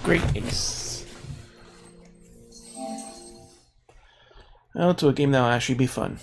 Great Ace. Now to a game that'll actually be fun.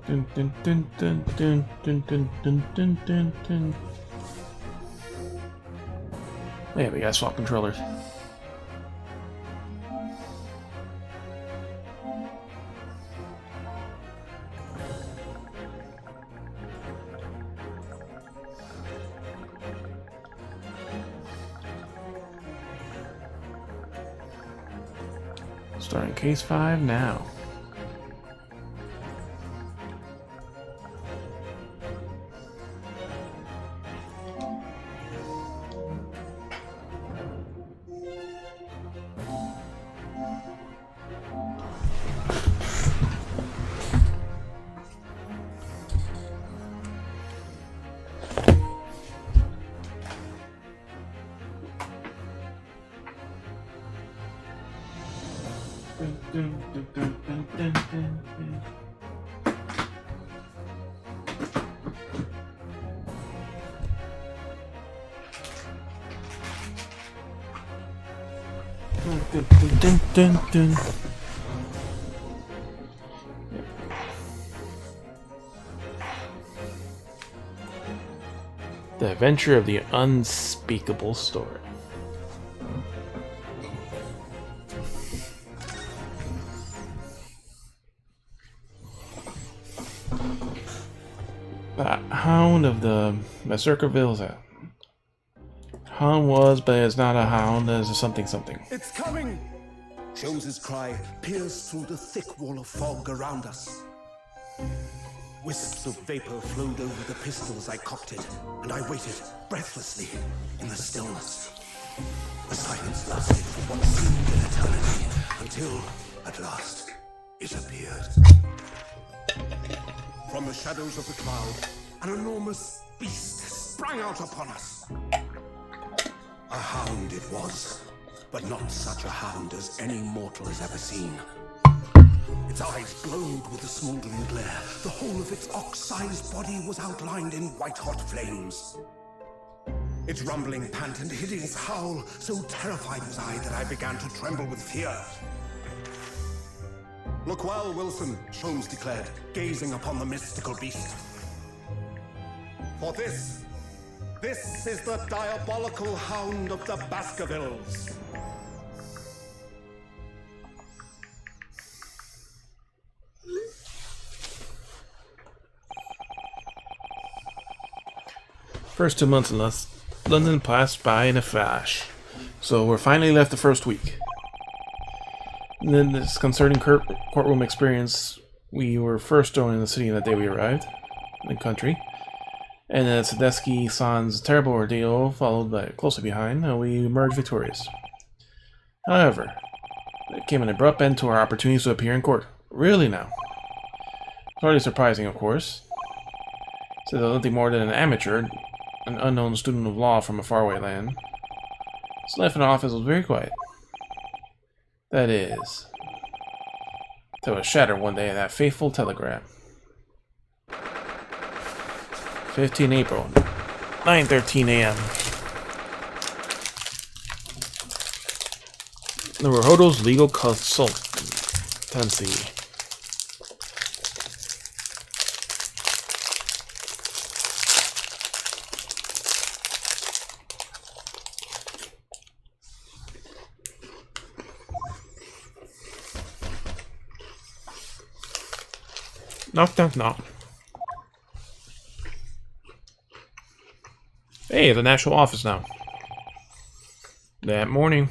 Dun, dun, dun, dun, dun, dun, dun, dun, dun, dun, dun. Oh, yeah, we gotta swap controllers. Starting case 5 now. Dun, dun, dun, dun, dun, dun, dun. Dun, dun, dun, dun. The Adventure of the Unspeakable Story. The Hound of the Berserkerville is a hound was, but it's not a hound, it's a something something. It's coming! Jones's cry pierced through the thick wall of fog around us. Wisps of vapor flowed over the pistols I cocked, and I waited breathlessly in the stillness. The silence lasted for what seemed an eternity, until, at last, it appeared. From the shadows of the cloud, an enormous beast sprang out upon us. A hound it was, but not such a hound as any mortal has ever seen. Its eyes glowed with a smoldering glare. The whole of its ox-sized body was outlined in white-hot flames. Its rumbling pant and hideous howl, so terrified was I that I began to tremble with fear. "Look well, Wilson," Sholmes declared, gazing upon the mystical beast. "For this is the diabolical hound of the Baskervilles." First 2 months in London passed by in a flash, so we're finally left the first week. And then this concerning courtroom experience, we were first thrown in the city the day we arrived, in the country, and then Tedeschi-san's terrible ordeal followed by closely behind, and we emerged victorious. However, there came an abrupt end to our opportunities to appear in court. Really now. Hardly surprising, of course, since I was nothing more than an amateur, an unknown student of law from a faraway land. His life in office was very quiet. That is, till it was shattered one day in that fateful telegram. 15 April, 9:13 a.m. The Rohodo's legal consultancy. Knock, knock, knock. Hey, the national office now. That morning.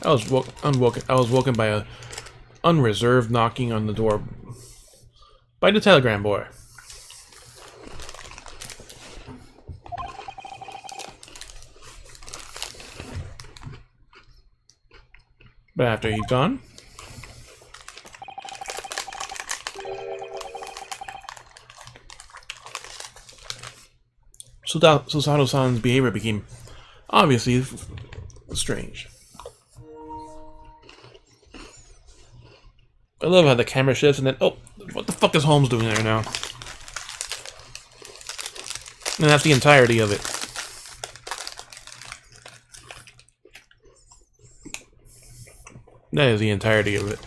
I was woken by a unreserved knocking on the door by the telegram boy. But after he's gone, Susato-san's behavior became obviously strange. I love how the camera shifts and then, oh, what the fuck is Holmes doing there now? And that's the entirety of it. That is the entirety of it.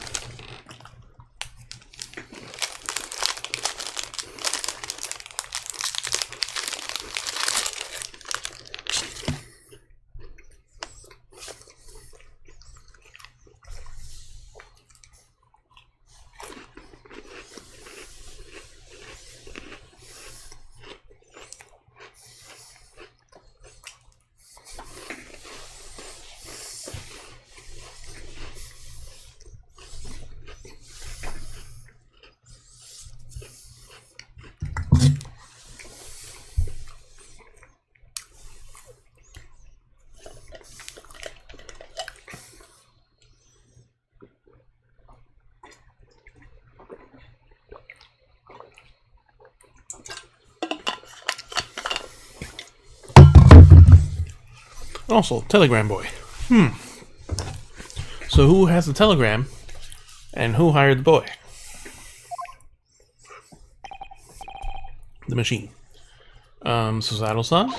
Also, Telegram Boy. So who has the telegram, and who hired the boy? The machine. Susato-san?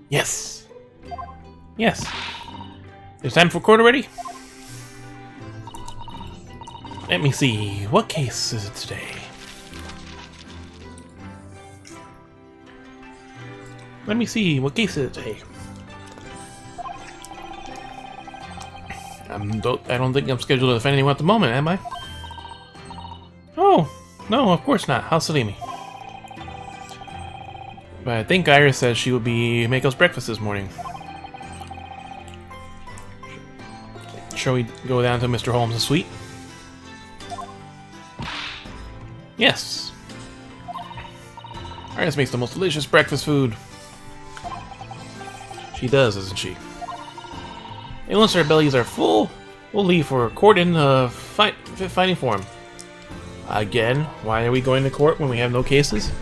Yes. Yes. It's time for court already? Let me see. What case is it today? Let me see. What case is it today? I don't think I'm scheduled to defend anyone at the moment, am I? Oh, no, of course not. How's Salimi? But I think Iris said she would make us breakfast this morning. Shall we go down to Mr. Holmes' suite? Yes. Iris makes the most delicious breakfast food. She does, doesn't she? And once our bellies are full, we'll leave for court in fighting form. Again, why are we going to court when we have no cases?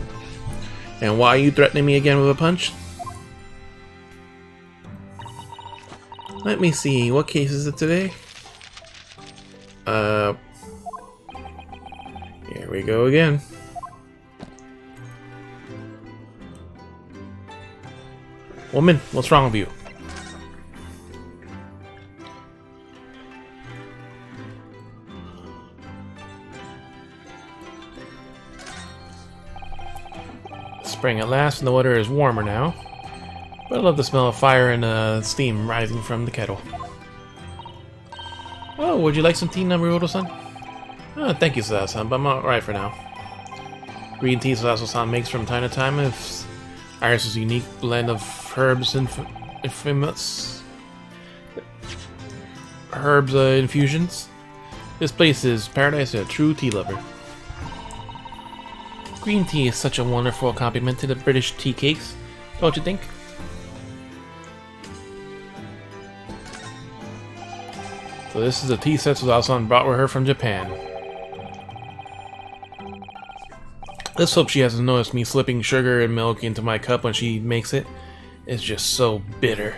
And why are you threatening me again with a punch? Let me see, what case is it today? Here we go again. Woman, what's wrong with you? Spring at last, and the water is warmer now. But I love the smell of fire and steam rising from the kettle. Oh, would you like some tea, Naruto-san? Oh, thank you, Susato-san, but I'm alright for now. Green tea Susato-san makes from time to time is Iris' unique blend of herbs and infusions. This place is paradise and a true tea lover. Green tea is such a wonderful accompaniment to the British tea cakes, don't you think? So this is a tea set Susato-san brought with her from Japan. Let's hope she hasn't noticed me slipping sugar and milk into my cup when she makes it. It's just so bitter.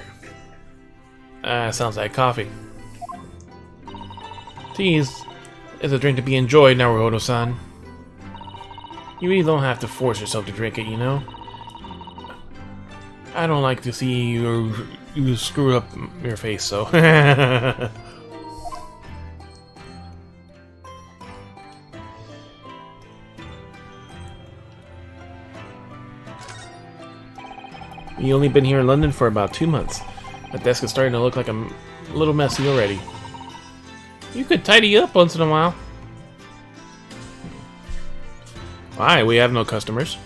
Sounds like coffee. Tea is a drink to be enjoyed, Naruto-san. You really don't have to force yourself to drink it, you know? I don't like to see you screw up your face, so... You only been here in London for about 2 months. My desk is starting to look like a little messy already. You could tidy up once in a while. Why? We have no customers.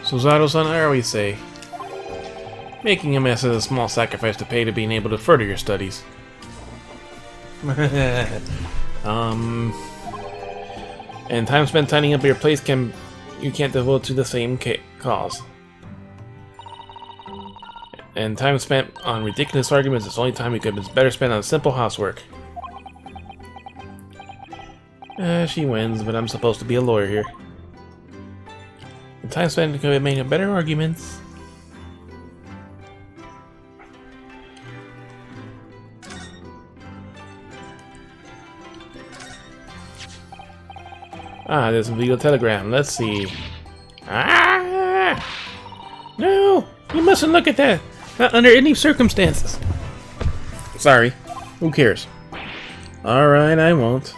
Susato-san, I always say, making a mess is a small sacrifice to pay to being able to further your studies. And time spent tidying up your place you can't devote to the same cause. And time spent on ridiculous arguments is only time we could have better spent on simple housework. She wins, but I'm supposed to be a lawyer here. The time spent could have made better arguments. There's a video telegram. Let's see. No! You mustn't look at that! Not under any circumstances. Sorry. Who cares? Alright, I won't.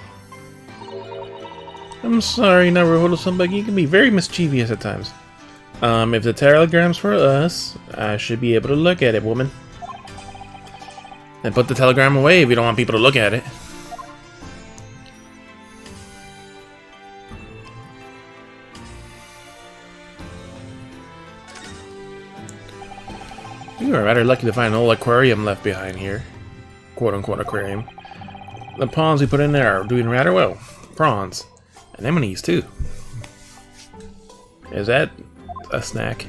I'm sorry, Naruhodo-san, but you can be very mischievous at times. If the telegram's for us, I should be able to look at it, woman. Then put the telegram away if you don't want people to look at it. You are rather lucky to find an old aquarium left behind here. Quote-unquote aquarium. The prawns we put in there are doing rather well. Prawns. Anemones, too. Is that a snack?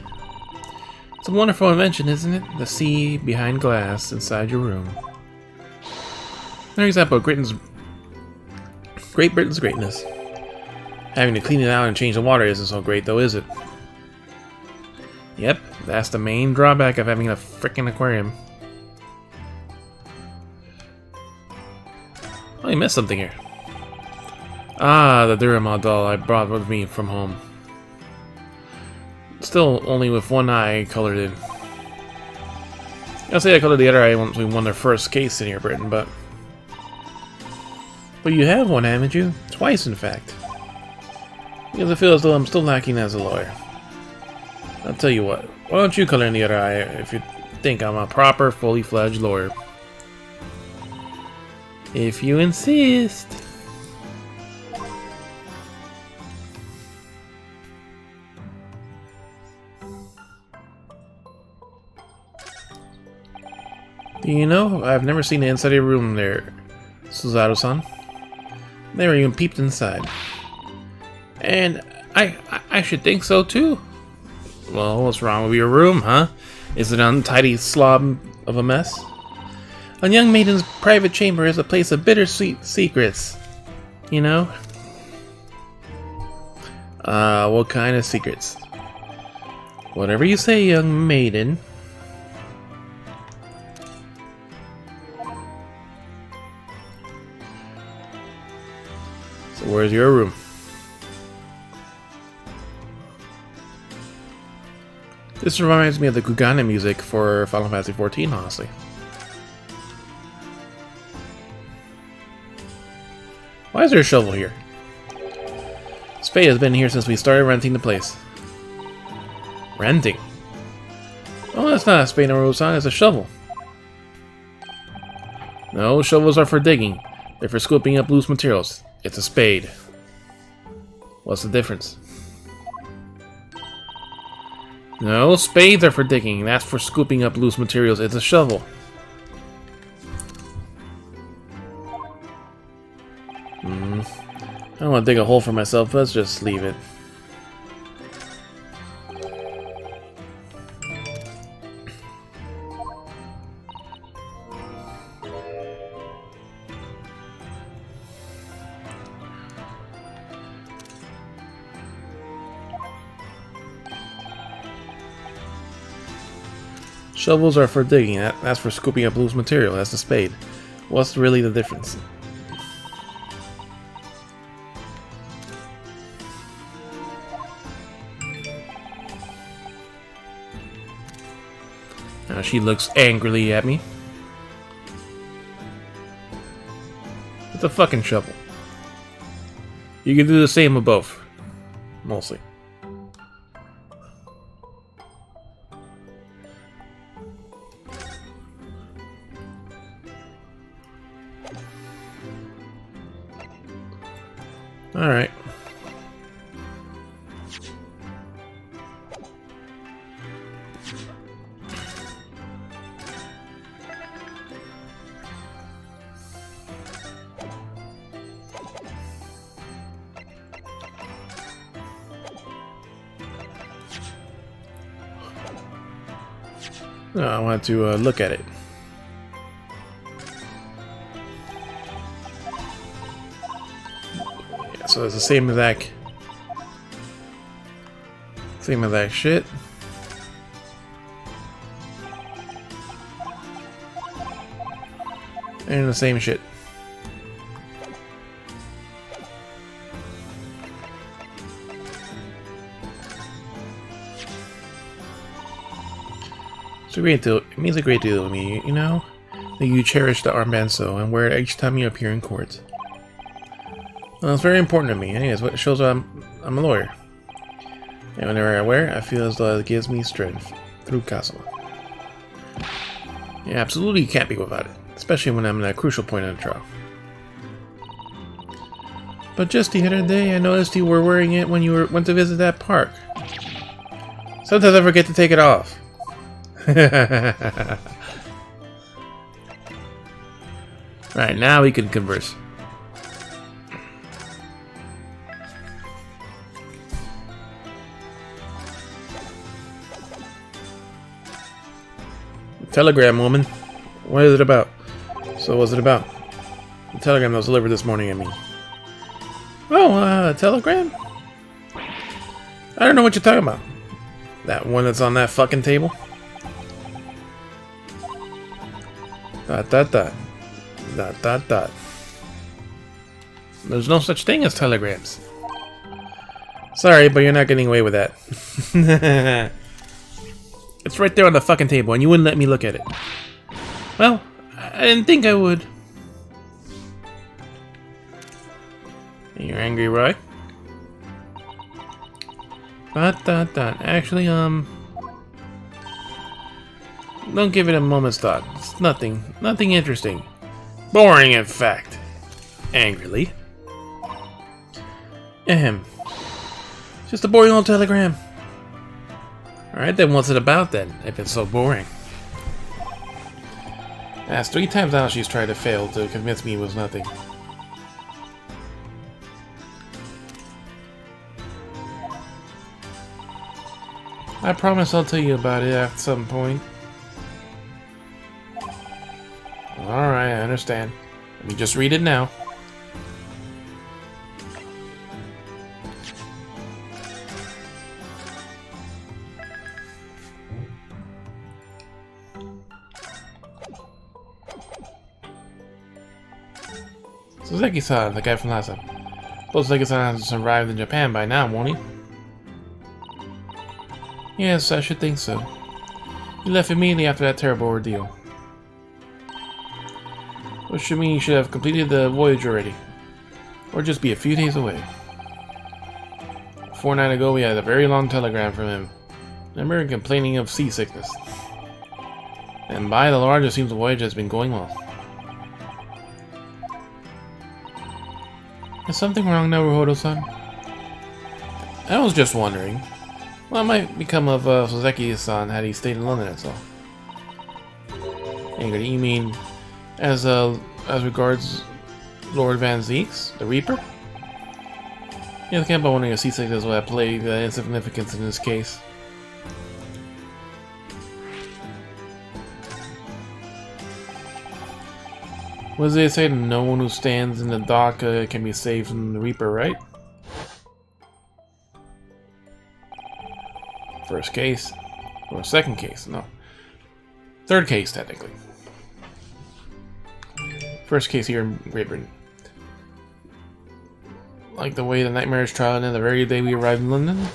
It's a wonderful invention, isn't it? The sea behind glass inside your room. Another example of Great Britain's greatness. Having to clean it out and change the water isn't so great, though, is it? Yep, that's the main drawback of having a frickin' aquarium. Oh, you missed something here. The Durama doll I brought with me from home. Still only with one eye colored in. I'll say I colored the other eye once we won their first case in here, Britain, but you have one, haven't you? Twice, in fact. Because I feel as though I'm still lacking as a lawyer. I'll tell you what, why don't you color in the other eye if you think I'm a proper, fully fledged lawyer? If you insist. Do you know, I've never seen the inside of your room there, Suzaru-san. Never even peeped inside. And I should think so too. Well, what's wrong with your room, huh? Is it an untidy slob of a mess? A young maiden's private chamber is a place of bittersweet secrets. You know? What kind of secrets? Whatever you say, young maiden. So where's your room? This reminds me of the Kugane music for Final Fantasy XIV, honestly. Why is there a shovel here? Spade has been here since we started renting the place. Renting? Oh, that's not a spade, Naruto-san, it's a shovel. No, shovels are for digging. They're for scooping up loose materials. It's a spade. What's the difference? No, spades are for digging. That's for scooping up loose materials. It's a shovel. I don't want to dig a hole for myself. Let's just leave it. Shovels are for digging, that's for scooping up loose material, that's a spade. What's really the difference? Now she looks angrily at me. It's a fucking shovel. You can do the same with both. Mostly. Alright. No, I want to look at it. Yeah, so it's the same exact shit. And the same shit. It's a great deal. It means a great deal to me, you know? That you cherish the armband so and wear it each time you appear in court. Well, it's very important to me. Anyways, what shows I'm a lawyer. And whenever I wear it, I feel as though it gives me strength through castle. Yeah, absolutely you can't be without it. Especially when I'm at a crucial point in the trial. But just the other day, I noticed you were wearing it when you went to visit that park. Sometimes I forget to take it off. Right, now we can converse. Telegram, woman. What is it about? So what's it about? The telegram that was delivered this morning, I mean. Oh, a telegram? I don't know what you're talking about. That one that's on that fucking table? Dot dot dot. Dot dot dot. There's no such thing as telegrams. Sorry, but you're not getting away with that. It's right there on the fucking table, and you wouldn't let me look at it. Well, I didn't think I would. You're angry, Roy? Dot dot dot. Actually, don't give it a moment's thought. It's nothing interesting. Boring, in fact. Angrily. Ahem. Just a boring old telegram. Alright, then what's it about then, if it's so boring? Asked 3 times now she's tried to fail to convince me it was nothing. I promise I'll tell you about it at some point. Alright, I understand. Let me just read it now. Suzeki-san, the guy from last time. Suppose Suzeki-san has arrived in Japan by now, won't he? Yes, I should think so. He left immediately after that terrible ordeal. Which should mean he should have completed the voyage already. Or just be a few days away. A fortnight ago we had a very long telegram from him. Remember, complaining of seasickness. And by the large, it seems the voyage has been going well. Is something wrong, Naruhodo-san? I was just wondering. What might become of Suzeki-san had he stayed in London, that's all. Angry, you mean as regards Lord Van Zeeks, the Reaper? Yeah, I can't help wondering if seasickness will have played insignificance in this case. What does they say? No one who stands in the dock can be saved from the Reaper, right? First case. Or second case, no. Third case, technically. First case here in Great Britain. Like the way the Nightmare's trial ended the very day we arrived in London?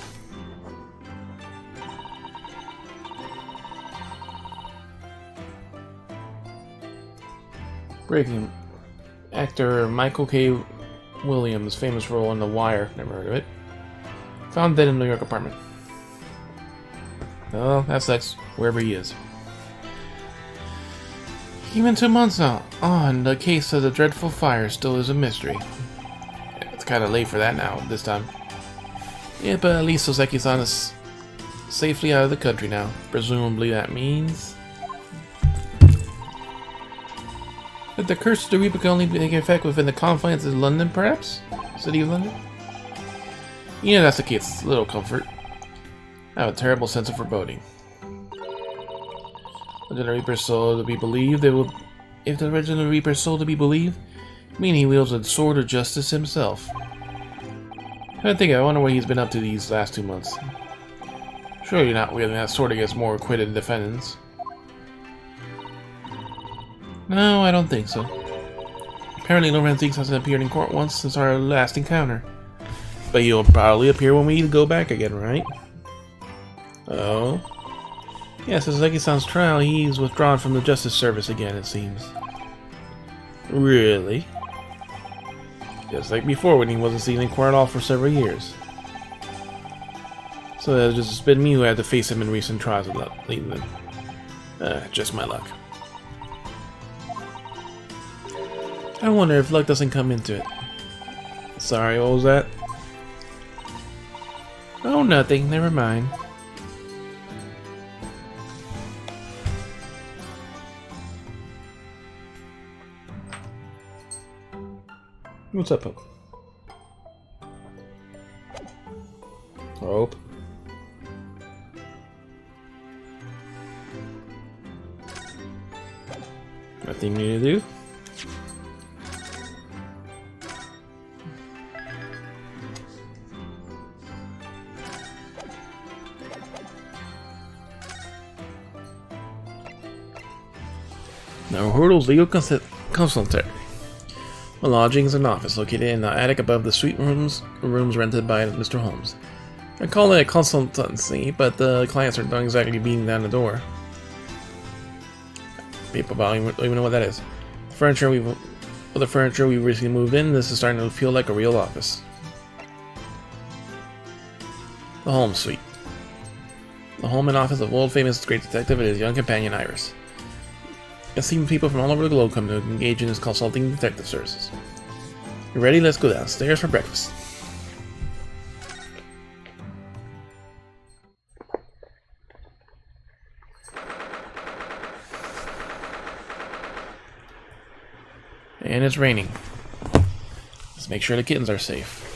Breaking. Actor Michael K. Williams' famous role in The Wire, never heard of it, found dead in a New York apartment. Well, that sucks, wherever he is. Even 2 months now on, the case of the dreadful fire still is a mystery. It's kind of late for that now, this time. Yeah, but at least Soseki-san is safely out of the country now. Presumably that means that the curse of the Reaper can only take effect within the confines of London, perhaps? City of London? Yeah, that's the case. It's a little comfort. I have a terrible sense of foreboding. original Reaper's soul to be believed, if the original Reaper's soul to be believed, meaning he wields a sword of justice himself. I wonder what he's been up to these last 2 months. Surely not wielding that sword against more acquitted defendants. No, I don't think so. Apparently Lorenz hasn't appeared in court once since our last encounter. But he'll probably appear when we go back again, right? Oh? Yes, as Legi-san's trial, he's withdrawn from the Justice Service again, it seems. Really? Just like before when he wasn't seen in court at all for several years. So it's just been me who had to face him in recent trials lately. Just my luck. I wonder if luck doesn't come into it. Sorry, what was that? Oh, nothing. Never mind. What's up, Pope? Hope. Nothing new to do. Now, Hurdle's legal consultant. My lodging is an office located in the attic above the suite rooms rented by Mr. Holmes. I call it a consultancy, but the clients are not exactly beating down the door. People don't even know what that is. The furniture we recently moved in, this is starting to feel like a real office. The Holmes suite. The home and office of world-famous great detective and his young companion Iris. I've seen people from all over the globe come to engage in his consulting detective services. You ready? Let's go downstairs for breakfast. And it's raining. Let's make sure the kittens are safe.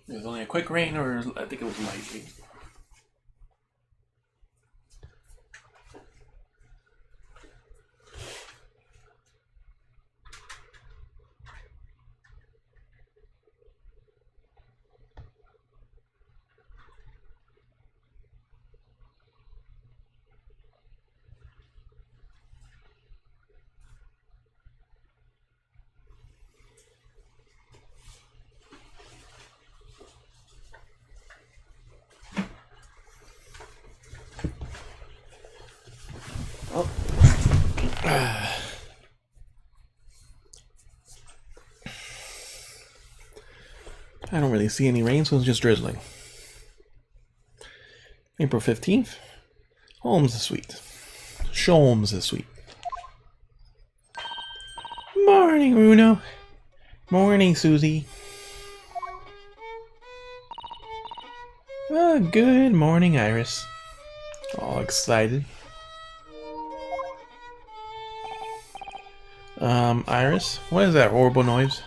It was only a quick rain, or I think it was light rain. I don't really see any rain, so it's just drizzling. April 15th. Holmes is sweet. Sholmes is sweet. Morning, Bruno. Morning, Susie. Good morning, Iris. All excited. Iris? What is that horrible noise?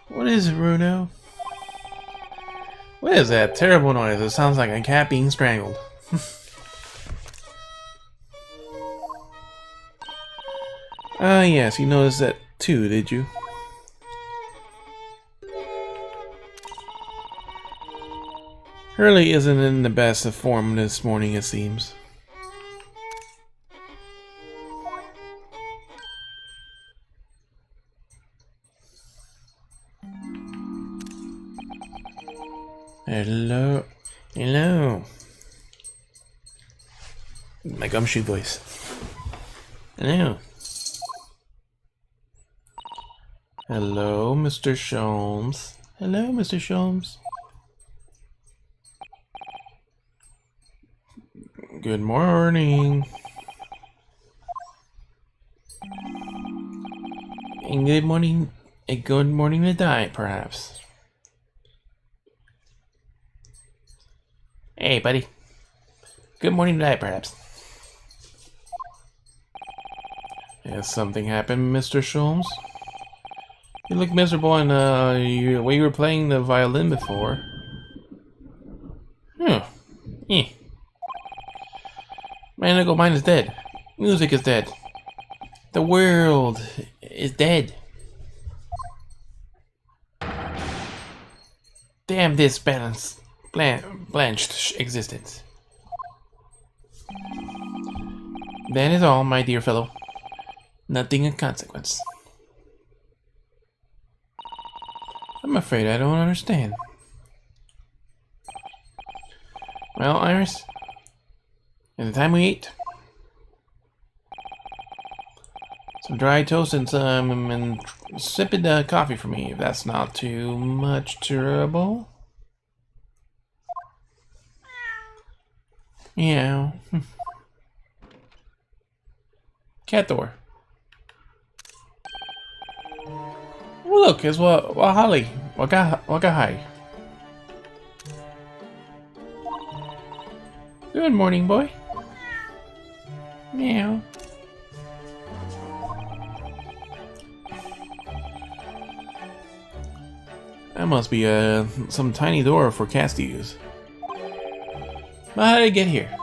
What is it, Bruno? What is that terrible noise? It sounds like a cat being strangled. Ah, yes, you noticed that too, did you? Hurley isn't in the best of form this morning, it seems. Hello. Hello. My gumshoe voice. Hello. Hello, Mr. Sholmes. Hello, Mr. Sholmes. Good morning. And good morning. A good morning to die, perhaps. Hey, buddy. Good morning to die, perhaps. Has something happened, Mr. Sholmes? You look miserable in the way you were playing the violin before. Yeah. Maniacal mind is dead. Music is dead. The world is dead. Damn this blanched existence. That is all, my dear fellow. Nothing of consequence. I'm afraid I don't understand. Well, Iris, it's the time we eat. Some dry toast and some insipid coffee for me, if that's not too much trouble. Meow. Cat door. Well, look, it's Wahali. Wakahai. Good morning, boy. Meow. That must be some tiny door for cats to use. But how did I get here?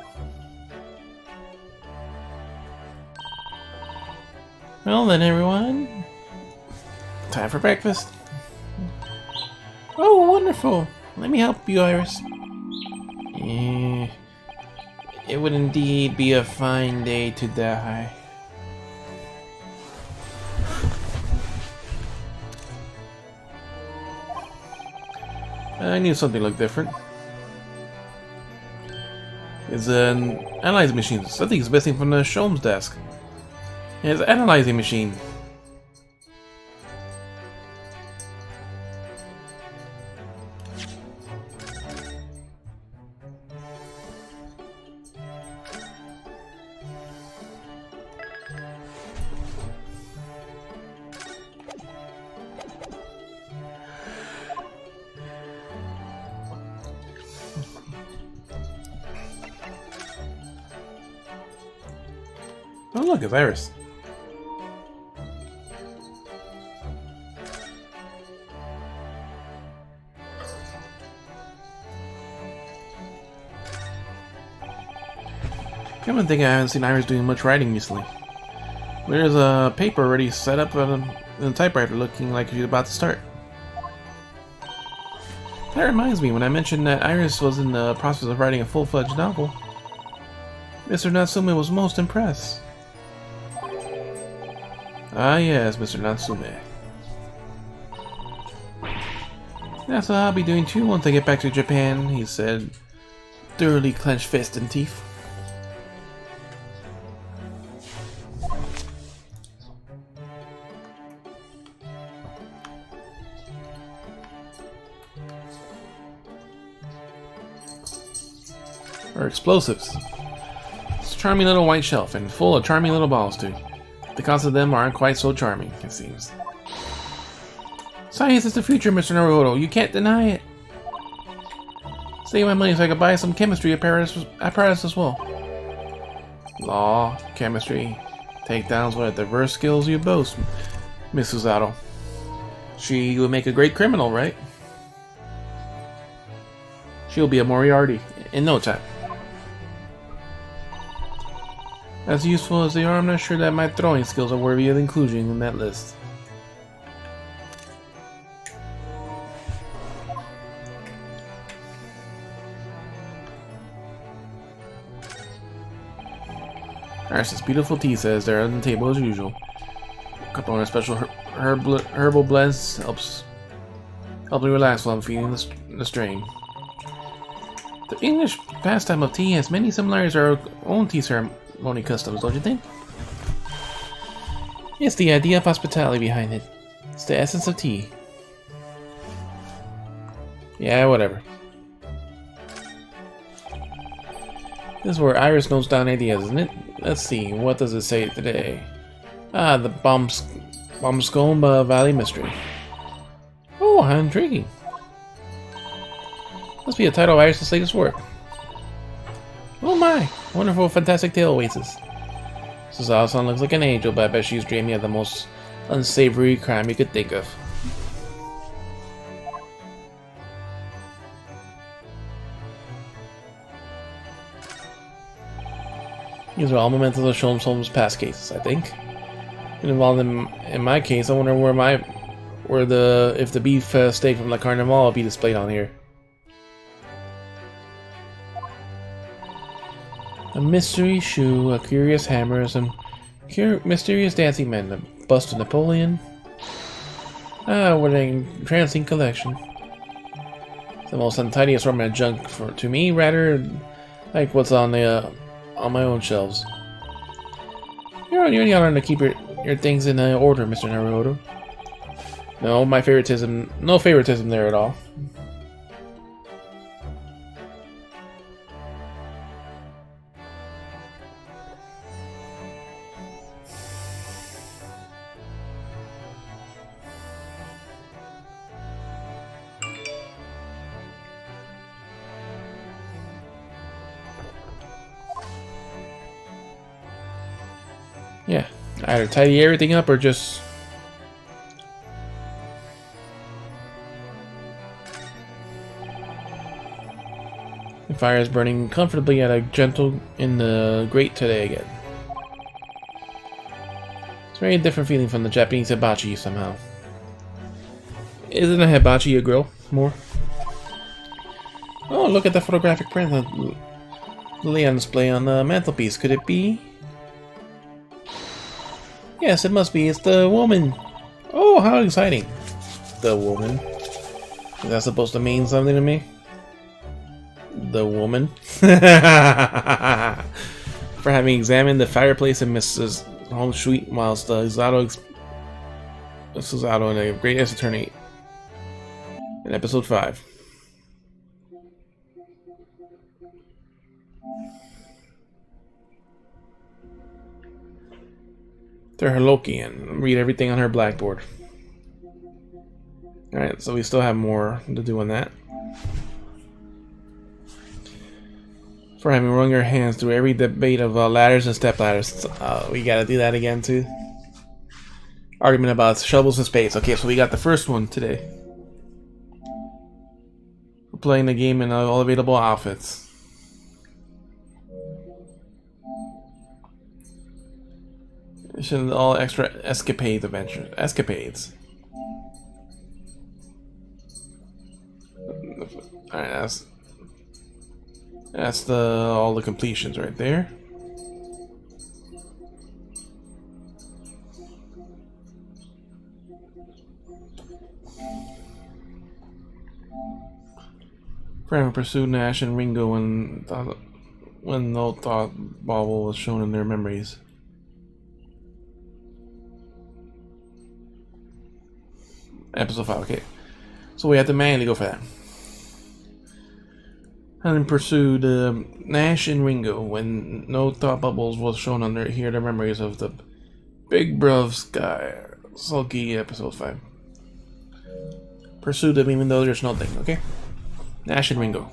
Well then, everyone. Time for breakfast. Oh, wonderful. Let me help you, Iris. It would indeed be a fine day to die. I knew something looked different. It's an analyzing machine. Something's missing from the Sholmes desk. It's an analyzing machine. Oh look, it's Iris. Come and think, I haven't seen Iris doing much writing recently. There's a paper already set up on the typewriter looking like she's about to start. That reminds me, when I mentioned that Iris was in the process of writing a full-fledged novel, Mr. Natsume was most impressed. Ah yes, Mr. Natsume. That's what I'll be doing too once I get back to Japan, he said, thoroughly clenched fist and teeth. Or explosives. It's a charming little white shelf and full of charming little balls too. The cost of them aren't quite so charming, it seems. Science is the future, Mr. Naruhodo. You can't deny it. Save my money so I can buy some chemistry apparatus as well. Law, chemistry, takedowns, what diverse skills you boast, Miss Susato. She would make a great criminal, right? She'll be a Moriarty in no time. As useful as they are, I'm not sure that my throwing skills are worthy of inclusion in that list. Iris' beautiful tea says they're on the table as usual. A couple of special herbal blends help me relax while I'm feeling the strain. The English pastime of tea has many similarities to our own tea ceremony customs, don't you think? It's the idea of hospitality behind it. It's the essence of tea. Yeah, whatever. This is where Iris notes down ideas, isn't it? Let's see, what does it say today? Ah, the Bombscombe Valley Mystery. Oh, how intriguing. Must be a title of Iris' latest work. Oh my, wonderful, fantastic tale awaits us. Suzawa-san looks like an angel, but I bet she's dreaming of the most unsavory crime you could think of. These are all mementos of Sholmes Holmes' past cases, I think. And involved in my case, I wonder if the beef steak from the Carnival will be displayed on here. A mystery shoe, a curious hammer, some mysterious dancing men, a bust of Napoleon. Ah, what an entrancing collection. The most untidy assortment of junk to me, rather like what's on my own shelves. You're on the honor to keep your things in order, Mr. Naruto. No, no favoritism there at all. Yeah, either tidy everything up or just... The fire is burning comfortably at a gentle in the grate today again. It's a very different feeling from the Japanese hibachi somehow. Isn't a hibachi a grill more? Oh, look at the photographic print that lay on display on the mantelpiece. Could it be? Yes, it must be. It's the woman. Oh, how exciting. The woman. Is that supposed to mean something to me? The woman. For having examined the fireplace in Mrs. Holmes' suite whilst Suzato in a Great Ace Attorney in episode 5. To her Loki and read everything on her blackboard. Alright, so we still have more to do on that. For having wrung your hands through every debate of ladders and step ladders. We gotta do that again too. Argument about shovels and spades. Okay, so we got the first one today. We're playing the game in all available outfits. All extra escapades adventures. Escapades. Alright, that's all the completions right there. Graham pursued Nash and Ringo when no thought bauble was shown in their memories. Episode 5, okay. So we have to manually go for that. And pursued Nash and Ringo when no thought bubbles was shown on their memories of the big bruv sky. Sulky episode 5. Pursue them even though there's nothing, okay? Nash and Ringo.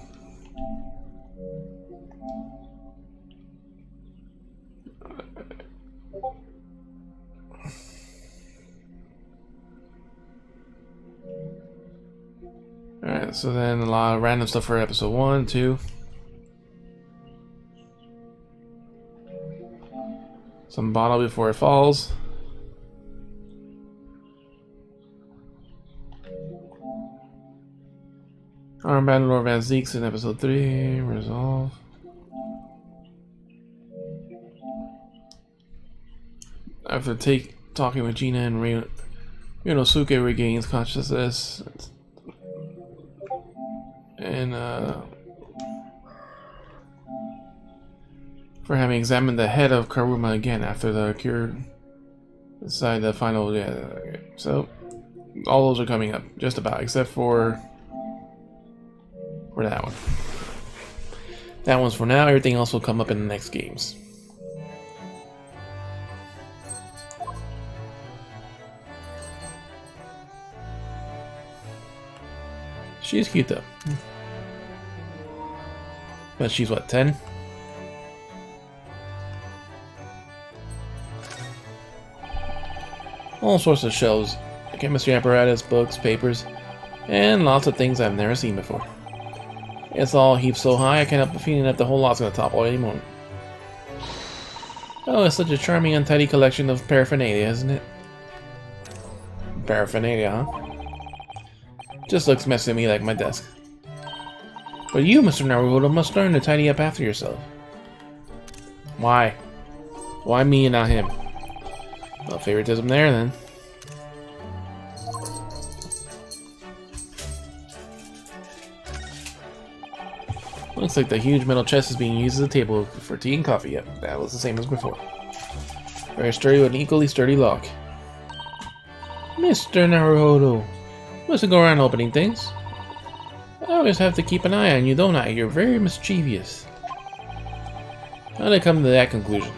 Alright, so then a lot of random stuff for episode 1, 2. Some bottle before it falls. Armband Lord Van Zeeks in episode 3. Resolve. After talking with Gina and Ryunosuke regains consciousness. And for having examined the head of Karuma again after the cure inside the final, yeah. So all those are coming up, just about, except for that one. That one's for now. Everything else will come up in the next games. She's cute though. But she's what, 10? All sorts of shelves. Chemistry apparatus, books, papers, and lots of things I've never seen before. It's all heaped so high I can't help but feeling that the whole lot's gonna topple any moment. Oh, it's such a charming, untidy collection of paraphernalia, isn't it? Paraphernalia, huh? Just looks messy to me like my desk. But you, Mr. Naruto, must learn to tidy up after yourself. Why? Why me and not him? Well, favoritism there, then. Looks like the huge metal chest is being used as a table for tea and coffee. Yep, that was the same as before. Very sturdy with an equally sturdy lock. Mr. Naruto, mustn't go around opening things. I always have to keep an eye on you, don't I? You're very mischievous. How did I come to that conclusion?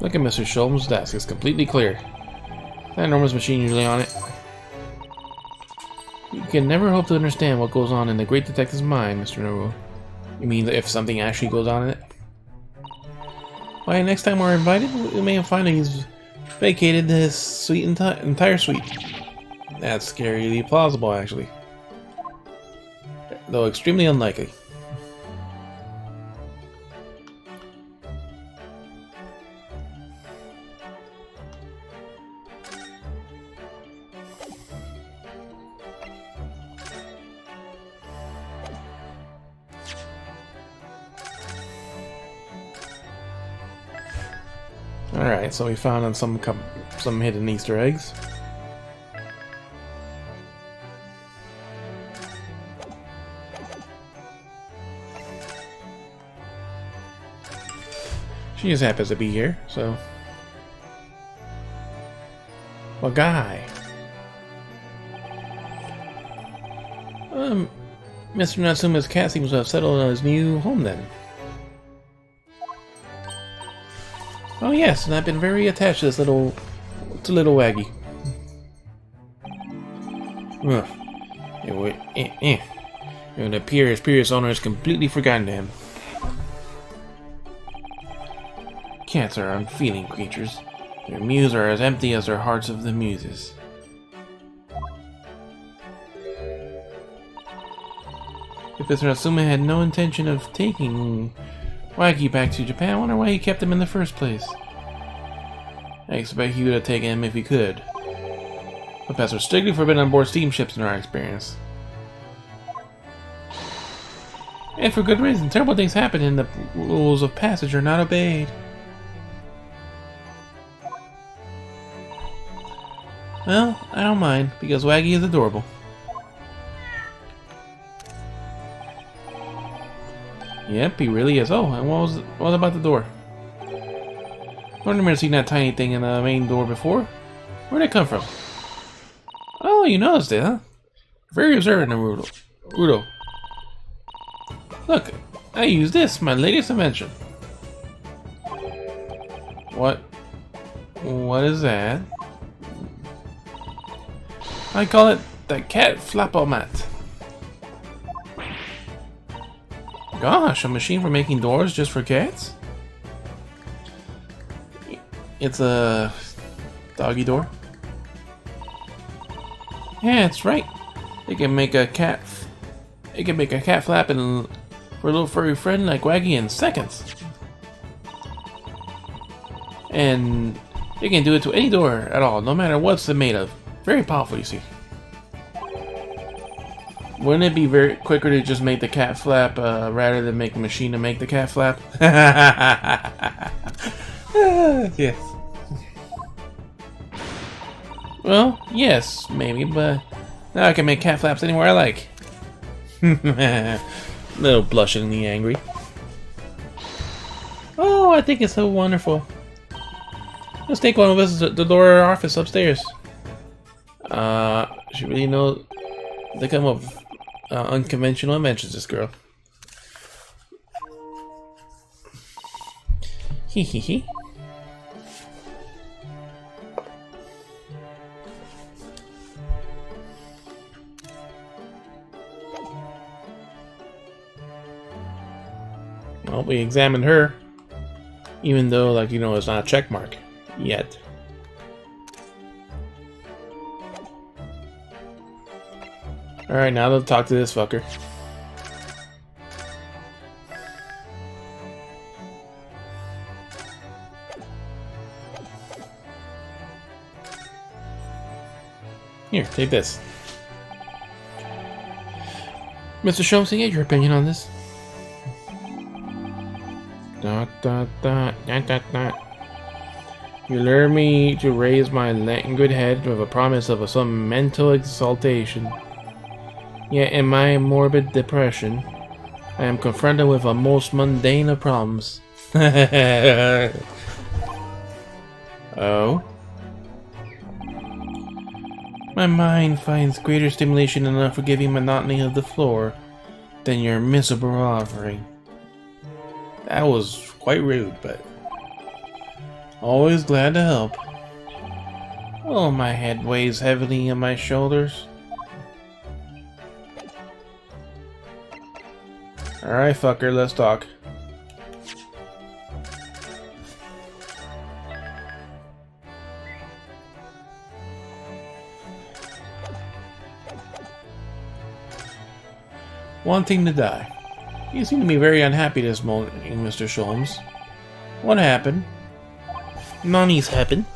Look at Mr. Shulman's desk. It's completely clear. That enormous machine usually on it. You can never hope to understand what goes on in the great detective's mind, Mr. Naruto. You mean if something actually goes on in it? Why, next time we're invited, we may find that he's vacated his suite entire suite. That's scarily plausible, actually. Though extremely unlikely. Alright, so we found on some hidden Easter eggs. She just happens to be here, so... Well, guy. Mr. Natsuma's cat seems to have settled on his new home then. Oh yes, and I've been very attached to this little Waggy. It appears previous owner has completely forgotten him. Cats are unfeeling creatures. Their mews are as empty as their hearts of the muses. If Mr. Natsuma had no intention of taking Waggy back to Japan, I wonder why he kept him in the first place. I expect he would have taken him if he could. But pets are strictly forbidden on board steamships in our experience. And for good reason. Terrible things happen and the rules of passage are not obeyed. Well, I don't mind, because Waggy is adorable. Yep, he really is. Oh, and what about the door? I don't remember seeing that tiny thing in the main door before. Where'd it come from? Oh, you noticed it, huh? Very observant, Naruto. Look, I use this, my latest invention. What is that? I call it the cat flapomat. Gosh, a machine for making doors just for cats? It's a doggy door. Yeah, that's right. It can make a cat flap and for a little furry friend like Waggy in seconds. And it can do it to any door at all, no matter what's it made of. Very powerful, you see. Wouldn't it be very quicker to just make the cat flap rather than make a machine to make the cat flap? Yes. Well, yes, maybe, but now I can make cat flaps anywhere I like. Little blushingly angry. Oh, I think it's so wonderful. Let's take one of us to the door of our office upstairs. She really knows they come up with unconventional inventions, this girl. Hee hee hee. Well, we examined her. Even though, like, you know, it's not a check mark yet. Alright, now let's talk to this fucker. Here, take this. Mr. Sholmes, can I get your opinion on this? You lure me to raise my languid head with a promise of some mental exaltation. Yet in my morbid depression, I am confronted with a most mundane of problems. Oh? My mind finds greater stimulation in the unforgiving monotony of the floor than your miserable offering. That was quite rude, but always glad to help. Oh, my head weighs heavily on my shoulders. Alright, fucker, let's talk. Wanting to die. You seem to be very unhappy this morning, Mr. Sholmes. What happened? Nani's happened.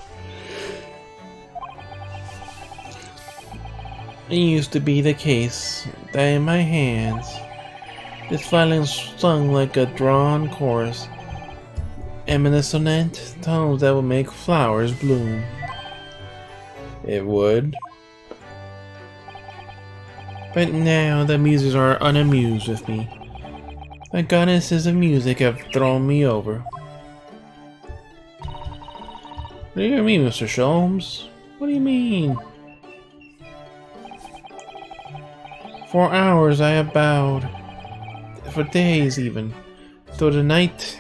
It used to be the case that in my hands, this violin sung like a drawn chorus, eminent tones that would make flowers bloom. It would. But now the muses are unamused with me. The goddesses of music have thrown me over. What do you mean, Mr. Sholmes? What do you mean? For hours I have bowed, for days even, though tonight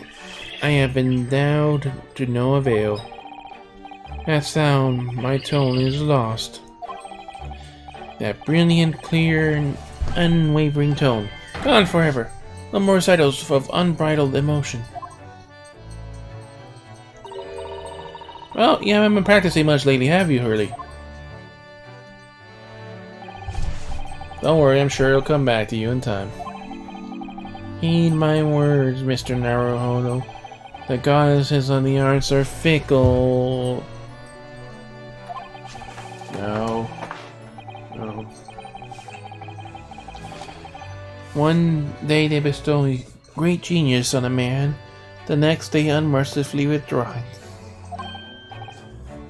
I have been endowed to no avail. That sound, my tone is lost. That brilliant, clear, and unwavering tone, gone forever. No more recitals of unbridled emotion. Well, you haven't been practicing much lately, have you, Hurley? Don't worry, I'm sure it'll come back to you in time. Heed my words, Mr. Naruhodo. The goddesses of the arts are fickle. No. No. One day they bestow great genius on a man, the next day unmercifully withdraw it.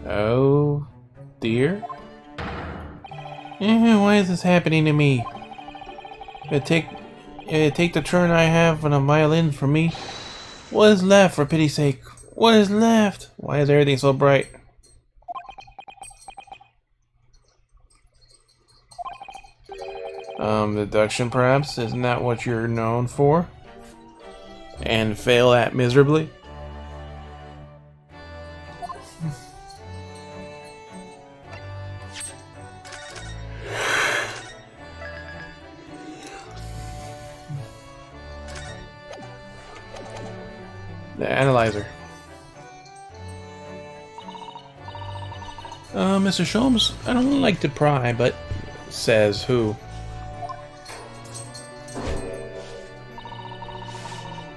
Oh, dear? Why is this happening to me? Take the turn I have on a violin from me. What is left, for pity's sake? What is left? Why is everything so bright? Deduction perhaps? Isn't that what you're known for? And fail at miserably? The analyzer. Mr. Sholmes, I don't like to pry, but says who?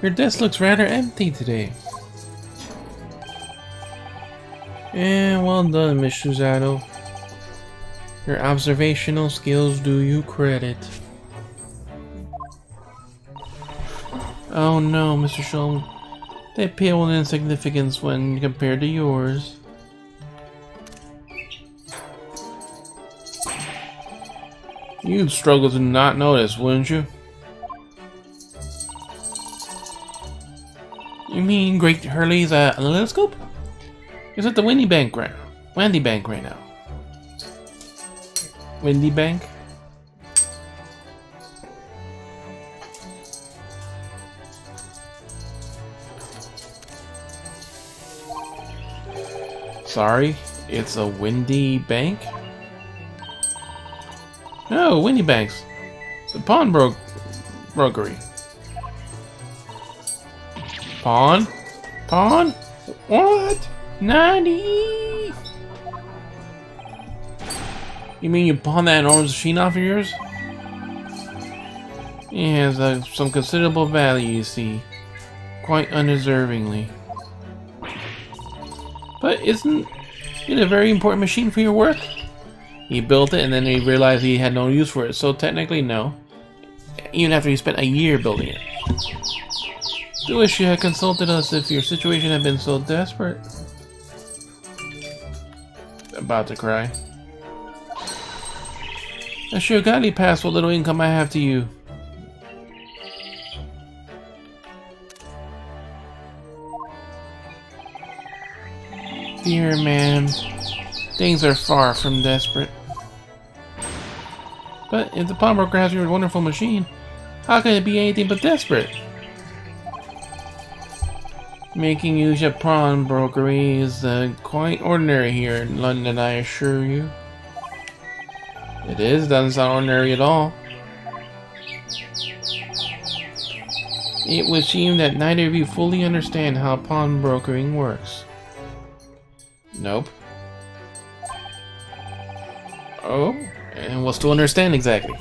Your desk looks rather empty today. Well done, Miss Shuzado. Your observational skills do you credit. Oh no, Mr. Sholmes. They pale in insignificance when compared to yours. You'd struggle to not notice, wouldn't you? You mean Great Hurley's analytoscope? Is it the Windy Bank right now? Windy Bank? Sorry, it's a Windy Bank? No, Windy Banks. It's a pawn brokery. Pawn? Pawn? What? 90? You mean you pawned that enormous machine off of yours? It has some considerable value, you see. Quite undeservingly. But isn't it a very important machine for your work? He built it and then he realized he had no use for it, so technically no. Even after he spent a year building it. I wish you had consulted us if your situation had been so desperate. About to cry. I should have gladly passed what little income I have to you. Dear man, things are far from desperate. But if the pawnbroker has your wonderful machine, how can it be anything but desperate? Making use of pawnbrokery is quite ordinary here in London, I assure you. It is, doesn't sound ordinary at all. It would seem that neither of you fully understand how pawnbrokering works. Nope. Oh, and what's to understand exactly?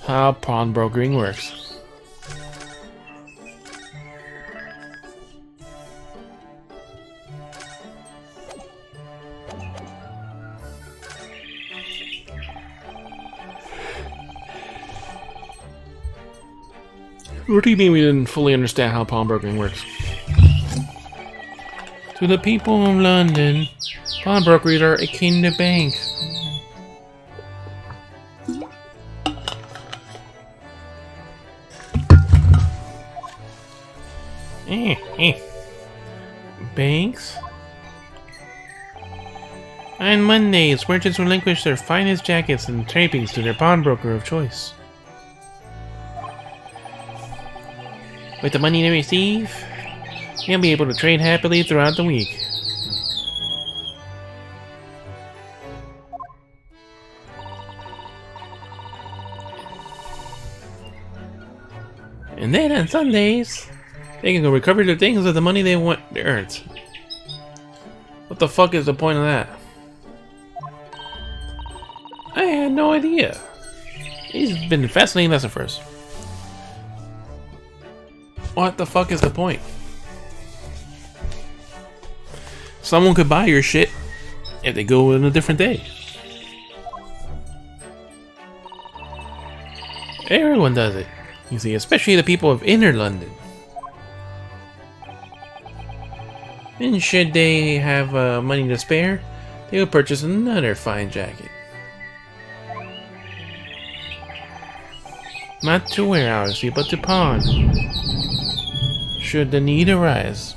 How pawnbrokering works. What do you mean we didn't fully understand how pawnbrokering works? To the people of London, pawnbrokers are akin to banks. Banks? On Mondays, merchants relinquish their finest jackets and trappings to their pawnbroker of choice. With the money they receive, you'll be able to trade happily throughout the week. And then on Sundays, they can go recover their things with the money they earned. What the fuck is the point of that? I had no idea. He's been a fascinating lesson for us. What the fuck is the point? Someone could buy your shit if they go on a different day. Everyone does it, you see, especially the people of inner London. And should they have money to spare, they will purchase another fine jacket. Not to wear, obviously, but to pawn. Should the need arise.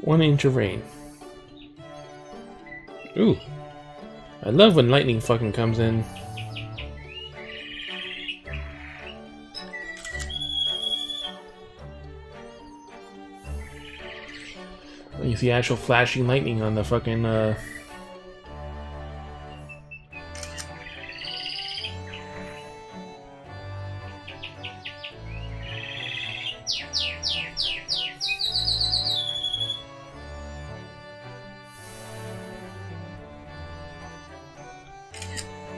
One inch of rain. Ooh. I love when lightning fucking comes in. When you see actual flashing lightning on the fucking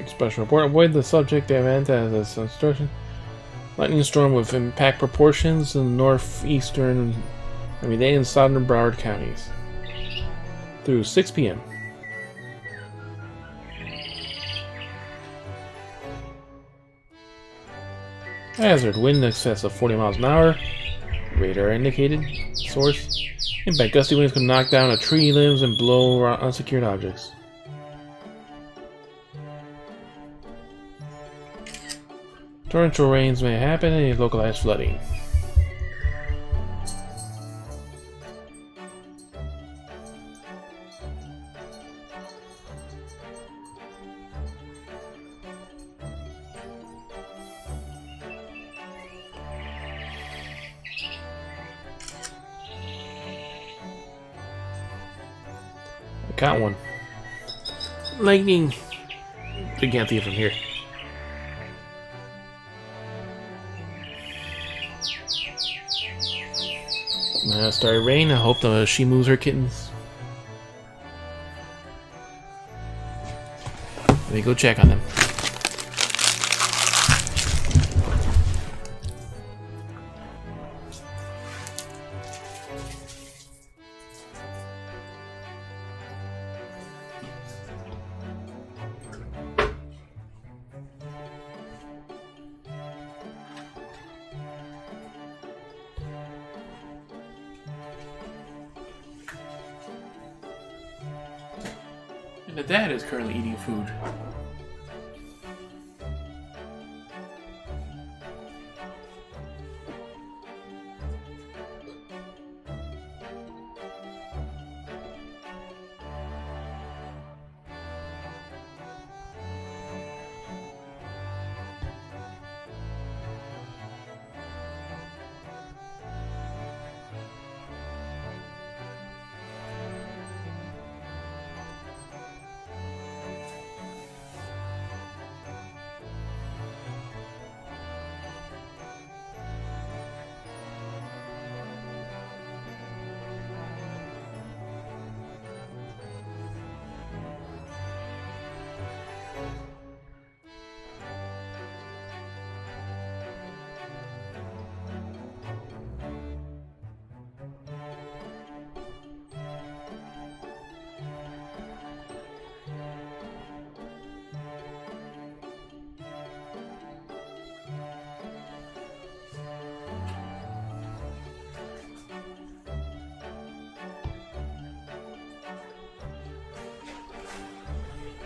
Special report. Avoid the subject event as a instruction. Lightning storm with impact proportions in northeastern, Miami-Dade and southern Broward counties through 6 p.m. Hazard. Wind in excess of 40 miles an hour. Radar indicated. Source. Impact. Gusty winds could knock down a tree limbs and blow around unsecured objects. Torrential rains may happen and localized flooding. I got one. Lightning! We can't see it from here. Started rain. I hope she moves her kittens. Let me go check on them. And the dad is currently eating food.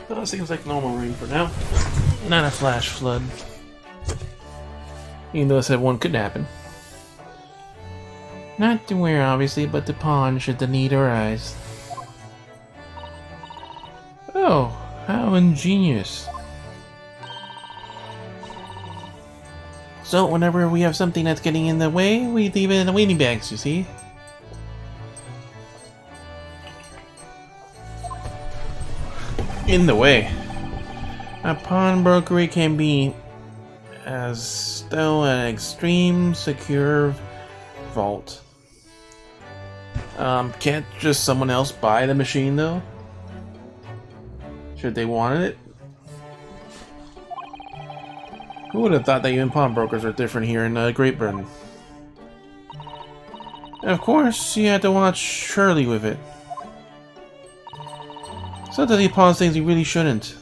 Well, seems like normal rain for now. Not a flash flood. Even though I said one could happen. Not to where, obviously, but the pond should the need arise. Oh, how ingenious. So, whenever we have something that's getting in the way, we leave it in the waiting bags, you see? In the way. A pawnbroker can be as though an extreme secure vault. Can't just someone else buy the machine though? Should they wanted it? Who would have thought that even pawnbrokers are different here in Great Britain? Of course, you had to watch Shirley with it. Sometimes he pawns things he really shouldn't.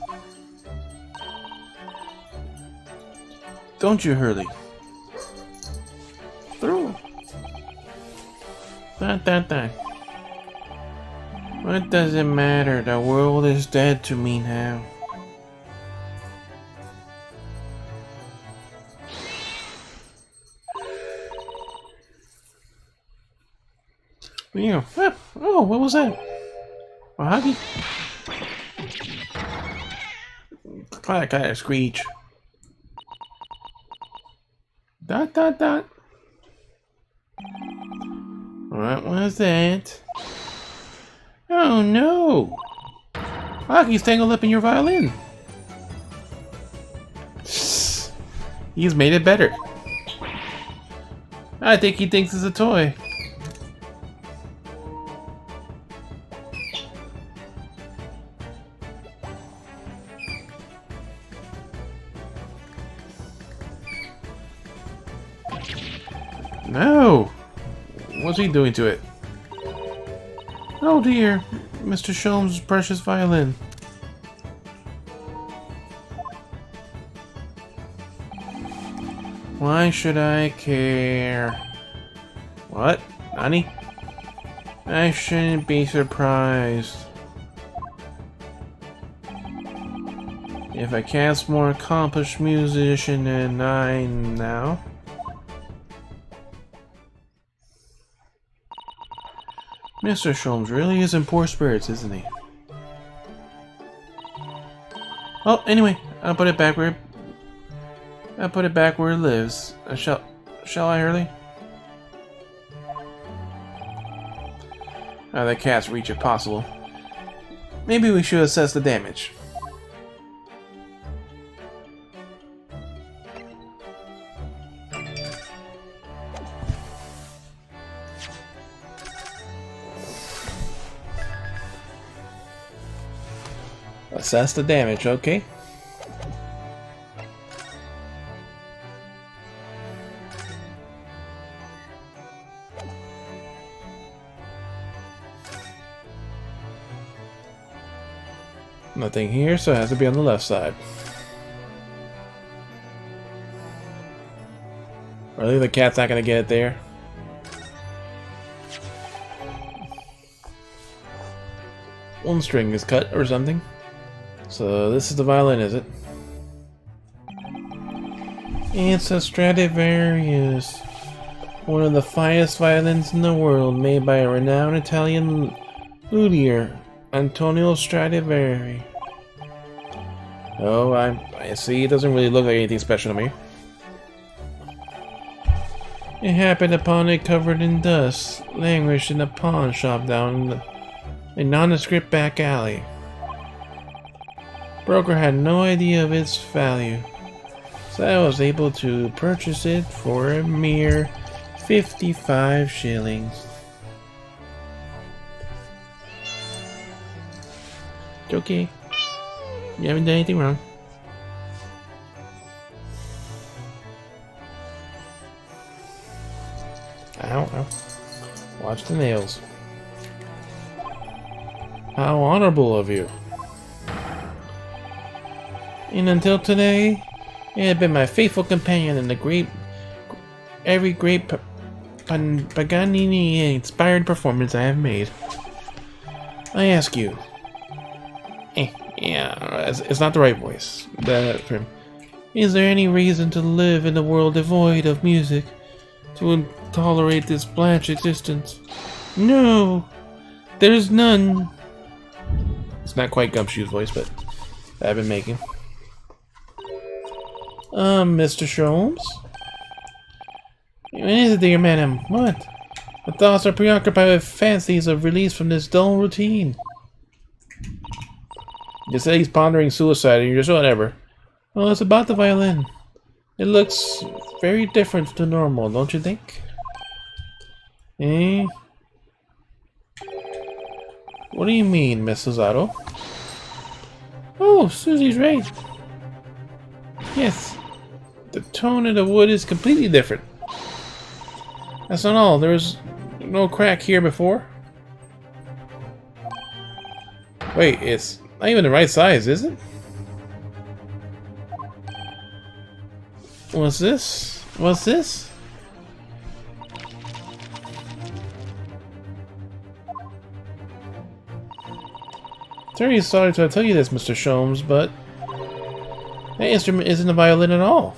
Don't you, Hurley? Through. That. What does it matter? The world is dead to me now. Yeah. Oh, what was that? A hockey? Kind of screech. Dot. What was that? Oh no! Hockey's tangled up in your violin. He's made it better. I think he thinks it's a toy. No! What's he doing to it? Oh dear, Mr. Sholmes' precious violin. Why should I care? What? Nani? I shouldn't be surprised. If I cast more accomplished musician than I now. Mr. Sholmes really is in poor spirits, isn't he? Oh, anyway, I'll put it back where it lives. Shall I, Hurley? The cat's reach if possible. Maybe we should assess the damage. Assess the damage, okay. Nothing here, so it has to be on the left side. Really? The cat's not gonna get it there? One string is cut or something. So this is the violin, is it? It's a Stradivarius. One of the finest violins in the world, made by a renowned Italian luthier, Antonio Stradivari. Oh, I see. It doesn't really look like anything special to me. It happened upon it covered in dust, languished in a pawn shop down a nondescript back alley. Broker had no idea of its value, so I was able to purchase it for a mere 55 shillings. It's okay. You haven't done anything wrong. Ow, ow. Watch the nails. How honorable of you. And until today, it had been my faithful companion in every great Paganini-inspired performance I have made. I ask you, yeah, it's not the right voice. Is there any reason to live in a world devoid of music? To tolerate this blanched existence? No, there's none. It's not quite Gumshoe's voice, but I've been making. Mr. Sholmes? What is it, dear madam? What? My thoughts are preoccupied with fancies of release from this dull routine. You say he's pondering suicide and you're just whatever. Well, it's about the violin. It looks very different to normal, don't you think? Eh? What do you mean, Mrs. Otto? Oh, Susie's right. Yes. The tone of the wood is completely different. That's not all. There was no crack here before. Wait, it's not even the right size, is it? What's this? What's this? Very sorry to tell you this, Mr. Sholmes, but that instrument isn't a violin at all.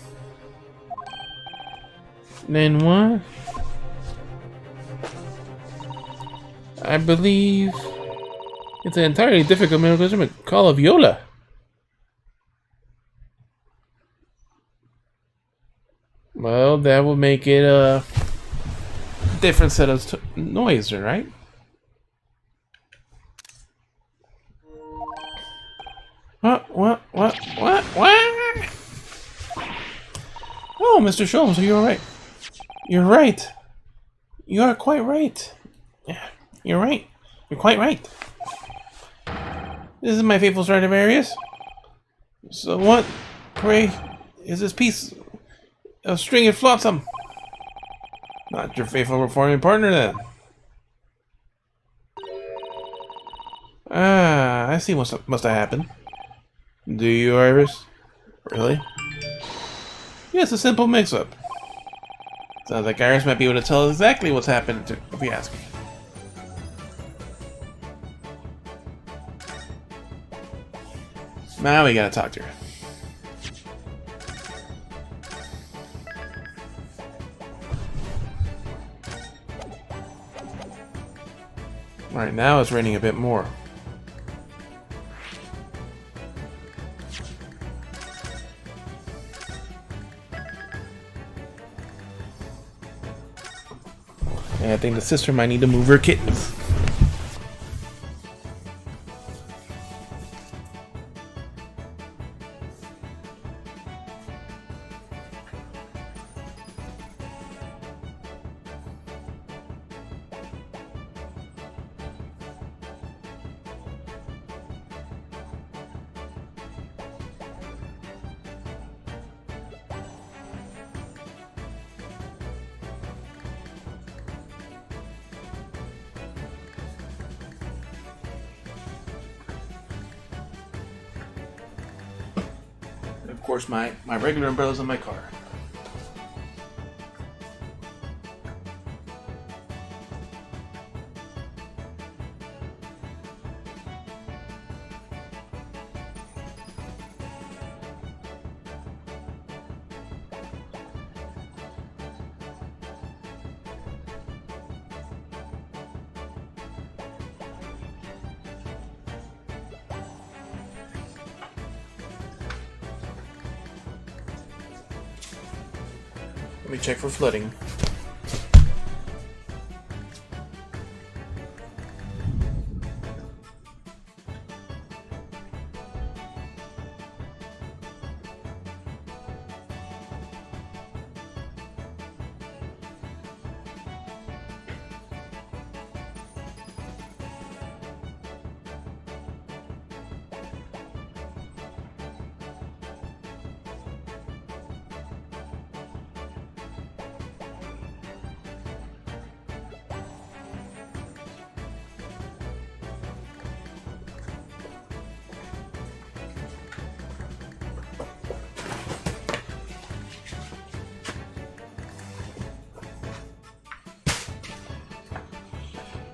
Then what? I believe it's an entirely difficult musical instrument called a viola. Well, that would make it a different set of noise, right? What? Oh, Mr. Sholmes, are you alright? You're right. You are quite right. Yeah, you're right. You're quite right. This is my faithful Stradivarius. So what, pray, is this piece of string and flotsam? Not your faithful performing partner, then. Ah, I see what must have happened. Do you, Iris? Really? Yes, a simple mix-up. Sounds like Iris might be able to tell exactly what's happened, if you ask me. Now we gotta talk to her. Alright, now it's raining a bit more. And I think the sister might need to move her kittens. of course, my regular umbrellas in my car. Let me check for flooding.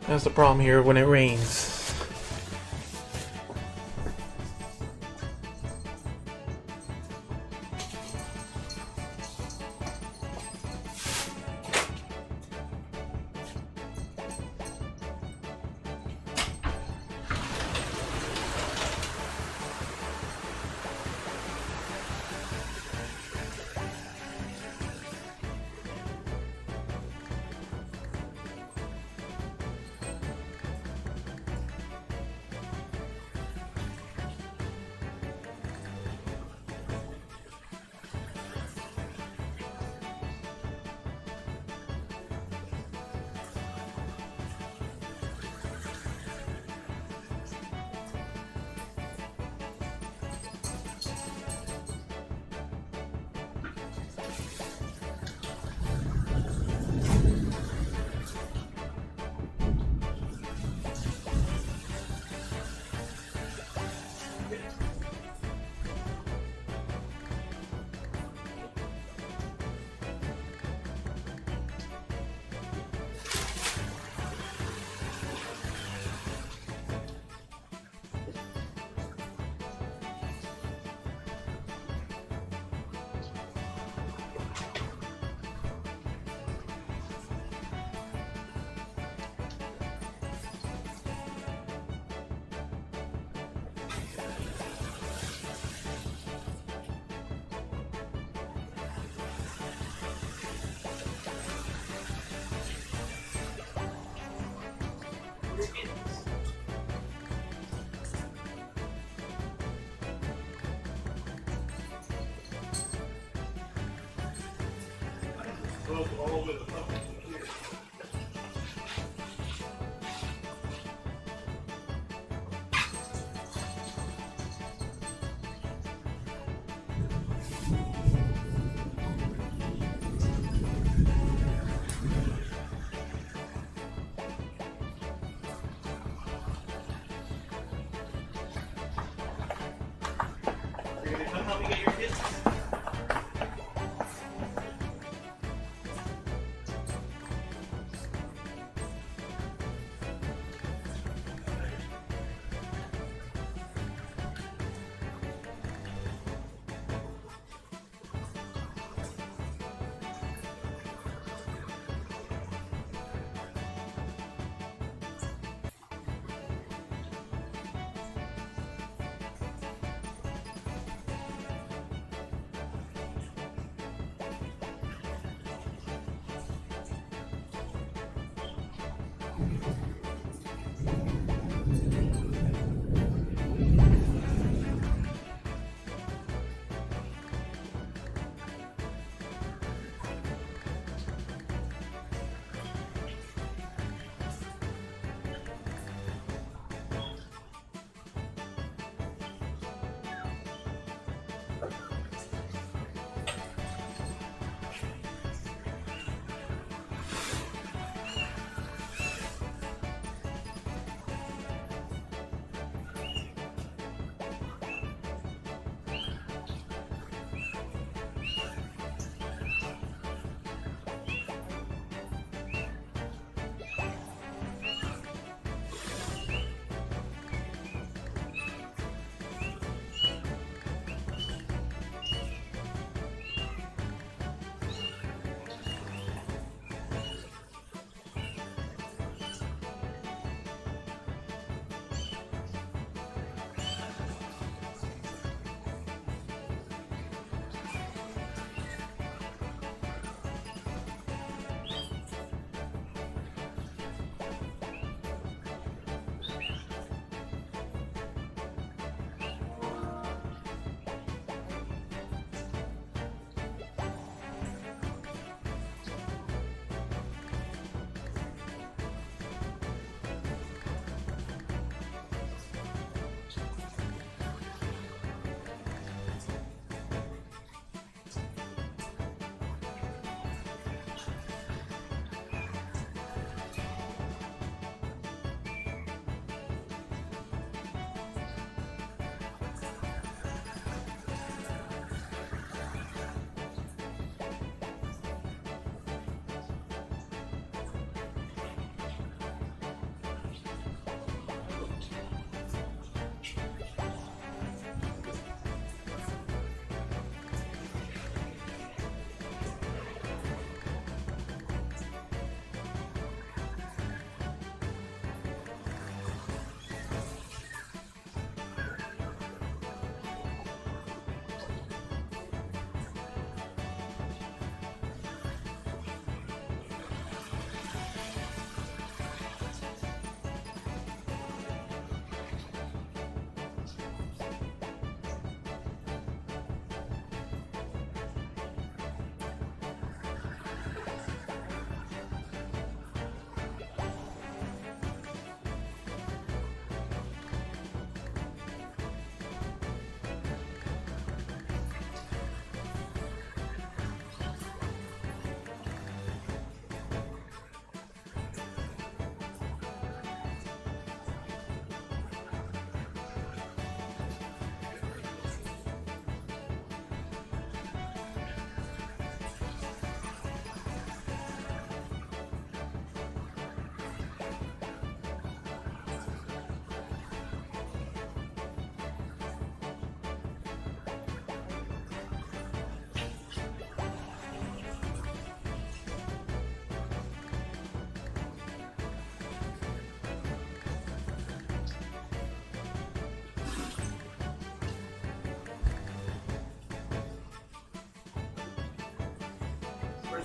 That's the problem here when it rains.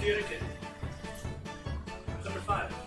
adjudicate. Number 5.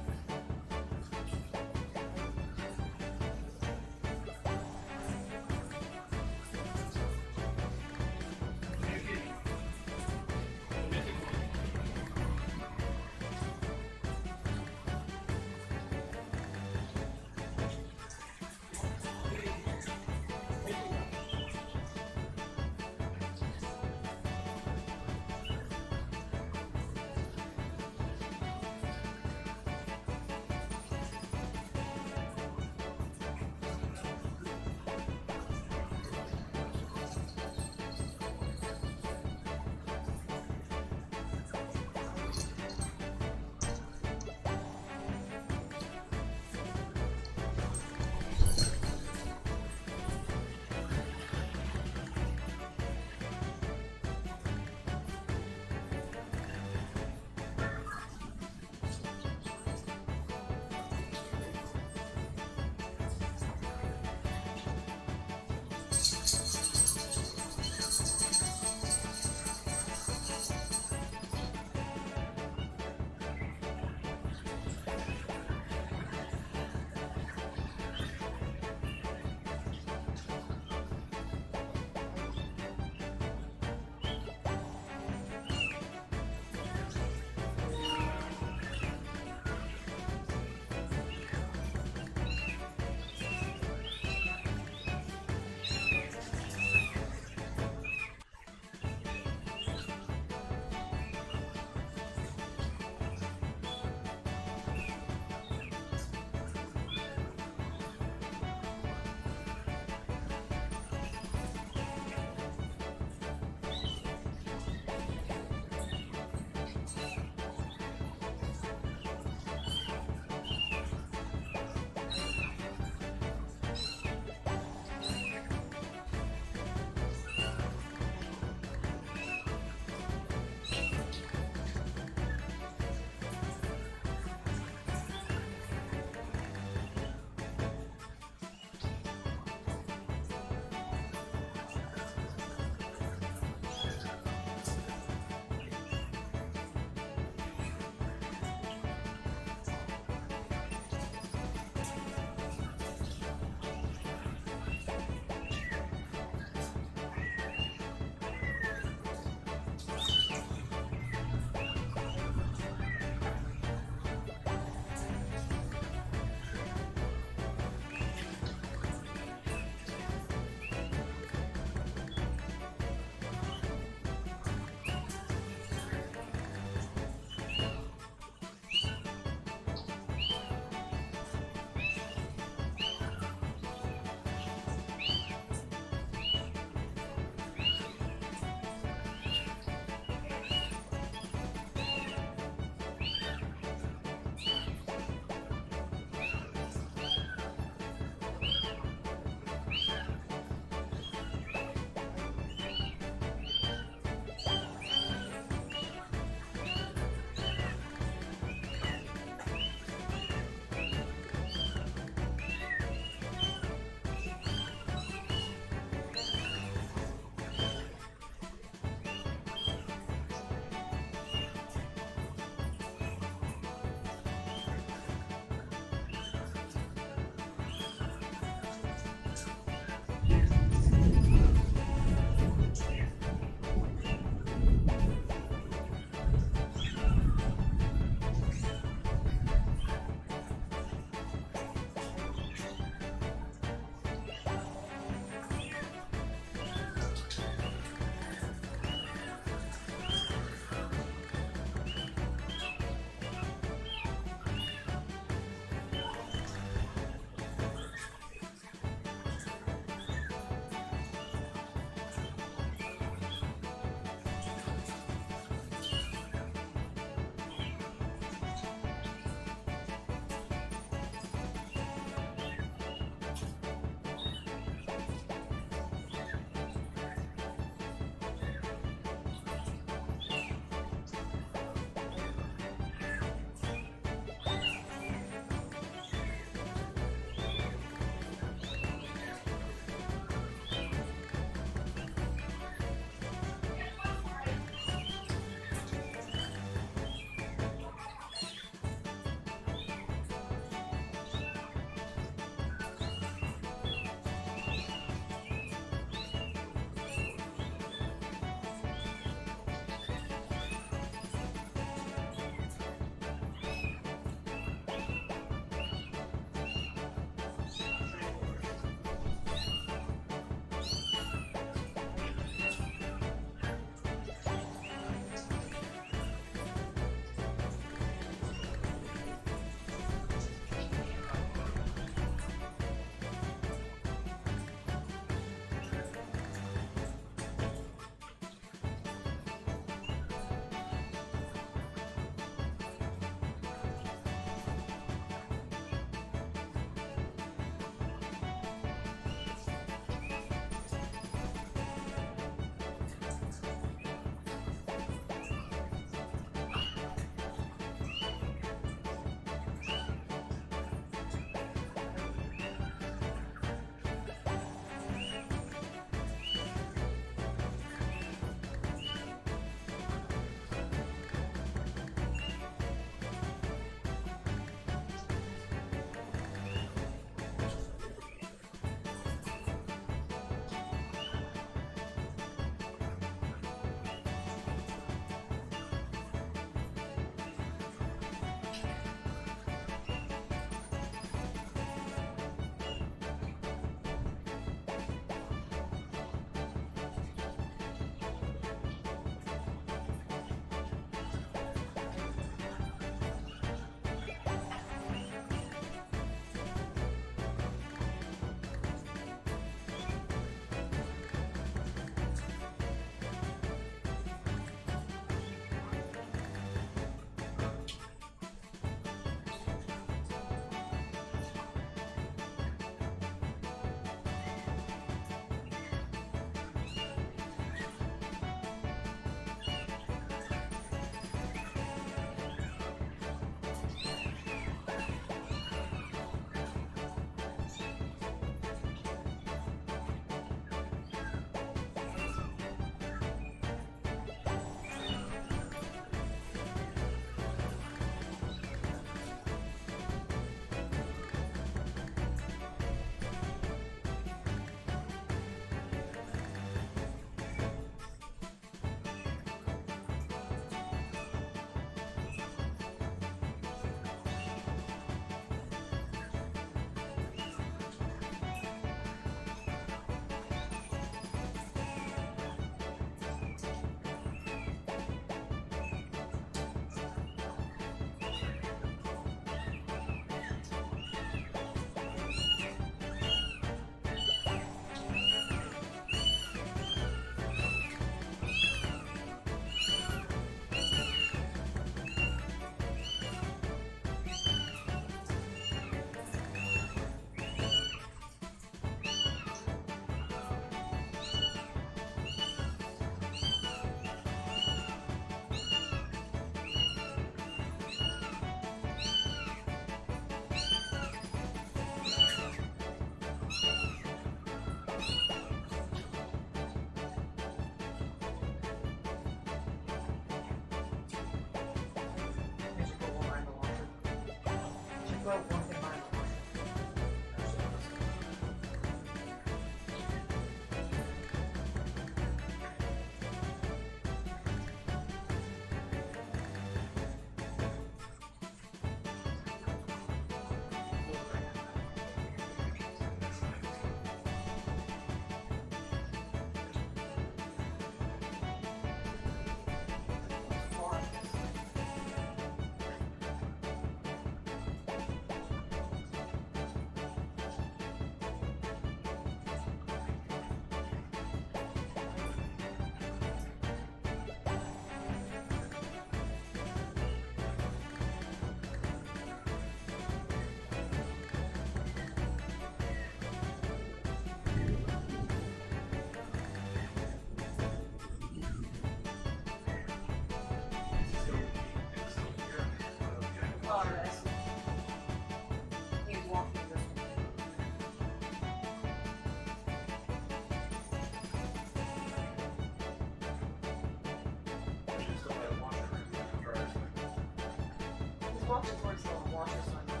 walking towards the washer, so I know.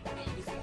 Yeah, you can see it.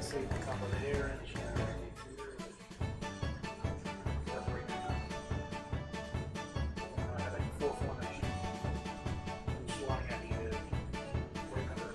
Sleep on top of the air and she never came through there. But right now, I had like 4 formation. Which one I needed way better.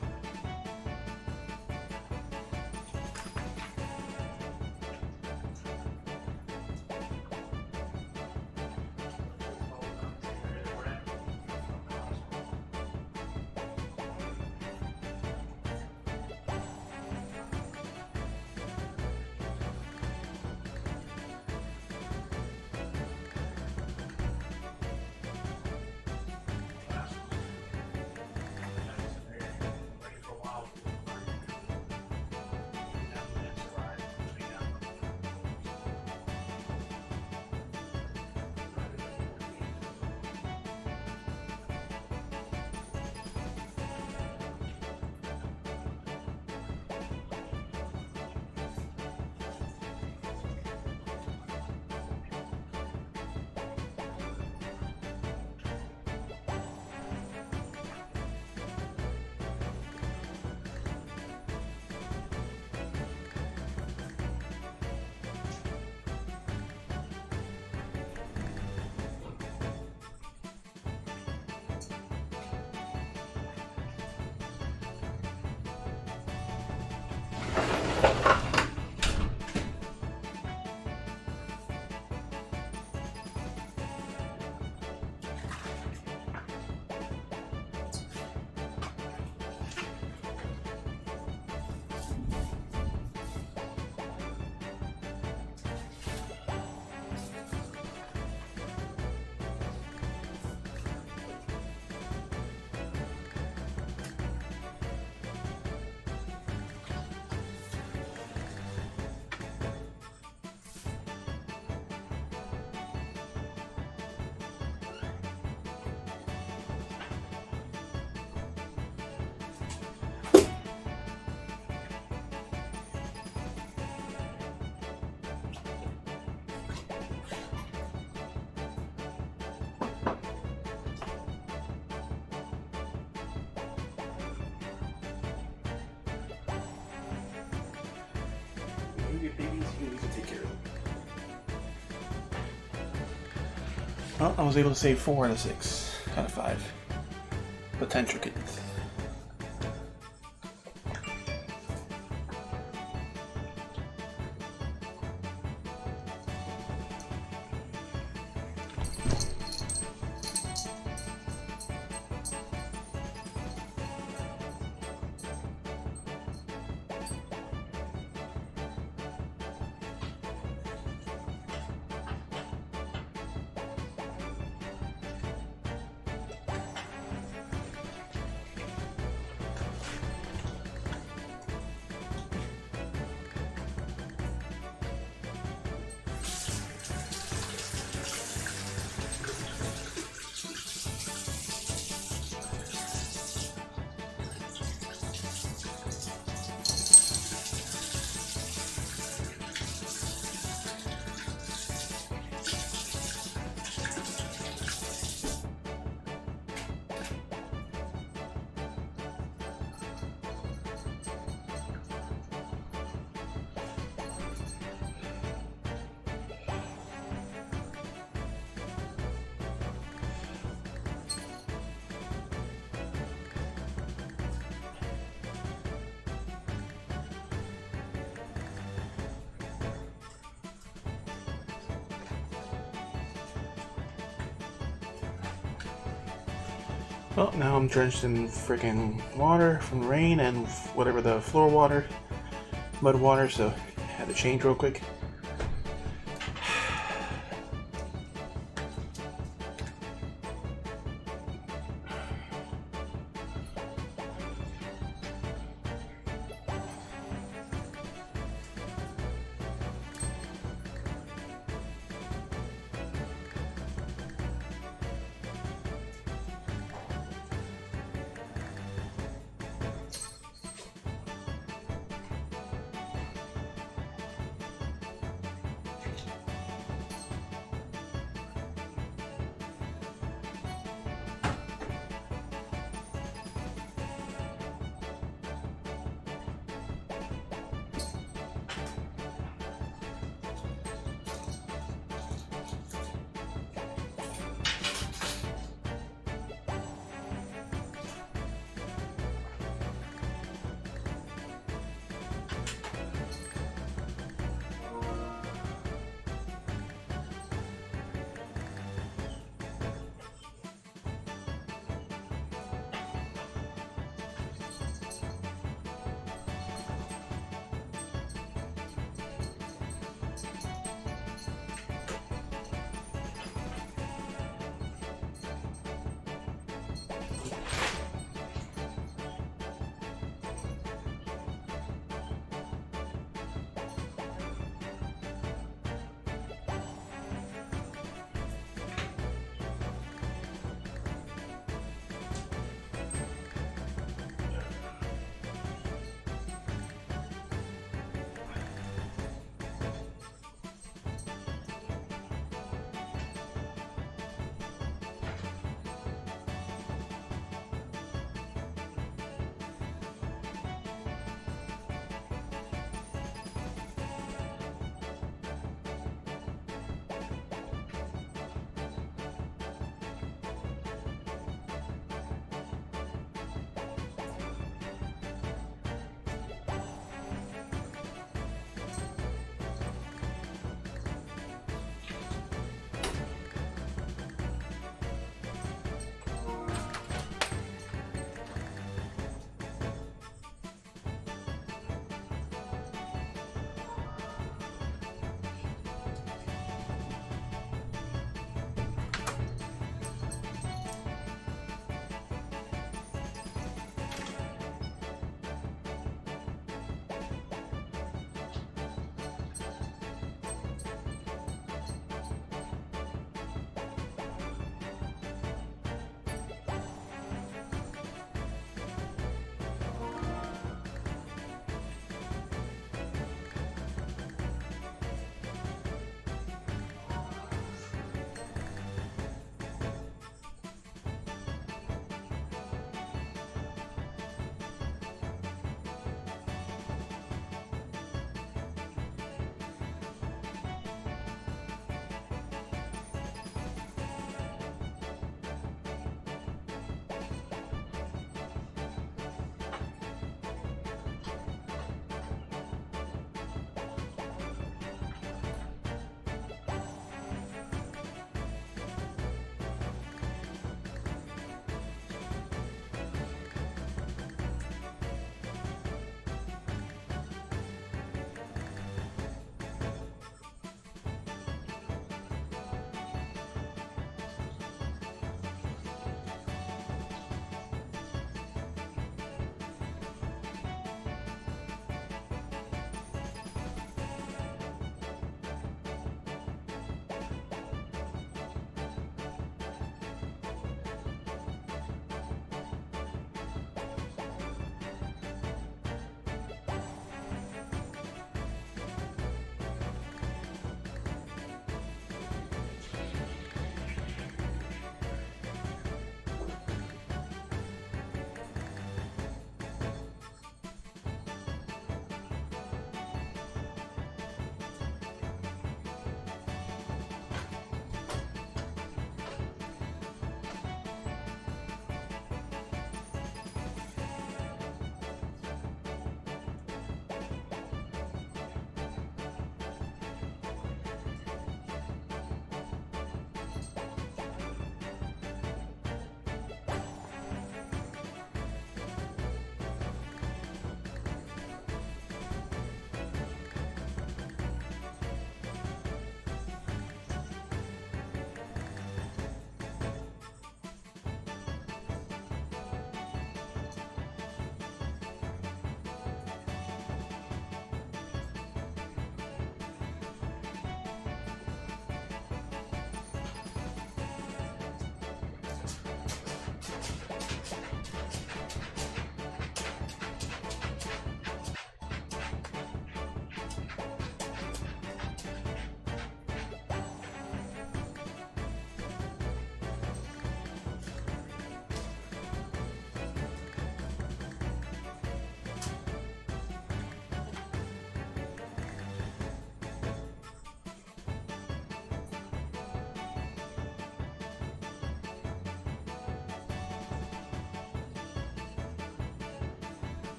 You get babies, you need to take care of them. Well, I was able to save 4 out of 6 out of 5 potential kittens. Well, now I'm drenched in freaking water from the rain and whatever the floor water, mud water, so I had to change real quick.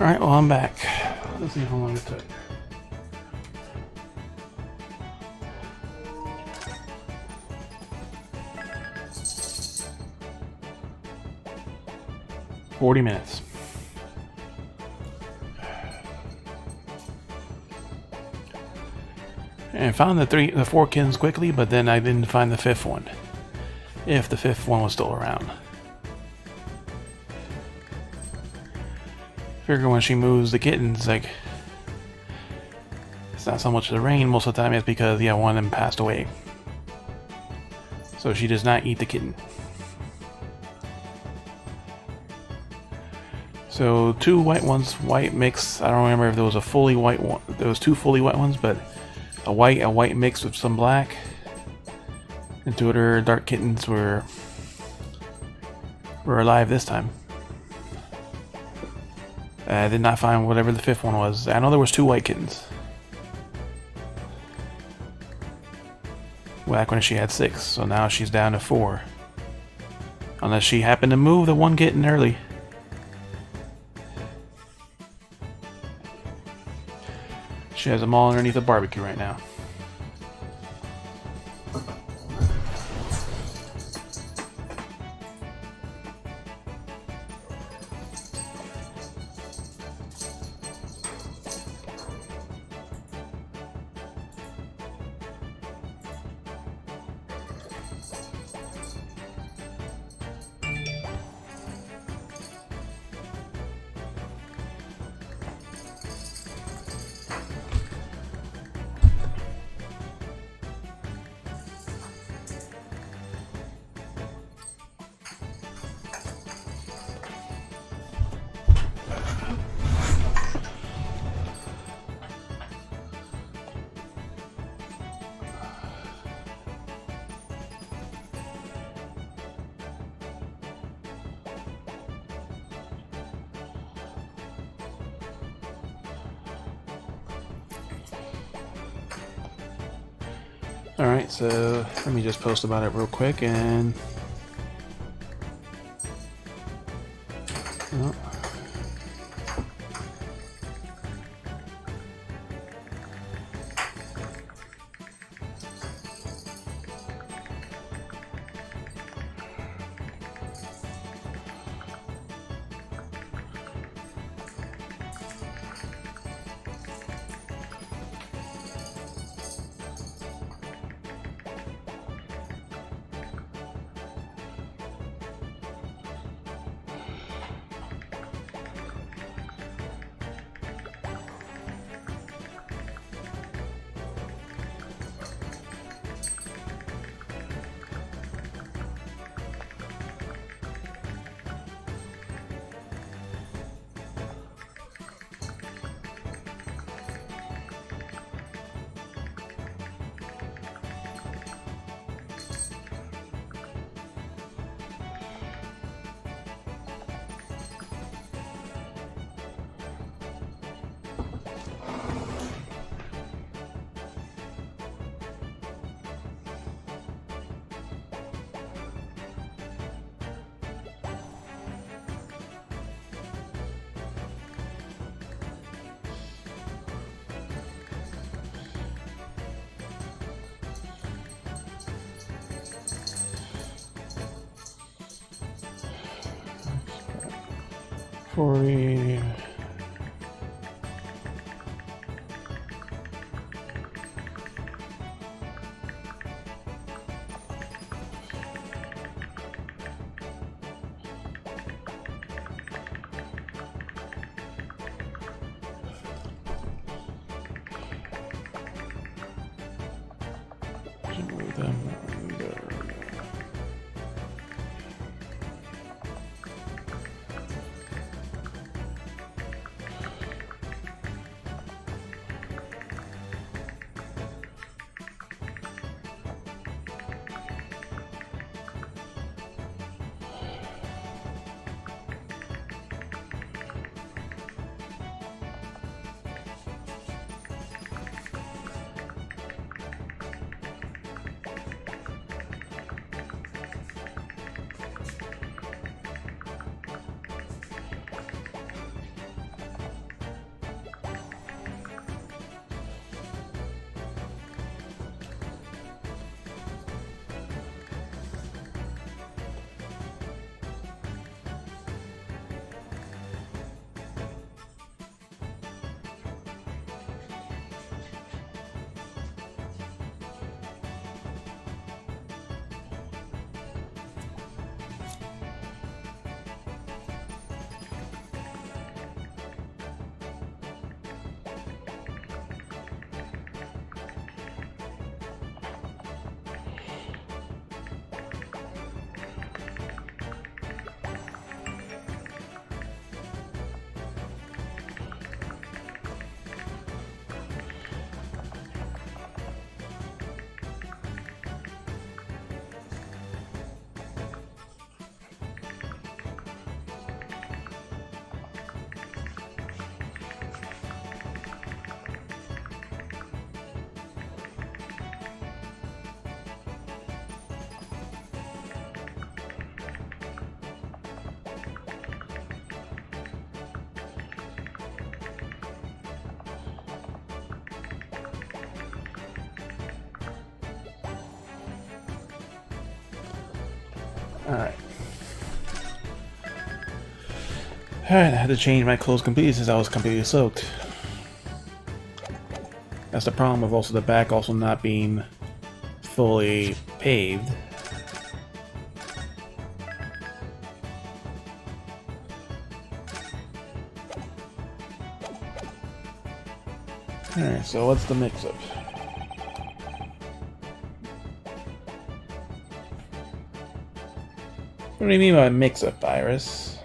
Alright, well, I'm back. Let's see how long it took. $40 minutes. And found the 4 kittens quickly, but then I didn't find the 5th one. If the 5th one was still around. Figure when she moves the kittens, like, it's not so much the rain, most of the time it's because, yeah, one of them passed away. So she does not eat the kitten. So 2 white ones, white mix. I don't remember if there was a fully white one. There was 2 fully white ones, but a white mix with some black. And 2 other dark kittens were alive this time. I did not find whatever the 5th one was. I know there was 2 white kittens. Back when she had 6, so now she's down to 4. Unless she happened to move the 1 kitten early. She has them all underneath the barbecue right now. Alright, so let me just post about it real quick and... Oh. Corey. Alright. Alright, I had to change my clothes completely since I was completely soaked. That's the problem with also the back also not being fully paved. Alright, so what's the mix-up? What do you mean by mix-up, Iris?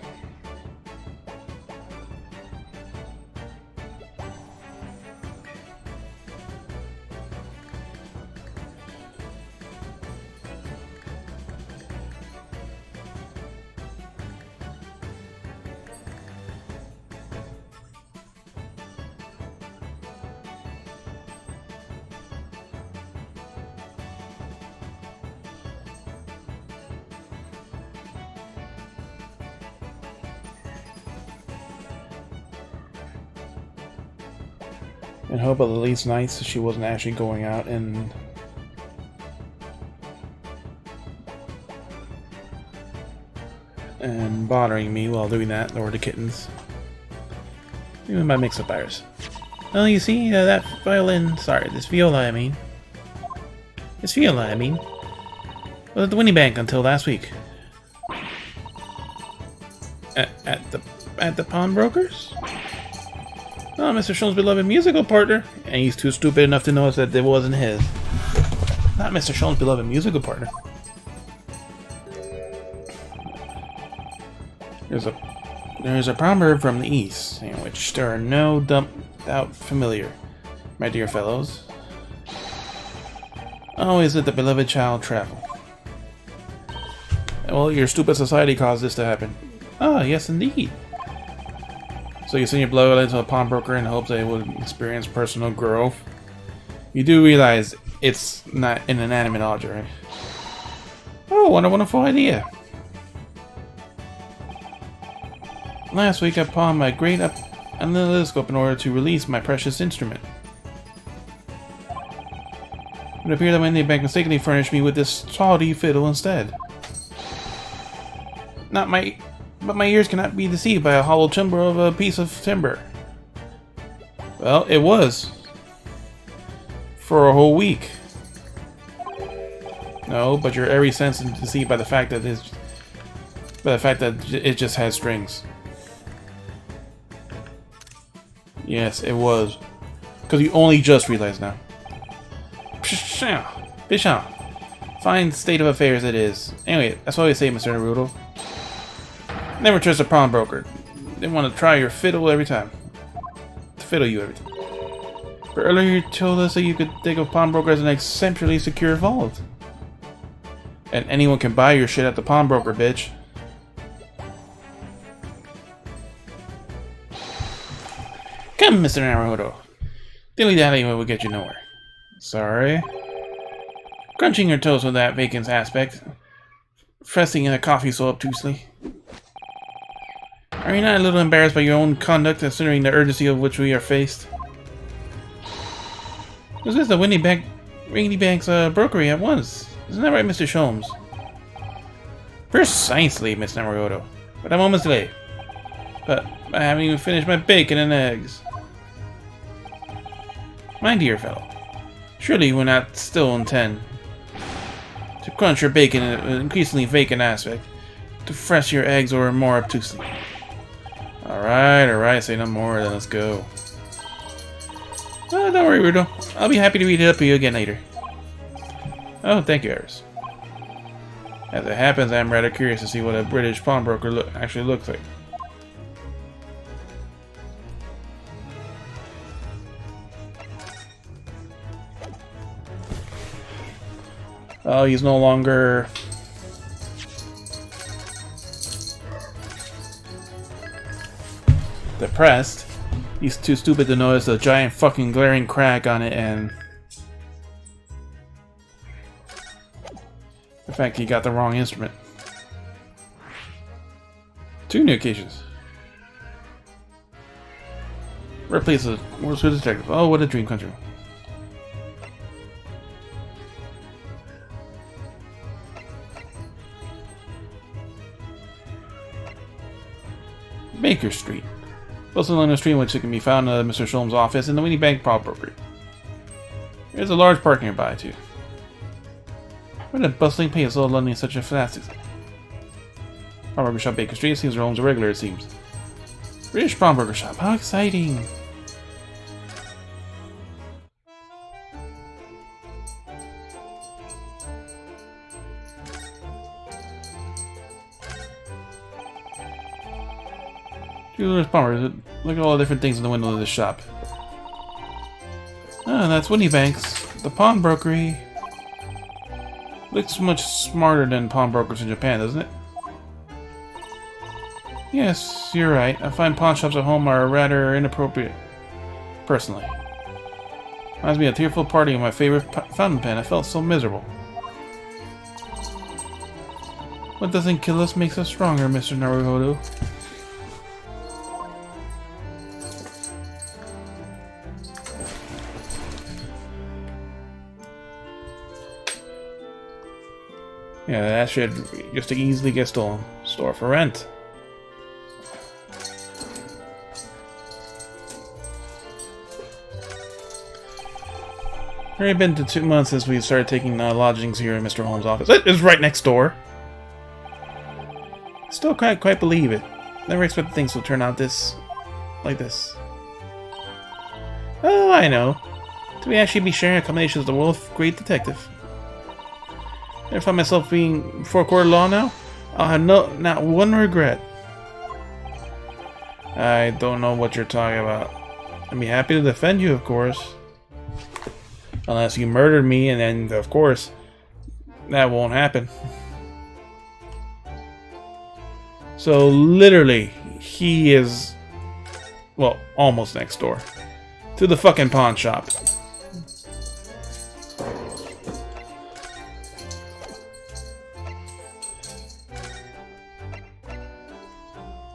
And hope at least nights she wasn't actually going out and bothering me while doing that, or the kittens. Even by mix-up Iris. Well, you see, that violin, sorry, this viola, I mean. This viola, I mean, was at the Winnie Bank until last week. At the pawnbrokers? Oh, Mr. Sholmes' beloved musical partner. And he's too stupid enough to notice that it wasn't his. Not Mr. Sholmes' beloved musical partner. There's a proverb from the East, in which there are no doubt familiar, my dear fellows. Always let the beloved child travel. Well, your stupid society caused this to happen. Ah, yes indeed. So you send your blood into a pawnbroker in hopes that it will experience personal growth. You do realize it's not an inanimate object, right? Oh, what a wonderful idea. Last week I pawned my great analytoscope in order to release my precious instrument. It appeared that Wendy Bank mistakenly furnished me with this tawdry fiddle instead. But my ears cannot be deceived by a hollow timber of a piece of timber. Well, it was. For a whole week. No, but your every sense is deceived by the fact that it just has strings. Yes, it was. Because you only just realized now. Pshaw. Fine state of affairs it is. Anyway, that's what I say, Mr. Naruto. Never trust a pawnbroker. They want to try your fiddle every time. To fiddle you every time. But earlier you told us that you could think of pawnbroker as an exceptionally secure vault. And anyone can buy your shit at the pawnbroker, bitch. Come, Mr. Naruto. Dilly-dallying will get you nowhere. Sorry. Crunching your toes with that vacant aspect. Pressing in a coffee so obtusely. Are you not a little embarrassed by your own conduct, considering the urgency of which we are faced? Was this the Winnie Bank's brokery at once? Isn't that right, Mr. Sholmes? Precisely, Miss Naruto. But a moment's delay. But I haven't even finished my bacon and eggs. My dear fellow, surely you will not still intend to crunch your bacon in an increasingly vacant aspect, to fresh your eggs or more obtusely. Alright, say no more, then let's go. Oh, don't worry, Rudo. I'll be happy to read it up for you again later. Oh, thank you, Iris. As it happens, I'm rather curious to see what a British pawnbroker actually looks like. Oh, he's no longer... depressed. He's too stupid to notice a giant fucking glaring crack on it and... the fact he got the wrong instrument. 2 new occasions. Replace the world's good detective. Oh, what a dream country. Baker Street. Also along the street in which it can be found in Mr. Sholmes' office and the Winnie Bank pawnbroker. There's a large park nearby, too. What a bustling pace all London is such a fantastic. Pawnbroker shop Baker Street seems Sholmes a regular, it seems. British pawnbroker shop, how exciting! Jeweler's pawnbroker, look at all the different things in the window of this shop. Ah, that's Winnie Bank's, the pawnbrokery. Looks much smarter than pawnbrokers in Japan, doesn't it? Yes, you're right. I find pawn shops at home are rather inappropriate, personally. Reminds me of a tearful party of my favorite fountain pen. I felt so miserable. What doesn't kill us makes us stronger, Mr. Naruhodo. Yeah, that should just easily get stolen. Store for rent. Already been to 2 months since we started taking lodgings here in Mr. Holmes' office. It is right next door. Still can't quite believe it. Never expected things would turn out like this. Oh, I know. To actually be sharing accommodations with the world's great detective. I find myself being before a court of law now. I'll have not one regret. I don't know what you're talking about. I'd be happy to defend you, of course. Unless you murdered me, and then, of course, that won't happen. So, literally, he is, well, almost next door to the fucking pawn shop.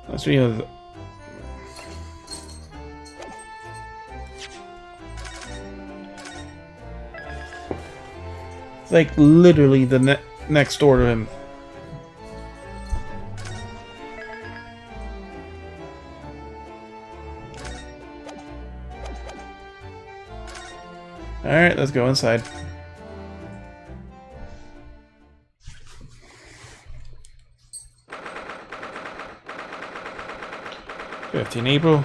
Let's see. It's like literally the next door to him. Alright, let's go inside. 15 April.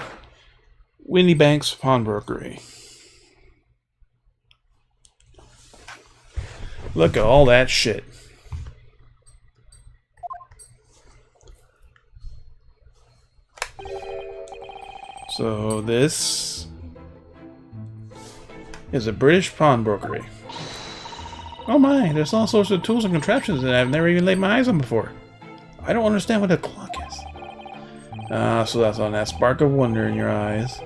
Winnie Bank's pawnbrokery. Look at all that shit. So this is a British pawnbrokery. Oh my, there's all sorts of tools and contraptions that I've never even laid my eyes on before. I don't understand what a clock is. So that's on that spark of wonder in your eyes.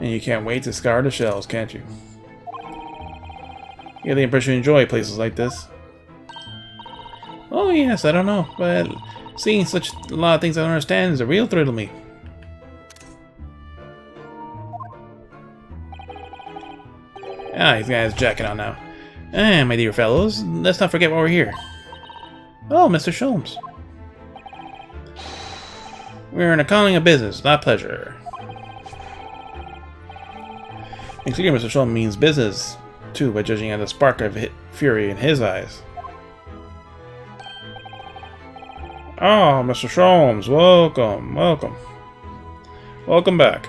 And you can't wait to scour the shelves, can't you? You get the impression you enjoy places like this. Oh yes, I don't know, but seeing such a lot of things I don't understand is a real thrill to me. Ah, he's got his jacket on now. Ah, my dear fellows, let's not forget why we're here. Oh, Mr. Sholmes. We're in a calling of business, not pleasure. And clearly Mr. Sholmes means business, too, by judging at the spark of fury in his eyes. Ah, Mr. Sholmes, welcome, welcome. Welcome back.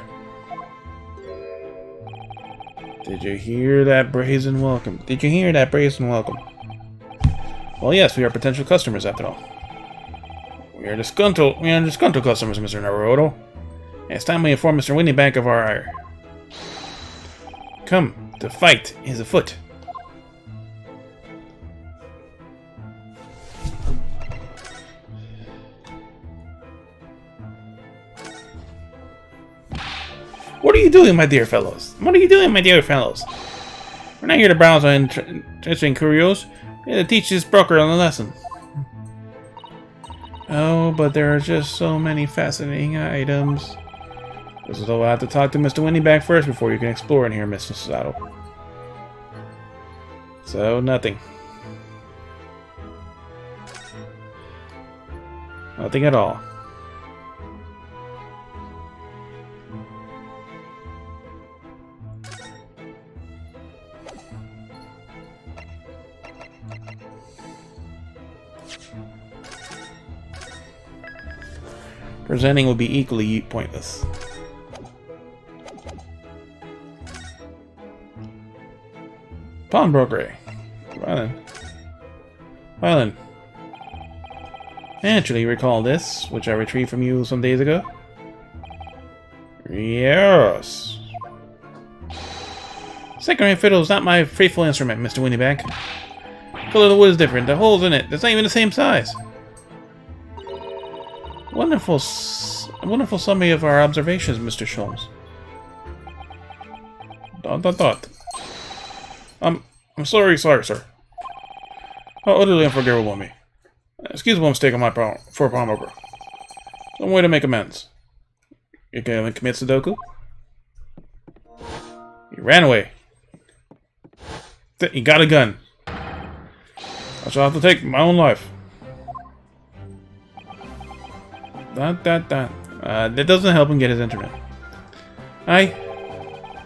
Did you hear that brazen welcome? Did you hear that brazen welcome? Well, yes, we are potential customers after all. We are disgruntled customers, Mr. Naruhodo. It's time we inform Mr. Winnie Bank of our hire. Come, the fight is afoot. What are you doing, my dear fellows? What are you doing, my dear fellows? We're not here to browse on interesting curios. We're here to teach this broker a lesson. Oh, but there are just so many fascinating items. This is all I have to talk to Mr. Winnie Bank first before you can explore in here, Mr. Saddle. So, nothing. Nothing at all. Presenting would be equally pointless. Pawnbroker. Violin. Naturally recall this, which I retrieved from you some days ago. Yes. Second-rate fiddle is not my faithful instrument, Mr. Winnieback. Color of the wood is different. The holes in it, it's not even the same size. Wonderful summary of our observations, Mr. Sholmes. I'm sorry, sir. How utterly unforgivable of me. Excuse one mistake on my part for a pawnbroker. Some way to make amends. You gonna commit Sudoku? He ran away. He got a gun. I shall have to take my own life. That doesn't help him get his internet. I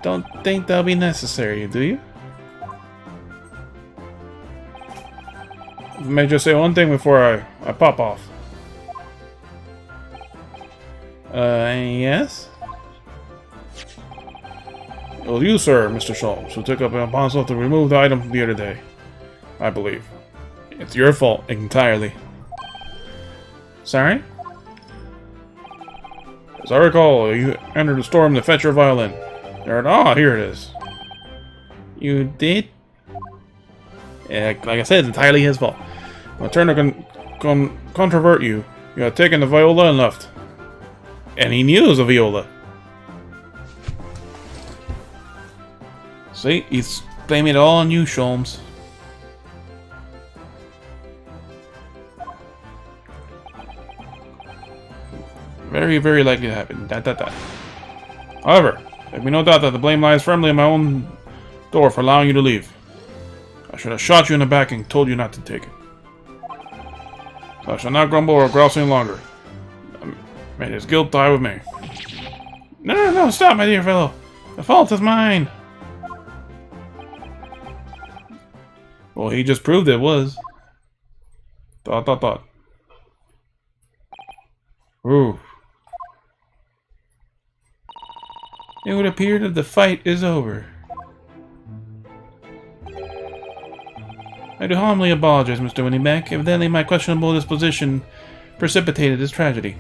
don't think that'll be necessary, do you? I may just say one thing before I pop off. Yes? It was you, sir, Mr. Schultz, who took up upon himself to remove the item from the other day. I believe. It's your fault entirely. Sorry? As I recall, you entered the storm to fetch your violin. Here it is. You did? Yeah, like I said, it's entirely his fault. When I turned to controvert you, you had taken the viola and left. And he knew it was a viola. See, he's blaming it all on you, Sholmes. Very, very likely to happen. However, there can be no doubt that the blame lies firmly in my own door for allowing you to leave. I should have shot you in the back and told you not to take it. So I shall not grumble or grouse any longer. May his guilt die with me. No, stop, my dear fellow. The fault is mine. Well, he just proved it was. Ooh. It would appear that the fight is over. I do humbly apologize, Mr. Winnieback. Evidently my questionable disposition precipitated this tragedy.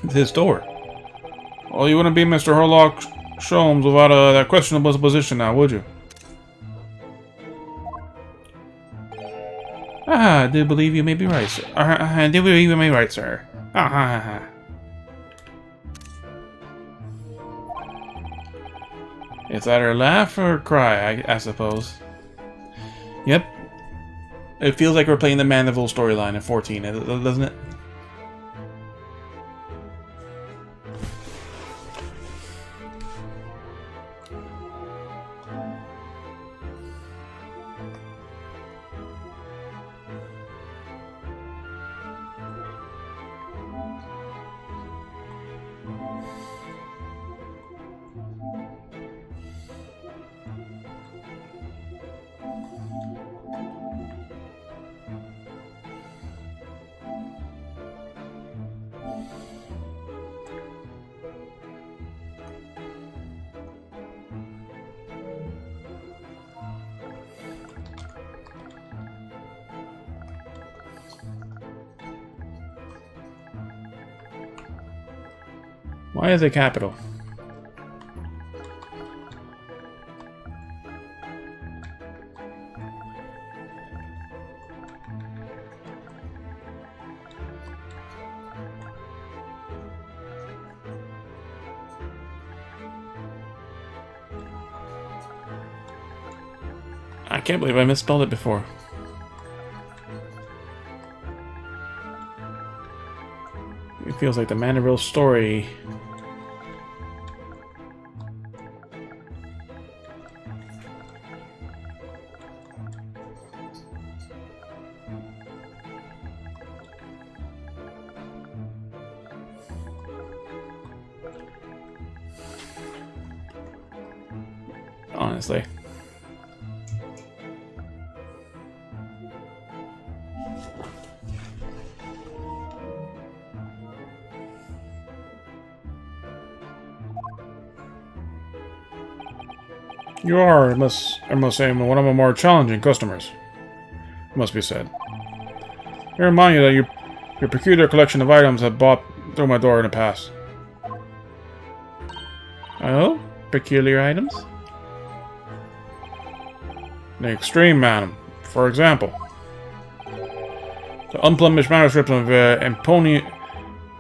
It's his door. Well, you wouldn't be Mr. Herlock Sholmes without that questionable disposition now, would you? I do believe you may be right, sir. I do believe you may be right, sir. It's either laugh or cry, I suppose. Yep. It feels like we're playing the Mandeville storyline in 14, doesn't it? Why is it capital? I can't believe I misspelled it before. It feels like the Mandeville story. Honestly. You are, I must say, one of my more challenging customers. Must be said. I remind you that your peculiar collection of items have bought through my door in the past. Oh? Peculiar items? The extreme, madam. For example, the unblemished manuscript of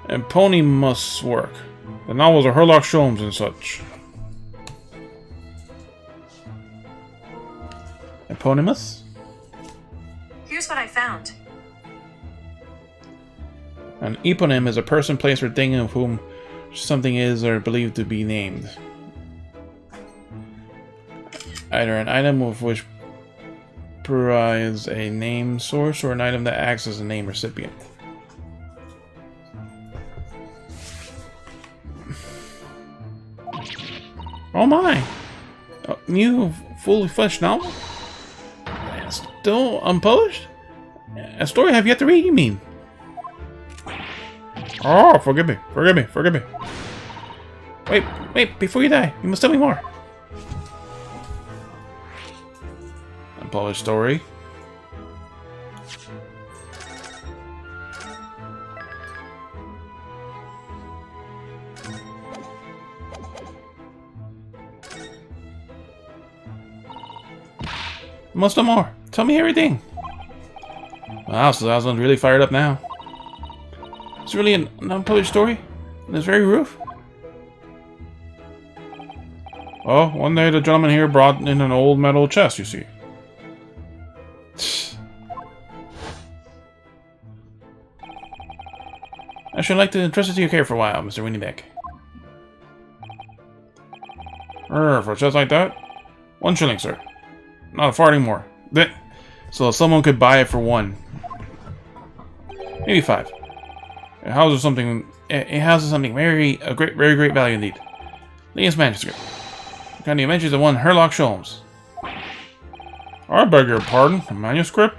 Eponymous' work. The novels of Sherlock Holmes and such. Eponymous? Here's what I found. An eponym is a person, place, or thing of whom something is or believed to be named. Either an item of which provides a name source or an item that acts as a name recipient. Oh my! A new fully fleshed novel? Still unpublished? A story I have yet to read, you mean? Oh, forgive me, forgive me, forgive me. Wait, before you die, you must tell me more. Unpublished story. Must know more. Tell me everything. Wow, so I was really fired up now. It's really an unpublished story? On this very roof? Oh, one day the gentleman here brought in an old metal chest, you see. I should like to entrust it to your care for a while, Mr. Winniebeck. For a chest like that? 1 shilling, sir. Not a farthing more. So someone could buy it for 1. Maybe 5. It houses something. It houses something very great value indeed. Latest manuscript. Kind of adventures of one Sherlock Holmes. I beg your pardon. A manuscript?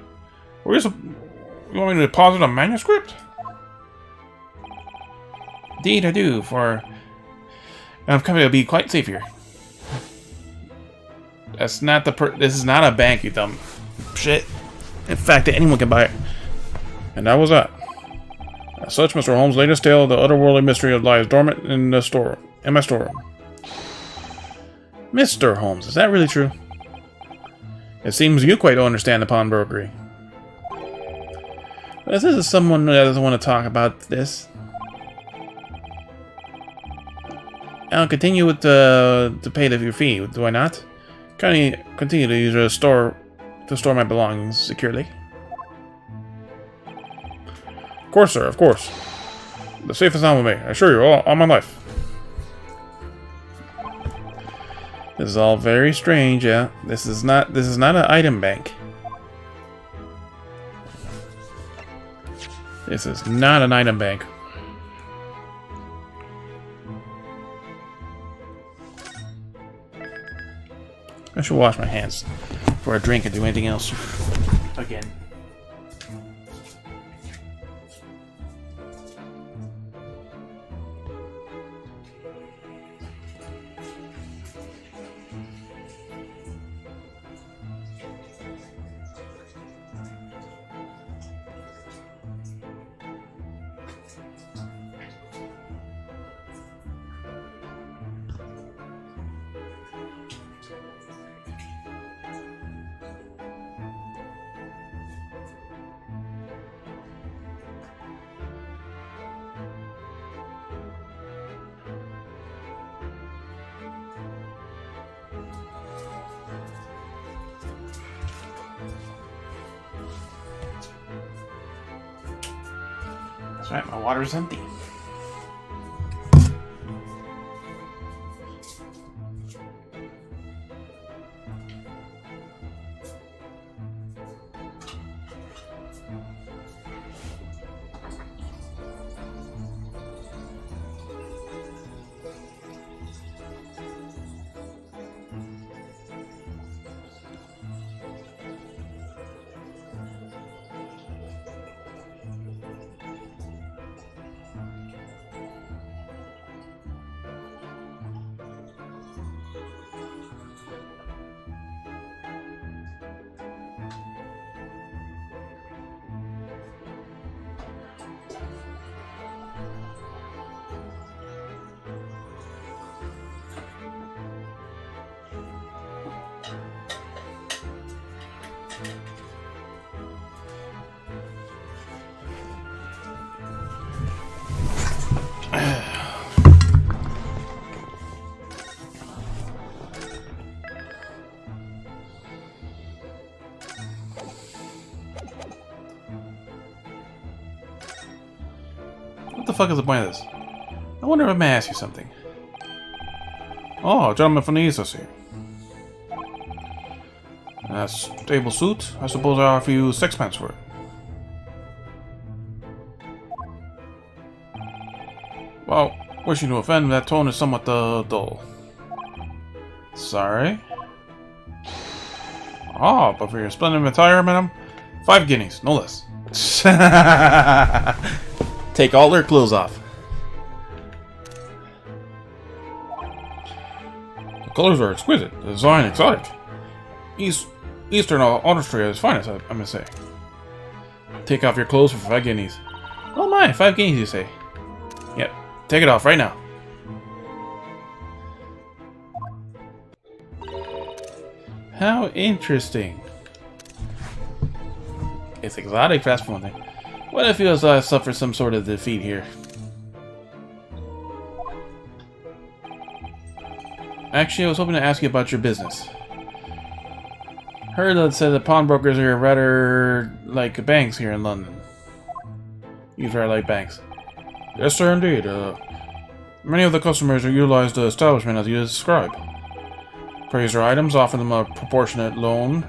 You want me to deposit a manuscript? Indeed, I do. For I'm coming to be quite safe here. That's not this is not a bank, you dumb shit. In fact, anyone can buy it. And that was that. As such, Mr. Holmes' latest tale of the otherworldly mystery lies dormant in my storeroom. Mr. Holmes, is that really true? It seems you quite don't understand the pawnbrokery. This is someone who doesn't want to talk about this. I'll continue with to pay your fee, do I not? Continue to use a store to store my belongings securely. Of course, sir, of course. The safe is on with me, I assure you, all my life. This is all very strange, yeah. This is not an item bank. This is not an item bank. I should wash my hands before I drink and do anything else. Again. That's right, my water's empty. What the fuck is the point of this? I wonder if I may ask you something. Oh, gentleman from the East, I see. A stable suit? I suppose I offer you sixpence for it. Well, wishing to offend, that tone is somewhat dull. Sorry? Oh, but for your splendid attire, madam, 5 guineas, no less. Take all their clothes off. The colors are exquisite, the design exotic. Eastern Austria is finest, I must say. Take off your clothes for 5 guineas. Oh my, 5 guineas you say? Yep, take it off right now. How interesting. It's exotic, fast for one thing. What if he suffer some sort of defeat here? Actually, I was hoping to ask you about your business. Heard that said that pawnbrokers are rather like banks here in London. These are like banks. Yes, sir, indeed. Many of the customers are utilized the establishment as you describe. Praise their items, offer them a proportionate loan,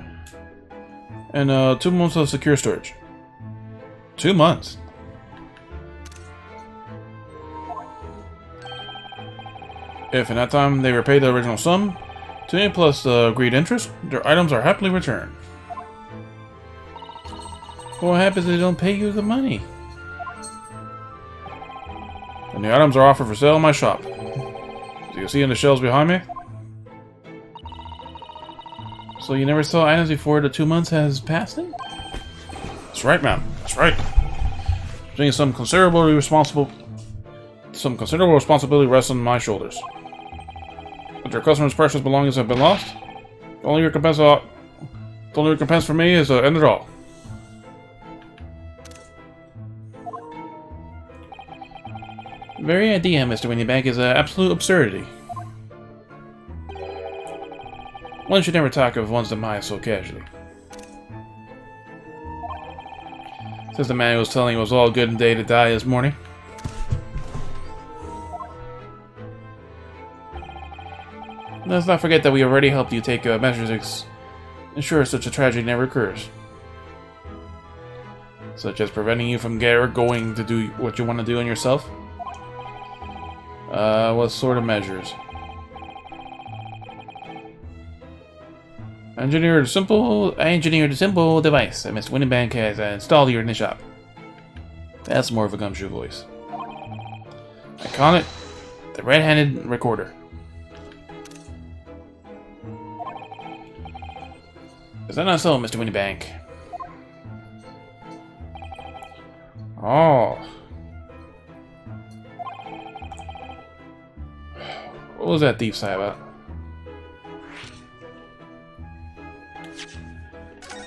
and 2 months of secure storage. 2 months? If in that time they repay the original sum, to me plus the agreed interest, their items are happily returned. What happens if they don't pay you the money? And the items are offered for sale in my shop. Do you see in the shelves behind me? So you never saw items before the 2 months has passed in? That's right, ma'am. That's right. Being some considerable responsibility rests on my shoulders. But your customers' precious belongings have been lost. The only recompense for me is to end it all. The very idea, Mr. Winniebank, is an absolute absurdity. One should never talk of one's demise so casually. Says the man who was telling it was all good and day to die this morning. Let's not forget that we already helped you take measures to ensure such a tragedy never occurs. Such as preventing you from going to do what you want to do on yourself. What sort of measures? I engineered a simple device that Mr. Winniebank has installed here in the shop. That's more of a gumshoe voice. I call it the red-handed recorder. Is that not so, Mr. Winniebank? Oh. What was that thief say about?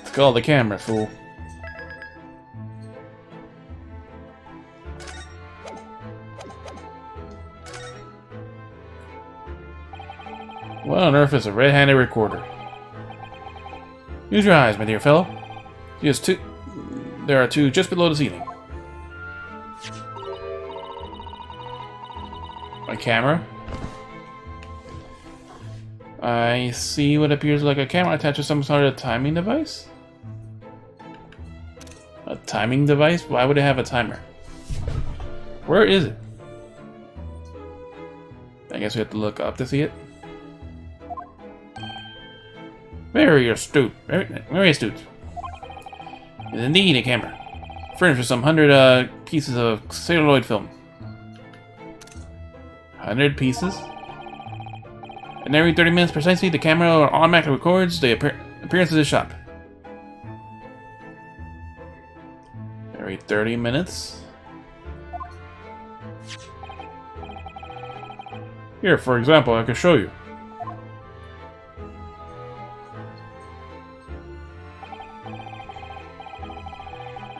It's called the camera, fool. What on earth is a red-handed recorder? Use your eyes, my dear fellow. There are 2 just below the ceiling. A camera. I see what appears like a camera attached to some sort of timing device. A timing device? Why would it have a timer? Where is it? I guess we have to look up to see it. Very astute. Very astute. It is indeed a camera. Furnished with some 100 pieces of celluloid film. 100 pieces? And every 30 minutes precisely, the camera automatically records the appearance of the shop. Every 30 minutes? Here, for example, I can show you.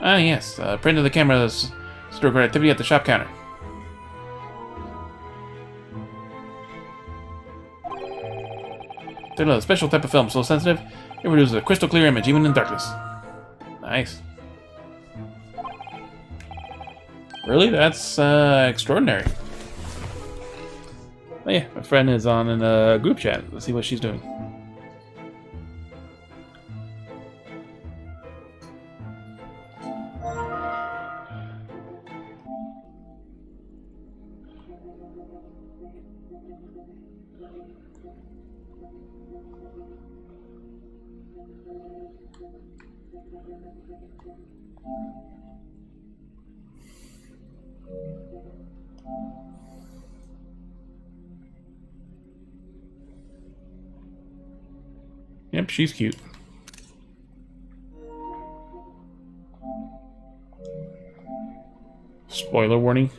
Ah, yes. Print of the camera's to record activity at the shop counter. They're a special type of film, so sensitive, it produces a crystal clear image, even in darkness. Nice. Really? That's extraordinary. Oh yeah, my friend is on in a group chat. Let's see what she's doing. Yep, she's cute. Spoiler warning.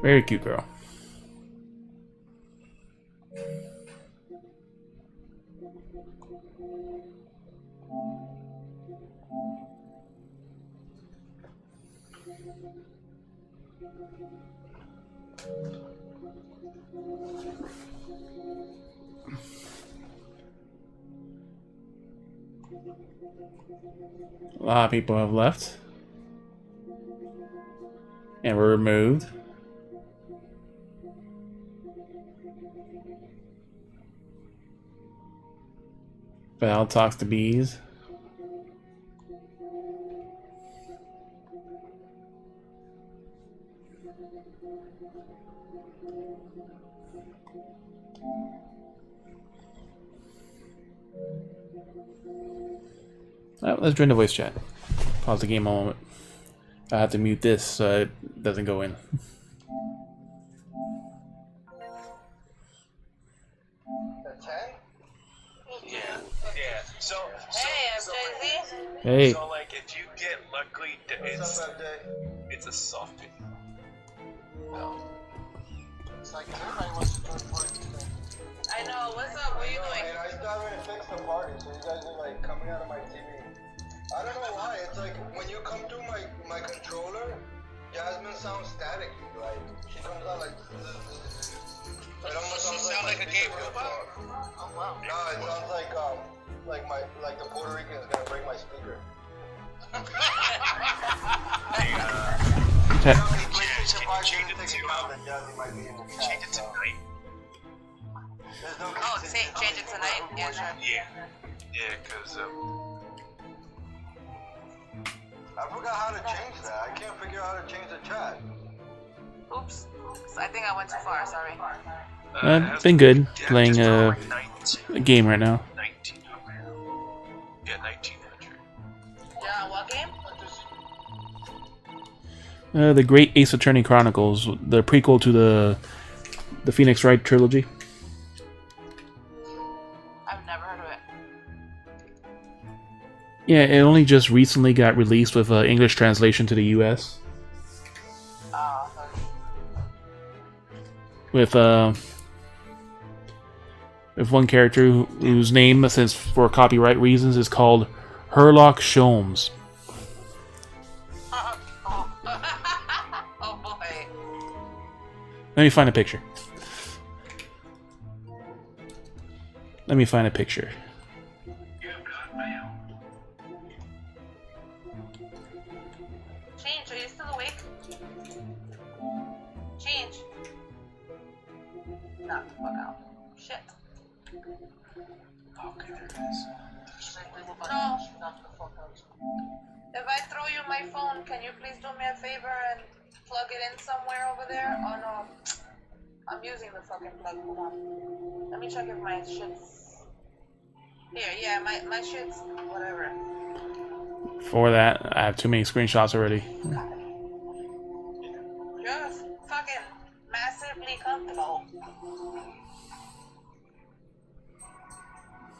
Very cute girl. A lot of people have left and were removed. Val talks to bees. Oh, let's join the voice chat. Pause the game a moment. I have to mute this so it doesn't go in. Yeah. So Hey. so like if you get luckily, it's a soft hit. It's like everybody wants to join parties today. I know. What's up? What are you doing? And I still haven't fixed the party, so you guys are like coming out of my TV. I don't know why. It's like when you come through my controller, Jasmine sounds staticky. Like she comes out like. It almost sounds like a gay robot. Oh wow. No, it sounds like the Puerto Rican is gonna break my speaker. Can you change it to night? Oh, change it tonight? Yeah, sure. Yeah, because I forgot how to change that. I can't figure out how to change the chat. Oops. I think I went too far. Sorry. I've been good playing a game right now. 1900. Yeah, 1900. Yeah, what game? The Great Ace Attorney Chronicles, the prequel to the Phoenix Wright trilogy. I've never heard of it. Yeah, it only just recently got released with English translation to the US. With one character whose name, since for copyright reasons, is called Herlock Sholmes. Oh boy. Let me find a picture. Change, are you still awake? Change. Knock the fuck out. Shit. Okay, there it is. No. If I throw you my phone, can you please do me a favor and plug it in somewhere over there? Oh no. I'm using the fucking plug. Hold on. Let me check if my shit's... Here, yeah, my shit's... whatever. For that, I have too many screenshots already. You're fucking massively comfortable.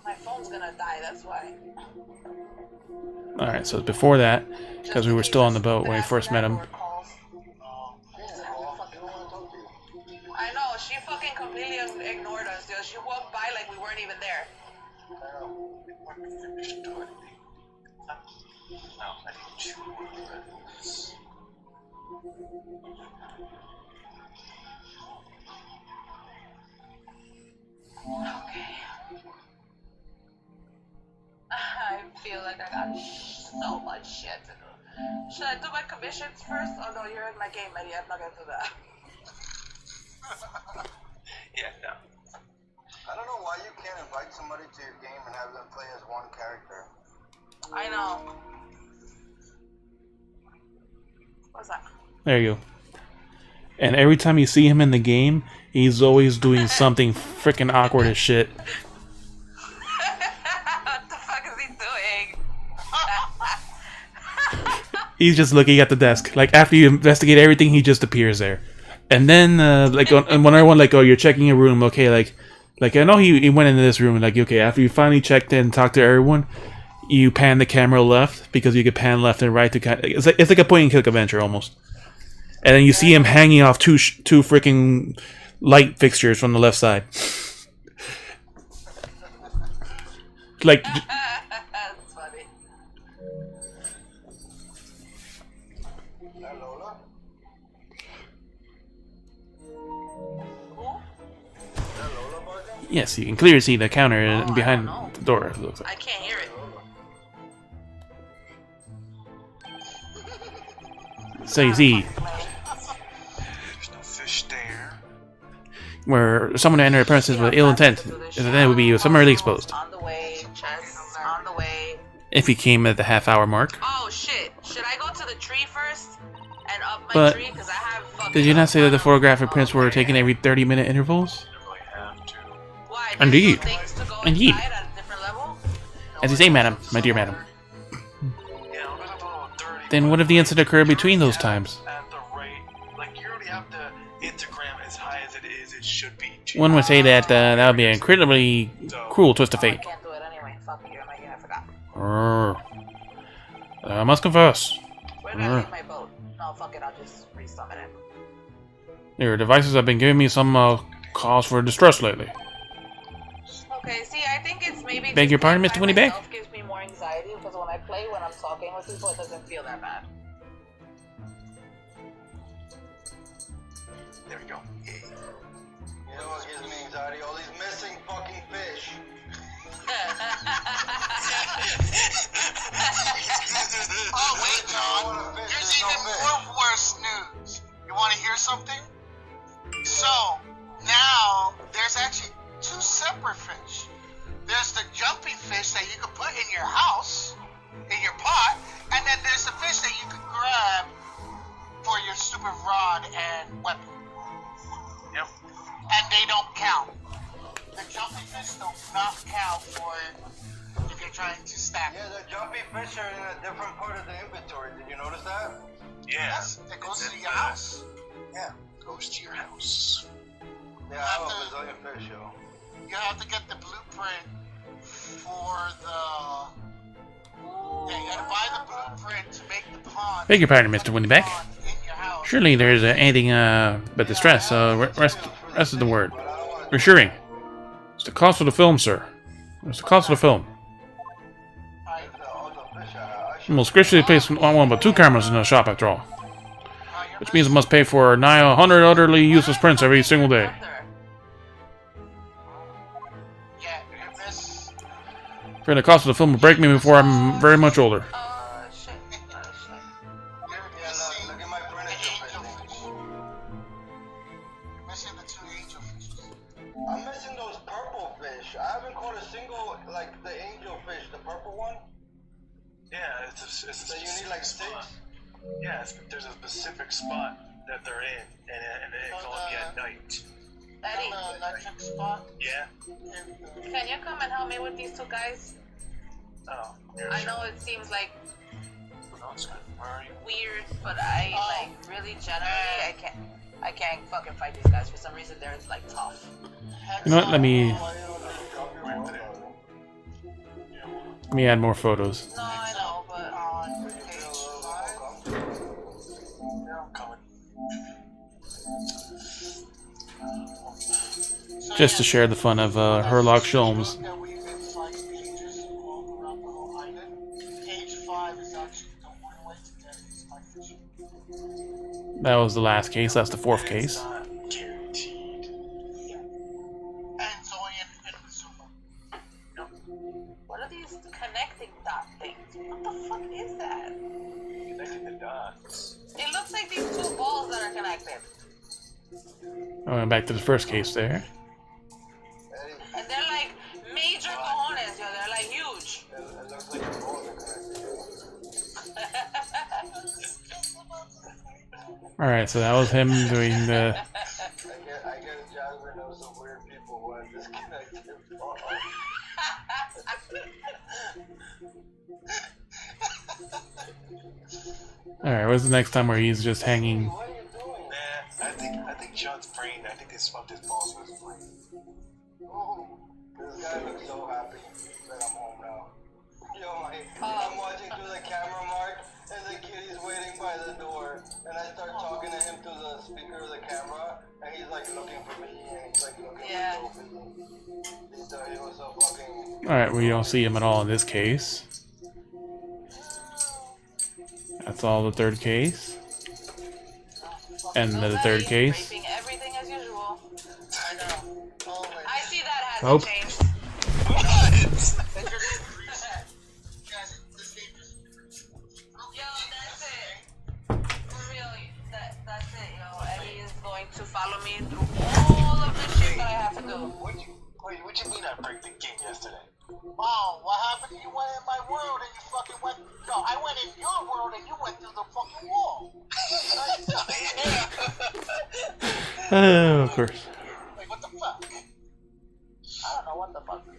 My phone's gonna die, that's why. Alright, so before that, because we were still on the boat when we first met him. I know, she fucking completely ignored us, dude. She walked by like we weren't even there. Finished already. No, I need 2 more credits. Okay. I feel like I got so much shit to do. Should I do my commissions first? Oh no, you're in my game, Eddie. I'm not gonna do that. Yeah, no. I don't know why you can't invite somebody to your game and have them play as one character. I know. What's that? There you go. And every time you see him in the game, he's always doing something freaking awkward as shit. What the fuck is he doing? He's just looking at the desk. Like, after you investigate everything, he just appears there. And then, like, and when everyone, like, oh, you're checking a room, okay, like I know he went into this room, and, like, okay, after you finally checked in and talked to everyone, you pan the camera left, because you can pan left and right to kind of, it's like a point-and-click adventure, almost. And then you see him hanging off two freaking light fixtures from the left side. Like... That's funny. Lola? Who? Lola barking? Yes, you can clearly see the counter I behind don't know. the door. It looks like. I can't hear it. So you see, There's no fish there. where someone entered a premises with ill intent, and then it would be summarily exposed. On the way, chest, on the way. If he came at the half-hour mark. Oh shit! Should I go to the tree first and up my But tree? Because I have fucking. Did you not say that the photographic prints were taken every 30-minute intervals? You really have to. Why? There's Indeed. no things to go Indeed. inside at a different level? As you say, madam, my dear madam. Yeah, I'm gonna go dirty. Then what if the incident occurred between those times? At the rate, like you already have the Instagram as high as it is, it should be. One would say that that would be an incredibly cruel twist of Oh, I fate. can't do it anyway. Fuck you, my game. I forgot. I must confess, Where did I leave my boat? No, fuck it. I'll just resummon it. your devices have been giving me some cause for distress lately. Okay, see, I think it's maybe. Beg your just pardon, playing Mr. by Winniebeck? myself gives me more anxiety because when I play, when I'm talking with people, it doesn't feel that bad. There we go. Yay. You know what gives me anxiety? All these missing fucking fish. Oh, wait, John. I want a fish. There's There's no even fish. more worse news. You want to hear something? So, now, there's actually 2 separate fish. There's the jumping fish that you can put in your house, in your pot, and then there's the fish that you can grab for your stupid rod and weapon. Yep. And they don't count. The jumping fish do not count for if you're trying to stack Yeah, the jumpy fish are in a different part of the inventory. Did you notice that? Yeah. Yes, it goes It's to in your the- house. Yeah. Goes to your house. Yeah, I have a bazillion fish, yo. You have to get the blueprint for the. Yeah, you gotta buy the blueprint to make the pond. Beg your pardon, Mr. Winniebeck. In your house. Surely there is anything but distress. Rest is the word. Reassuring. It's the cost of the film, sir. It's the cost of the film. All the fish I You most graciously placed not one but 2 cameras in the shop after all. Which means I must pay for nigh 100 utterly useless prints every single day. Yeah, you miss. For the cost of the film will break me before I'm very much older. Shit. You're Yeah, missing look at my the furniture angel fish. fish. You're missing the 2 angel fishes. I'm missing those purple fish. I haven't caught a single, like, the angel fish, the purple one. Yeah, it's a So you need, like, 6? Yeah, there's a specific spot that they're in, and it's only at night. Eddie, The electric spot. Yeah? can you come and help me with these 2 guys? Oh, yeah, I sure. know it seems like No, it's good. Where are you? weird, but I like really generally I can't fucking fight these guys for some reason. They're like tough. You know what? Let me add more photos. No, I know, but On page 5. Yeah, I'm coming. So Just to yeah, share the fun of Herlock Sholmes. that we've been fighting. That was the last case. That's the fourth case. Not guaranteed. And Zoe and Missoula. What are these connecting dot things? What the fuck is that? Connecting the dots. It looks like these two balls that are connected. I went back to the first case there. And they're like major cojones, yo. They're like huge. It looks like your balls are connected. Alright, so that was him doing the... I guess Jasmine knows some weird people who have disconnected balls. Alright, what's the next time where he's just hanging? What are you doing? Nah, I think John's brain. I think they swapped his balls with his brain. This guy looks so happy that I'm home now. Yo, I'm watching through the camera mark, and the kitty's waiting by the door, and I start talking to him through the speaker of the camera, and he's like looking for me, and he's like looking for me. He thought he was so fucking... Alright, we don't see him at all in this case. That's all the third case. And the third case. Raping everything as usual. I know. Always. I see that hasn't Nope. changed. Yo, that's it. For real, that's it, yo. Eddie is going to follow me through all of the shit that I have to do. What you mean I break the game yesterday? Oh, what happened? You went in my world and you fucking went. No, I went in your world and you went through the fucking wall. Oh, of course. Like, what the fuck? I don't know what the fuck to do.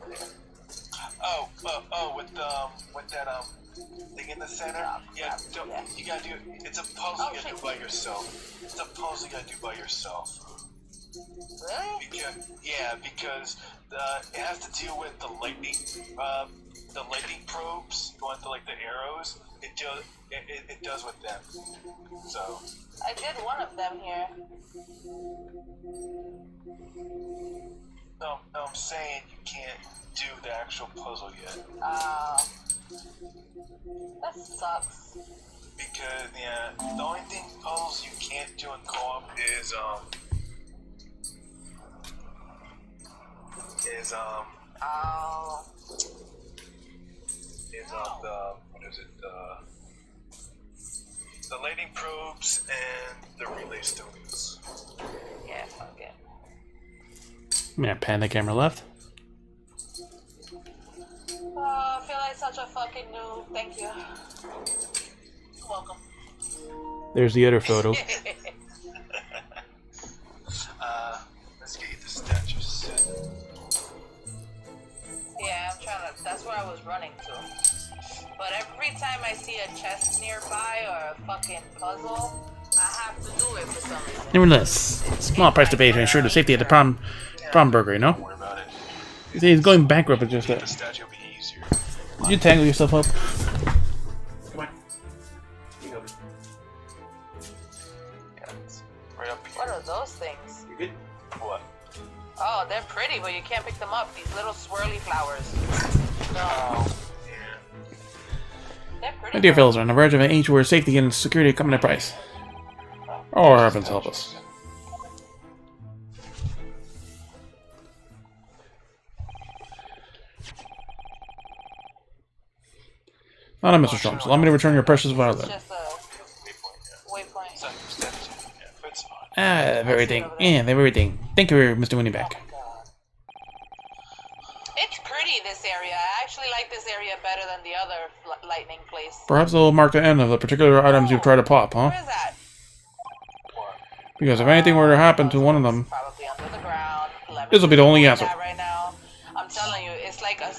With that thing in the center. Yeah, you gotta do. It's a puzzle you gotta do by yourself. It's a puzzle you gotta do by yourself. Really? Because it has to deal with the lightning probes going to like the arrows. It does with them. So I did one of them here. no, I'm saying you can't do the actual puzzle yet That sucks. because the only thing puzzles you can't do in co-op is Oh. the lighting probes and the relay stones. Yeah, fuck it. Yeah, pan the camera left. Oh, I feel like such a fucking noob. Thank you. You're welcome. There's the other photo. Let's get you the statue set. Yeah, I'm trying to. That's where I was running to. But every time I see a chest nearby or a fucking puzzle, I have to do it for some reason. Nevertheless, small price to pay to ensure the safety of the prom burger, you know? Don't worry about it. He's going bankrupt with just The that. statue will be easier. Did you tangle yourself up? Come on. You go. Yeah, it's right up here. What are those things? You good? What? Oh, they're pretty, but you can't pick them up. These little swirly flowers. No, Yeah. they're pretty. My dear fellows, we're on the verge of an age where safety and security come at a price. Oh, heavens help us. Not a Mr. Storms. Allow me to return your precious It's violet. just a waypoint. It's not your statue. Yeah, but it's fine. Ah, everything. Yeah, everything. Thank you, Mr. Winnieback. It's pretty, this area. I actually like this area better than the other lightning place. Perhaps it'll mark the end of the particular items you've tried to pop, huh? Where is that? Because if anything were to happen to one of them, Probably under the ground. this will be the only answer. Right now, I'm telling you, it's like a,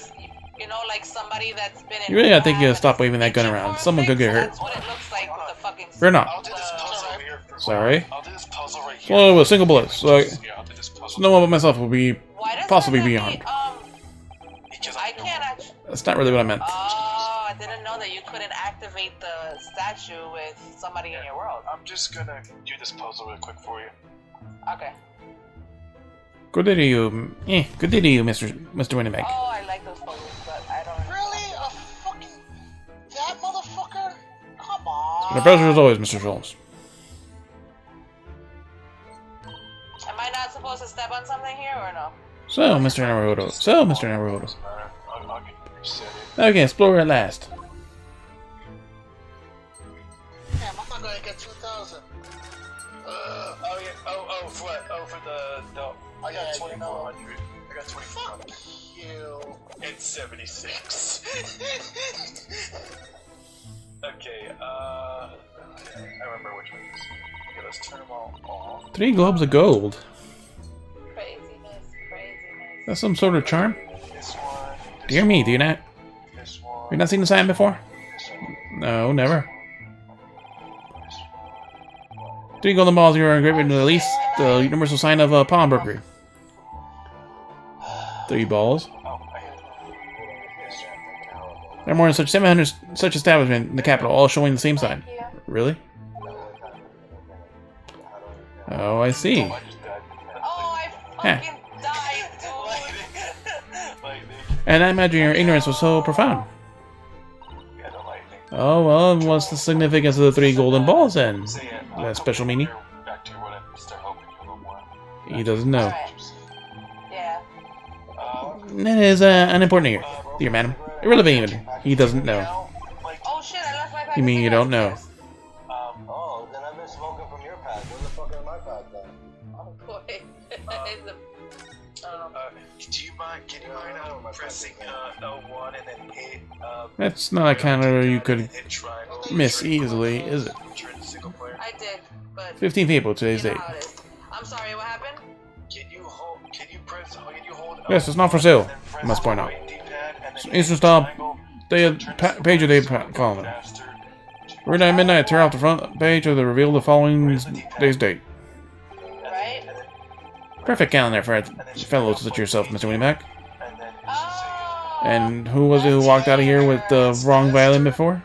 you know, like somebody that's been in. You really gotta think you gotta rehab stop and waving that gun itching around. for a Someone could fix, get so hurt. That's what it looks like with the fucking. Fear not. I'll do this puzzle over here. Sorry. I'll do this puzzle right here. Well, with single bullets. So, Yeah, I'll do this puzzle. no one but myself will be Why does possibly that be let me, harmed. Because I can't actually. That's not really what I meant. Oh, I didn't know that you couldn't activate the statue with somebody in your world. I'm just gonna do this puzzle real quick for you. Okay. Good day to you. Good day to you, Mr. Winnieback. Oh, I like those photos, but I don't. Really? A fucking. That motherfucker? Come on. The pleasure as always, Mr. Jones. So, Mr. Naruto. So, Mr. Naruto. I'll get reset it. Okay, explore at last. Damn, I'm not gonna get 2,000. Oh yeah. Oh for what? Oh for the. I got 2,400. I got 2,400. You. It's 76. Okay. I remember which one it is. Okay, let's turn them all off. 3 globes of gold. Craziness. That's some sort of charm? This one. Dear me, do you not? This one. You not seen the sign before? This one. No, never. 3 golden balls you are engraved in the least the universal sign of a pawnbroker. 3 balls. Oh, I had There are more than such 700 such establishments in the capital, all showing the same sign. Really? Oh, I see. I just died. Oh, I Huh. fucking died, dude. Lightning. And I imagine your ignorance was so profound. Yeah, the lightning. Oh, well, what's the significance of the 3 golden balls then? So yeah. That special meaning? Back to what I start helping you a little more. He doesn't know. Alright. Yeah. That is unimportant here, dear madam. Irrelevant even. He doesn't know. Now, like, Oh shit, I left my pack. You of mean you don't know? cigarettes. Oh, then I've been smoking from your pack. Where the fuck is my pack then? Oh boy. do you mind? Can you mind pressing L1 and then hit? That's not a counter you could hit triangle. miss easily, is it? Turn to single player. I did, but 15 people today's you know date. how it is. I'm sorry, what happened? Can you hold? Can you press? Can you hold? Yes, it's not for sale, and then press I must point out. right D-pad and then Instant hit stop. triangle, Page of day column. faster. Right at midnight, tear off the front page of the reveal the following day's date. Right? Perfect calendar for a fellow such as yourself, Mr. Winnimack. And then Oh! And who was it who walked out of here with the wrong violin before?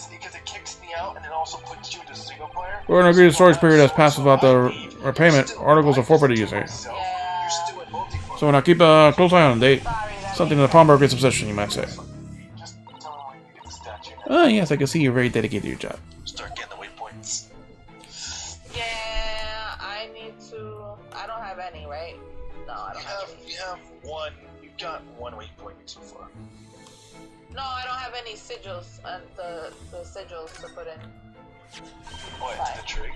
because it kicks me out and then also puts you to single player. We're in an agreed storage period has passed without the repayment. Articles are forfeited, you say. You're still in multiplayer. So now keep a close eye on the date. Sorry, that Something in the pawnbroker's obsession, you might say. Just tell me when you get the statue. Oh, yes, I can see you're very dedicated to your job. Start getting the waypoints. Yeah, I need to. I don't have any, right? No, I don't have any. You have one. You got one waypoint so far. No, I don't have any sigils and the sigils to put in. Oh, it's the tree.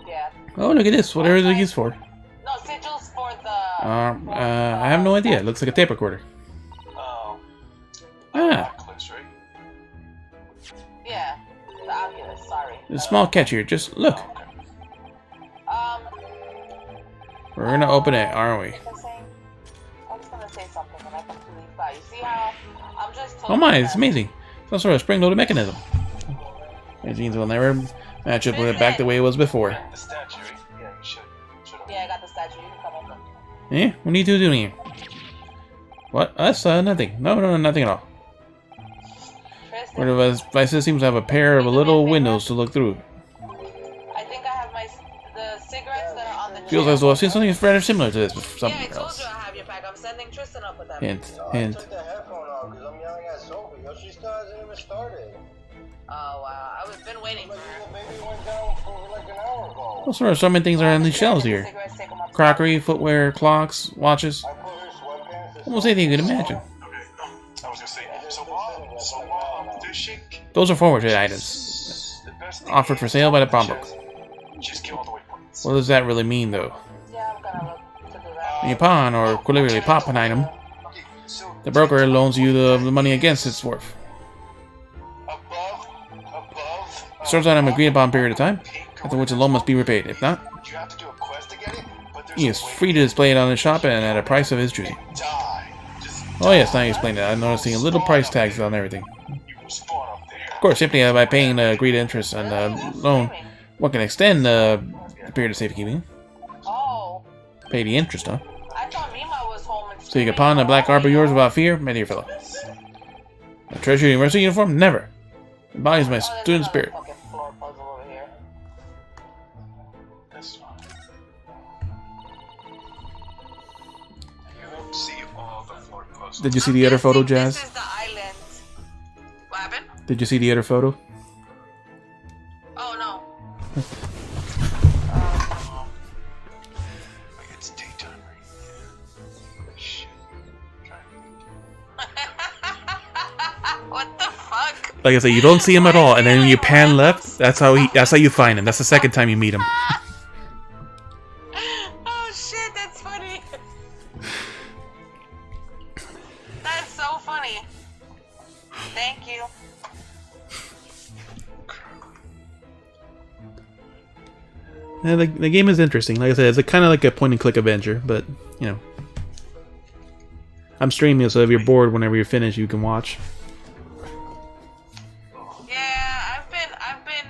Yeah. Oh, look at this. Whatever it's used for. No, sigils for the. I have no idea. It looks like a tape recorder. Oh. Ah, Oculus, right? Yeah, the Oculus. Sorry. a small catch here. Just look. We're gonna open it, aren't we? I was gonna say something and I completely forgot. You see how I'm just. Oh my, it's amazing. Some sort of spring-loaded mechanism. Machines will never match up with it back the way it was before. The statue, right? Yeah, you should. Yeah, I got the statue. You can come over. Eh? What are you two doing here? What? Us? Nothing. No, nothing at all. One of us devices seems to have a pair of little windows to look through. I think I have the cigarettes that are on the Feels chair. as though I've seen something rather similar to this, but Yeah, I something told else. you I have your pack. I'm sending Tristan up with them. Hint, I hint. took the headphone off because I'm yelling at Sophie. Yo, she still hasn't even started. Oh wow, I've been waiting for Like, her. the baby went down for like an hour ago. What sort of so many things are on these shelves here? Cigarettes, take 'em up. Crockery, footwear, clocks, watches. I put her sweatpants. Almost anything you can imagine. Okay, I was gonna say, so while I'm fishing, Those are forwarded items. the best thing Offered for sale by the pawnbroker. just get all the waypoints. What does that really mean, though? Yeah, I'm gonna look to do that. When you pawn, or literally pop an item, Okay, so the broker loans you the money against its worth. above, It serves on an agreed upon period of time, after which the loan must be repaid. If not, you have to do a quest to get it, but there's he a is way free to display it on his shop and at a price of his choosing. to die. Just Oh yes, now you explained that. I'm noticing a little price tags on everything. you will spawn up there. Of course, simply by paying the agreed interest on the loan, one can extend the period of safekeeping. Oh, Pay the interest, huh? I thought Mima was home and So you can pawn the black arbor yours without fear, my dear fellow. A treasure university uniform? Never. Embodies my student spirit. Fucking floor puzzle over here. That's fine. You won't see all the floor puzzles. Did you see the other photo, Jazz? This is the island. What happened? Did you see the other photo? Oh no. It's daytime right now. fuck? Like I said, you don't see him at all, and then when you pan left, that's how you find him. That's the second time you meet him. Oh shit, that's funny. That's so funny. Thank you. Yeah, the game is interesting. Like I said, it's kind of like a point-and-click adventure, but, you know. I'm streaming, so if you're bored whenever you're finished, you can watch. Yeah, I've been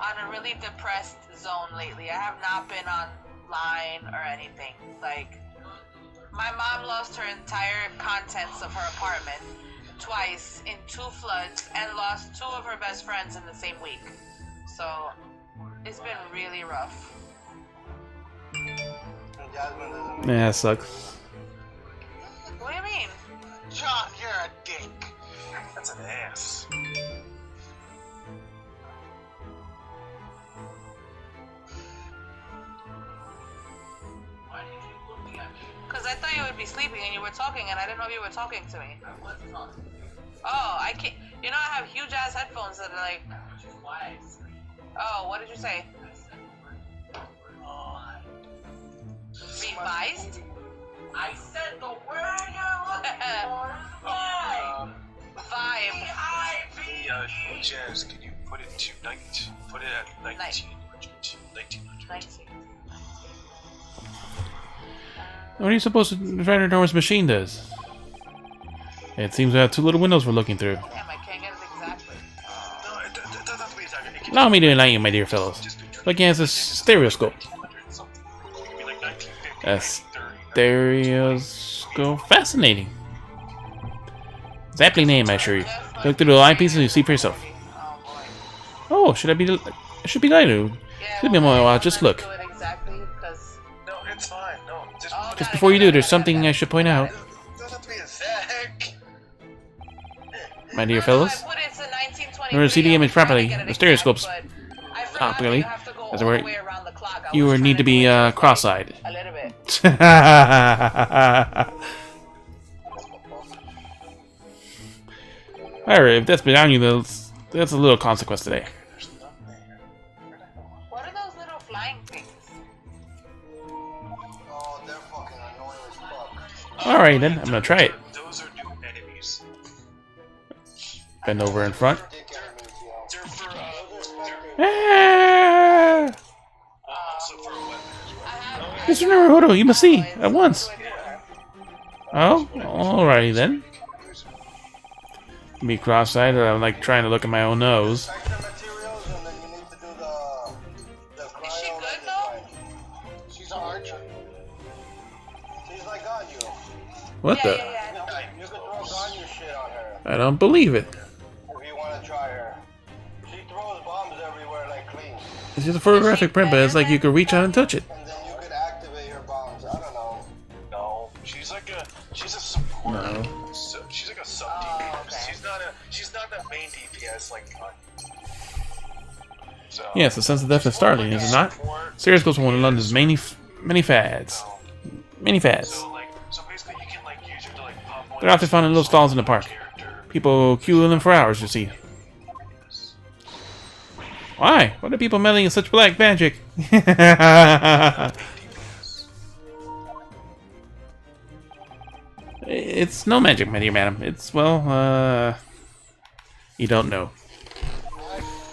on a really depressed zone lately. I have not been online or anything. Like, my mom lost her entire contents of her apartment twice in 2 floods and lost 2 of her best friends in the same week. So, it's been really rough. Yeah, it sucks. What do you mean? John, you're a dick. That's an ass. Because I thought you would be sleeping and you were talking and I didn't know you were talking to me. I was talking. Oh, I can't. You know, I have huge ass headphones that are like. Which is why I screamed. Oh, what did you say? I said the word Revised? I said the word you're looking for is vibe. Vibe. Hey, Jazz, can you put it to night? Put it at 1900. 1900. 19. What are you supposed to try to know what his machine does? It seems to have 2 little windows we're looking through. Damn, I can't get it exactly. No, it doesn't have to be exactly. It can Allow me to enlighten you, my dear fellows. Looking at this stereoscope. be like 1950, A 1930. stereoscope. Fascinating. It's aptly named, I assure you. Look through the eyepieces and you see for yourself. Oh boy. Oh, should I be? I should be delighted. Yeah, Give me a moment while I just look. Do it exactly because. No, it's fine. No, just Oh, Just before you do, there's something I should point out, it doesn't have to be exact. my dear fellows. I put it to 1923. In order to see the image I was trying to properly, get it the exact, stereoscopes but I forgot properly, you have to go as it all were, the way around the clock. I you was would trying need to be do it cross-eyed. a little bit. Alright, if that's beyond you, that's a little consequence today. There's nothing there. What are those little flying things? Oh, they're fucking annoying as fuck. Alright then, I'm gonna try it. Those are new enemies. Bend over in front. Dick enemies, yo. They're for, Ah! also for a weapon as well. Mr. Naruhodo, you must see, at once. Oh, alrighty then. Me cross-eyed, I'm like trying to look at my own nose. Extra materials, and then you need to do the Is she cryo good laser though? line. She's an archer. She's like Ganyu. What Yeah, the? yeah, yeah, I know. You could throw Ganyu shit on her I don't believe it. if you want to try her. She throws bombs everywhere like clean. It's just a photographic print, but it's like you could reach out and touch it. And then you could activate her bombs. I don't know. No, she's a support. No. So, she's like a sub Oh, DPS. okay. She's not the main DPS like So, Yes, the sense of depth is startling, is it not? Stereoscopes are one of London's many fads. Many fads. So basically you can like use her to like pop one. They're often found in little stalls in the park. Character. People queue in them for hours, you see. Why? Why are people meddling in such black magic? It's no magic, my dear madam. It's, well, you don't know.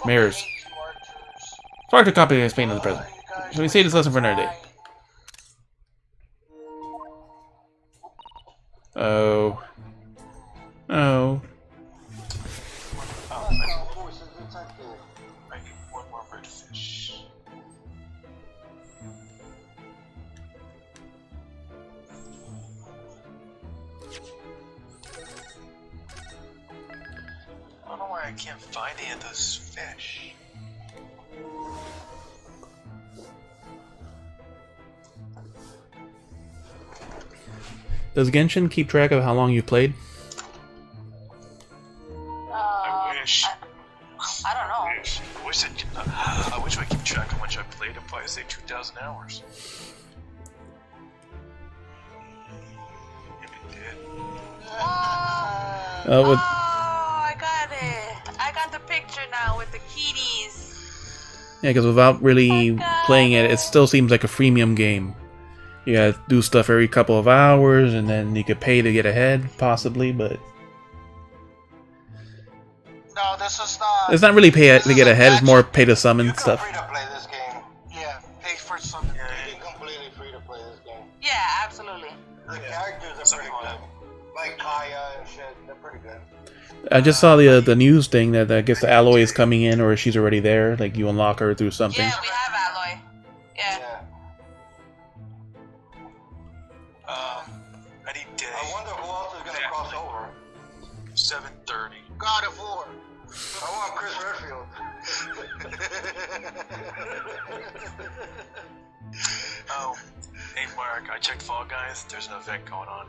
Mirrors. Far too complicated to explain in the present. Shall we save this lesson for another day? Oh. Oh. I need one more red fish. I don't know why I can't find any of those fish. Does Genshin keep track of how long you played? I wish. I don't know. I wish I keep track of how much I played. I'd probably say 2,000 hours. If it did. With Oh, I got it. Heaties. Yeah, because without really playing it, it still seems like a freemium game. You gotta do stuff every couple of hours, and then you could pay to get ahead, possibly, but... No, this is not... It's not really pay to get ahead, it's more pay to summon You can stuff. free to play this game. Yeah, pay for some... You can completely free to play this game. Yeah, absolutely. The characters are pretty good. Like Kaya and shit, they're pretty good. I just saw the news thing that I guess the Alloy is coming in, or she's already there, like you unlock her through something. Yeah, we have Alloy. Yeah. I need day. I wonder who else is gonna cross over. 7:30. God of War. I want Chris Redfield. Oh, hey Mark, I checked Fall Guys. There's an event going on.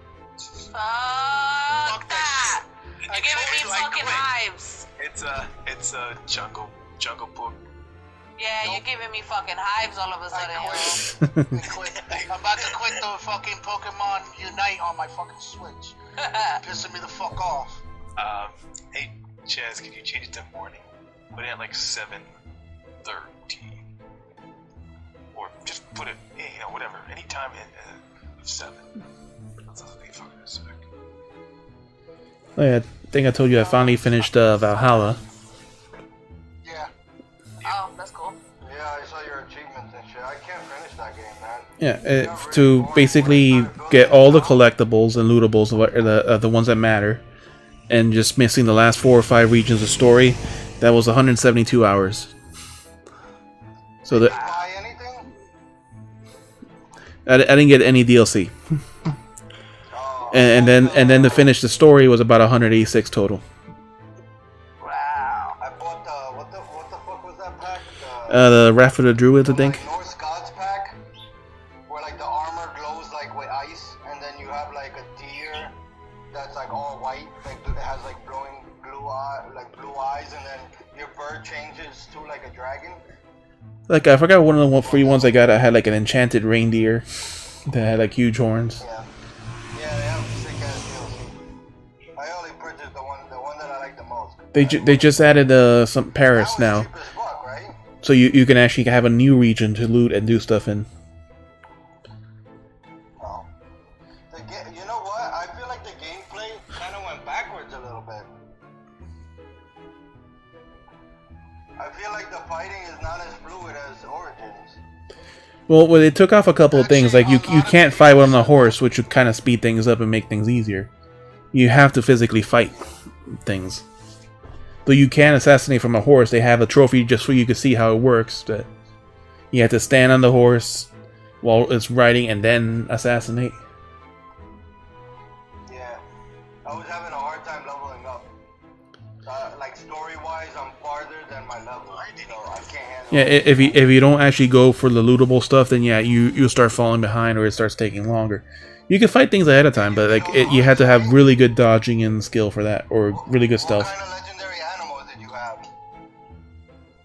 Fuck that. You're giving me fucking hives. It's a jungle book. Yeah, you're giving me fucking hives all of a sudden. I'm about to quit the fucking Pokemon Unite on my fucking Switch. Pissing me the fuck off. Hey Chaz, can you change it to morning? Put it at like 7:30, or just put it, you know, whatever, anytime at 7. That's fucking sick. Oh yeah, I think I told you I finally finished Valhalla. Yeah. Oh, that's cool. Yeah, I saw your achievements and shit. I can't finish that game, man. Yeah, to basically get all the collectibles and lootables, the ones that matter, and just missing the last 4 or 5 regions of story, that was 172 hours. So that Buy anything? I didn't get any DLC, and then to finish the story was about 186 total. Wow. I bought what the fuck was that pack? The Wrath of the Druids, I think. Like Norse Gods pack, where like the armor glows like with ice, and then you have like a deer that's like all white, like it has like glowing blue eyes, and then your bird changes to like a dragon. Like I forgot one of the free ones I got. I had like an enchanted reindeer that had like huge horns. Yeah, they have sick ass DLC. I only purchased the one that I like the most. They just added some Paris now, Cheap as fuck, right? so you can actually have a new region to loot and do stuff in. Oh. You know what? I feel like the gameplay kind of went backwards a little bit. I feel like the fighting is not as fluid as Origins. Well, they took off a couple of things, like you can't fight on a horse, which would kind of speed things up and make things easier. You have to physically fight things. Though you can assassinate from a horse, they have a trophy just so you can see how it works. That you have to stand on the horse while it's riding and then assassinate. Yeah. I was having a hard time leveling up. Like story-wise, I'm farther than my level, so I can't handle Yeah, it. if you don't actually go for the lootable stuff, then yeah, you start falling behind or it starts taking longer. You can fight things ahead of time, but like you have to have really good dodging and skill for that, or really good stealth. What kind of legendary animals did you have?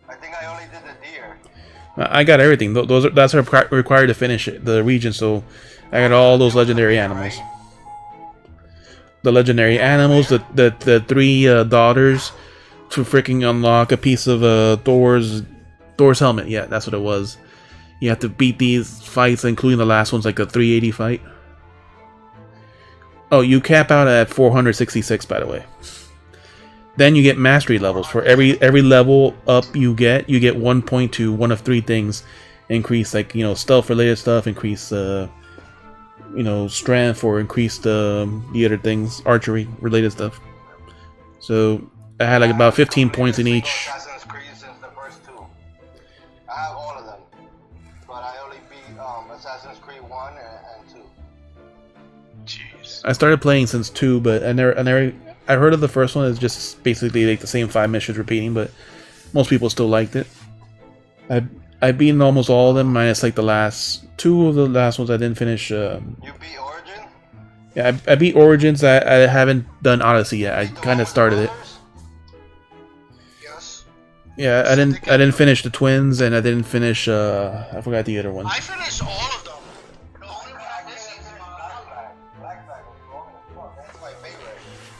I think I only did the deer. I got everything. That's required to finish it, the region. So I got all those legendary animals. The legendary animals, the 3 daughters, to freaking unlock a piece of Thor's helmet. Yeah, that's what it was. You have to beat these fights, including the last one's like a 380 fight. Oh, you cap out at 466, by the way. Then you get mastery levels. For every level up you get 1.2, one of 3 things. Increase, like, you know, stealth related stuff, increase you know, strength, or increase the other things, archery related stuff. So I had like about 15 points in each. Assassin's Creed since the first 2. I have all of them, but I only beat Assassin's Creed 1 and 2. Jeez. I started playing since 2, but I heard of the first one is just basically like the same 5 missions repeating, but most people still liked it. I've beaten almost all of them, minus like the last 2 of the last ones I didn't finish. You beat Origin? Yeah, I beat Origins. I haven't done Odyssey yet. I kind of started it. Yes. Yeah, I didn't finish the twins, and I didn't finish. I forgot the other one. I finished all of them. The only one I'm missing is Black Flag was long as fuck.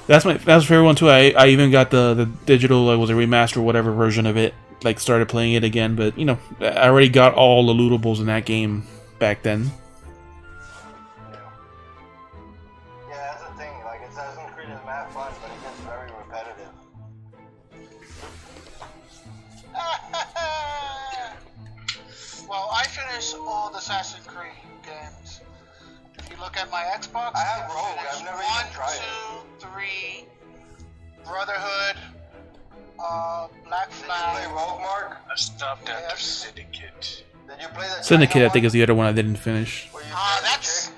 That's my favorite. That's my favorite one too. I even got the digital, like, was a remaster, whatever version of it, like started playing it again, but you know, I already got all the lootables in that game back then. Yeah, that's the thing. Like, Assassin's Creed is mad fun, but it gets very repetitive. Well, I finished all the Assassin's Creed games. If you look at my Xbox, I have Rogue. I've never even tried it. 1, 2, 3, Brotherhood, Black Did you Flag. play Rogue, Mark? I stopped after Yes. Syndicate. Did you play the Syndicate, China I think, one? is the other one I didn't finish. Where you Uh, played the that's chick?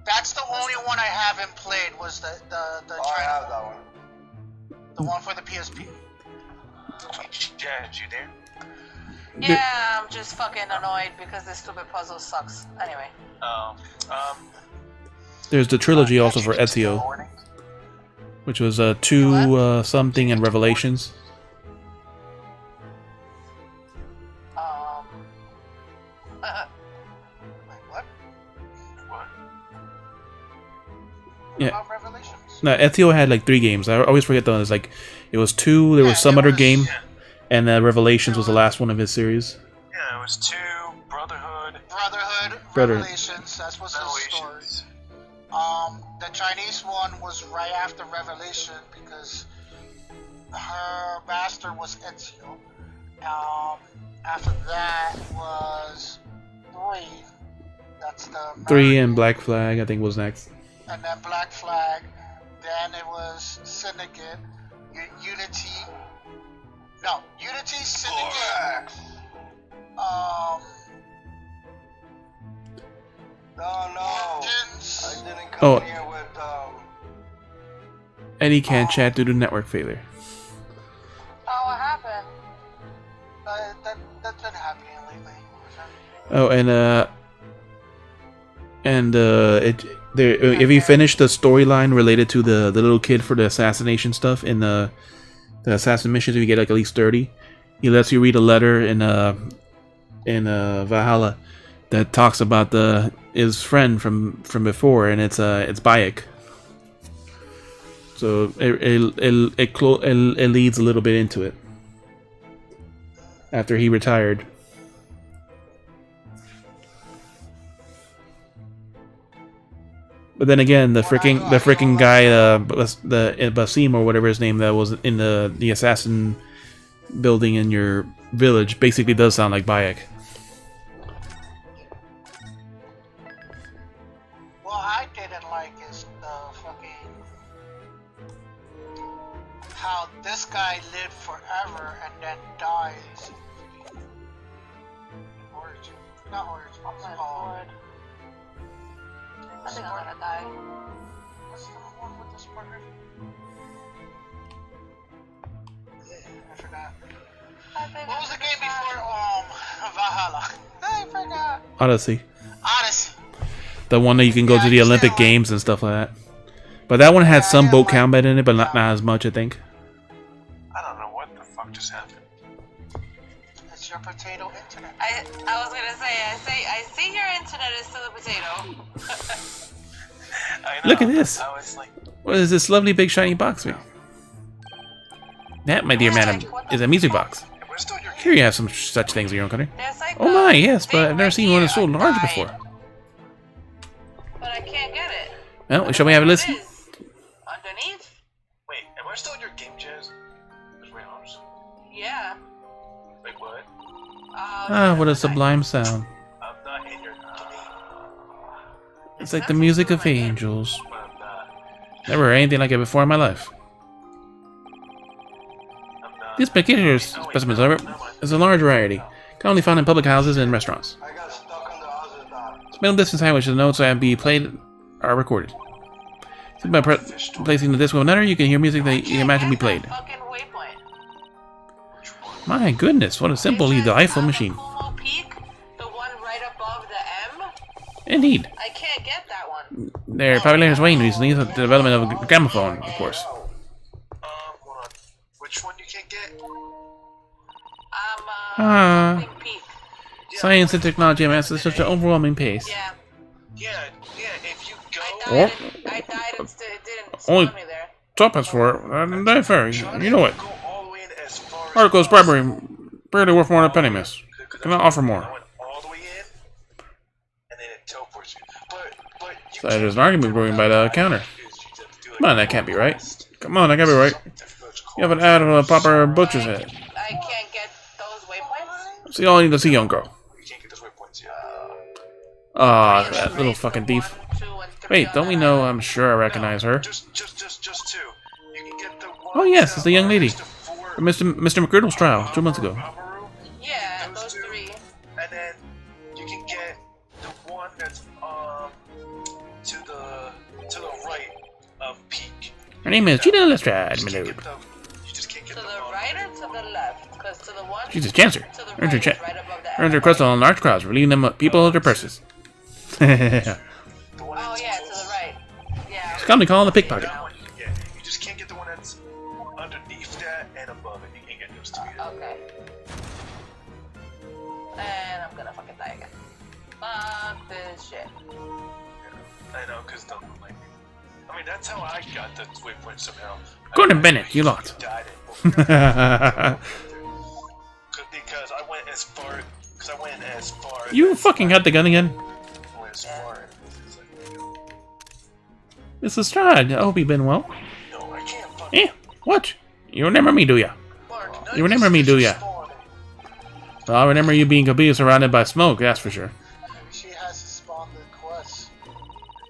that's the only one I haven't played. Was the Oh, I China, have that one. the one for the PSP. Jazz, you there? Yeah, I'm just fucking annoyed because this stupid puzzle sucks. Anyway. There's the trilogy also for Catch you in the Ezio, morning. which was 2 something and Revelations. Like what? What? Yeah. About Revelations? No, Ezio had like 3 games. I always forget those. Like, it was 2. There was some there other was- game, and Revelations was the last one of his series. Yeah, it was 2, Brotherhood, Brother- Revelations. That was his story. Revelations. The Chinese one was right after Revelation because her master was Ezio. After that was 3. That's the 3 and Black Flag, I think, was next. and then Black Flag. Then it was Syndicate, Unity. No, Unity, Syndicate. No. Origins. I didn't come Oh. in here with, Eddie can't chat due to network failure. Oh, what happened? That's been happening lately. Oh, if you finish the storyline related to the little kid for the assassination stuff in the assassin missions, if you get like at least 30, he lets you read a letter in Valhalla that talks about his friend from before, and it's Bayek. So it leads a little bit into it after he retired. But then again, the freaking guy, the Basim or whatever his name that was in the assassin building in your village basically does sound like Bayek. What I didn't like is the fucking how this guy lived forever and then dies. Origin, not Origin. What's I'm it called? bored. I think I'm gonna die. What's the one with the Spartan? I forgot. What was the game before Valhalla? I forgot. Odyssey, Odyssey. the one that you can go Yeah, to I the just Olympic didn't like- Games and stuff like that. But that one had Yeah, I some didn't boat like- combat in it, but not as much, I think. I don't know what the fuck just happened. It's your potato internet. I was gonna say, I see your internet is still a potato. I know. Look at this. I was like, What is this lovely big shiny box for? That, my dear madam, is a music box. we're still your Here you have some such things in your own country. There's like Oh a my, yes, thing but I've never right seen one here. that's so I large died, before. But I can't get it. Well, shall we have a What listen? it is. Underneath? Wait, am I still in your game, Jazz? Wait, honest. Yeah. Wait, what? Ah, what a sublime sound. I'm not in your. It's like the music of angels. But I'm not. Never heard anything like it before in my life. I'm not. These particular specimens, however, is a large variety, commonly found in public houses and restaurants. I got stuck on the other dot. Middle distance high, which the notes that be played are recorded. Simply by placing the disc with another, you can hear music that you imagine be played. Fucking waypoint. My goodness, what a simply delightful machine. Kumo Peak, the one right above the M. Indeed. I can't get that one. Their popularity has waned recently with the development of a gramophone, of course. Hold on. Which one you can't get? Ah, Something Peak. science and technology amass at such an overwhelming pace. Yeah. Yeah. If you go. I died and still it didn't Only spawn me there. top has for die fair. You know it. Go all the way in as far as Articles, bribery, Barely worth more than a penny, miss. Can I offer more? I went all the way in, and then it teleports you. But you So there's an argument brewing by the counter. Come on, that can't be right. Come on, that can't be right. You have an ad on a proper butcher's head. I can't get those waypoints? See all I need to see, young girl. You can't get those waypoints yet. Ah, that little fucking thief. 1, 2, and 3 Wait, on don't we that know? island. I'm sure I recognize her. Just two. You can get the one. Oh yes, it's the young lady. Mr. McGriddle's trial 2 months ago. Yeah, those 3. And then you can get the one that's to the right of Peak. Her name is Gina Lestrade, my You lord. just can't get To the the right or to the left? Because to the one, She's a chancer. to the Earns her right check. is right above the Earns her elevator. crystal on large crowds, relieving them people of their purses. Oh yeah, to the right. Yeah. It's commonly called a pickpocket. Yeah, you just can't get the one that's underneath that and above it. You can't get those two either. Okay. And I'm gonna fucking die again. Fuck this shit. I know, because don't like me. I mean, that's how I got the waypoint somehow. Gordon Bennett, you lot. Died it. Because I went as far. Because I went as far. You fucking got the gun again? I went as far. Mrs. Lestrade, I hope you've been well. No, I can't fucking. Eh, what? You remember me, do ya? Mark, You remember me, do ya? Well, I remember you being completely surrounded by smoke, that's for sure. She has spawned the quest.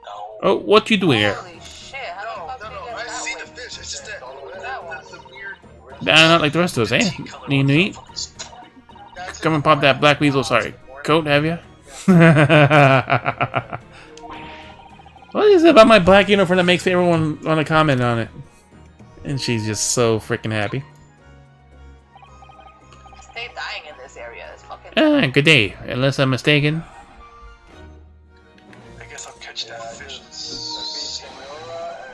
No. Oh, what you doing here? Holy shit, how the fuck did you I get that see way? the fish. It's just that. That one. That's the weird. Not like the rest of us, eh? Need to eat? Come and pop that black weasel, sorry. Coat, have ya? What is it about my black uniform that makes everyone want to comment on it? And she's just so freaking happy. Stay dying in this area. It's fucking. Good day. Unless I'm mistaken. I guess I'll catch that fish.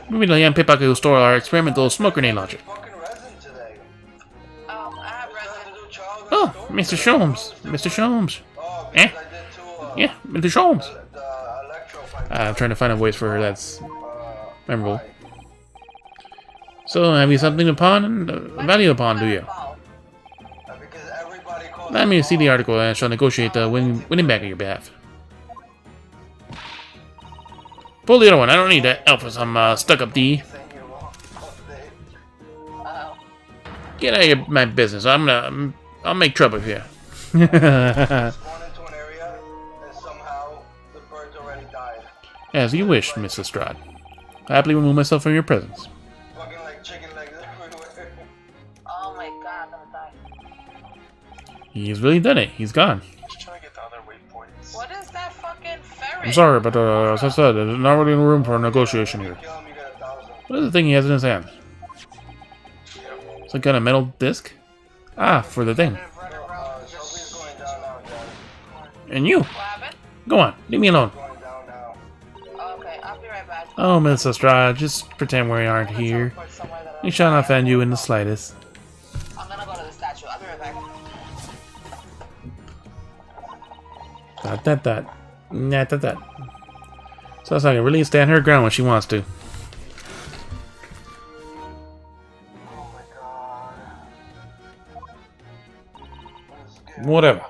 Maybe the young pickpocket who stole our experimental smoke grenade launcher. Fucking resin today. I have resin. Oh, Mr. Sholmes. Mr. Sholmes. Oh, Eh? because I did too, Yeah, Mr. Sholmes. the electro pipe. I'm trying to find a voice for her that's memorable. So, have you something to pawn? Value upon, do you? Because everybody calls Let me see the article and I shall negotiate the winning back on your behalf. Pull the other one. I don't need that elf for some stuck-up D. Get out of my business. I'll make trouble here. Spawn into an area and somehow the birds already died. As you wish, Miss Lestrade. I happily remove myself from your presence. Fucking like chicken legs everywhere. Oh my god, I'm gonna die. He's really done it. He's gone. Just trying to get the other waypoints. What is that fucking ferret? I'm sorry, but as I said, there's not really room for negotiation here. Kill him, you get 1,000. What is the thing he has in his hand? Some kind of metal disc? Ah, for the thing. Sophie's going down now, Dad. And you? What happened? Go on, leave me alone. Going down now. Okay, I'll be right back. Oh, Miss Lestrade, just pretend we aren't here. Teleport somewhere that We shall not offend you in the slightest. I'm gonna go to the statue. I'll be right back. That. So it's like I can really stand her ground when she wants to. Oh my god. Whatever.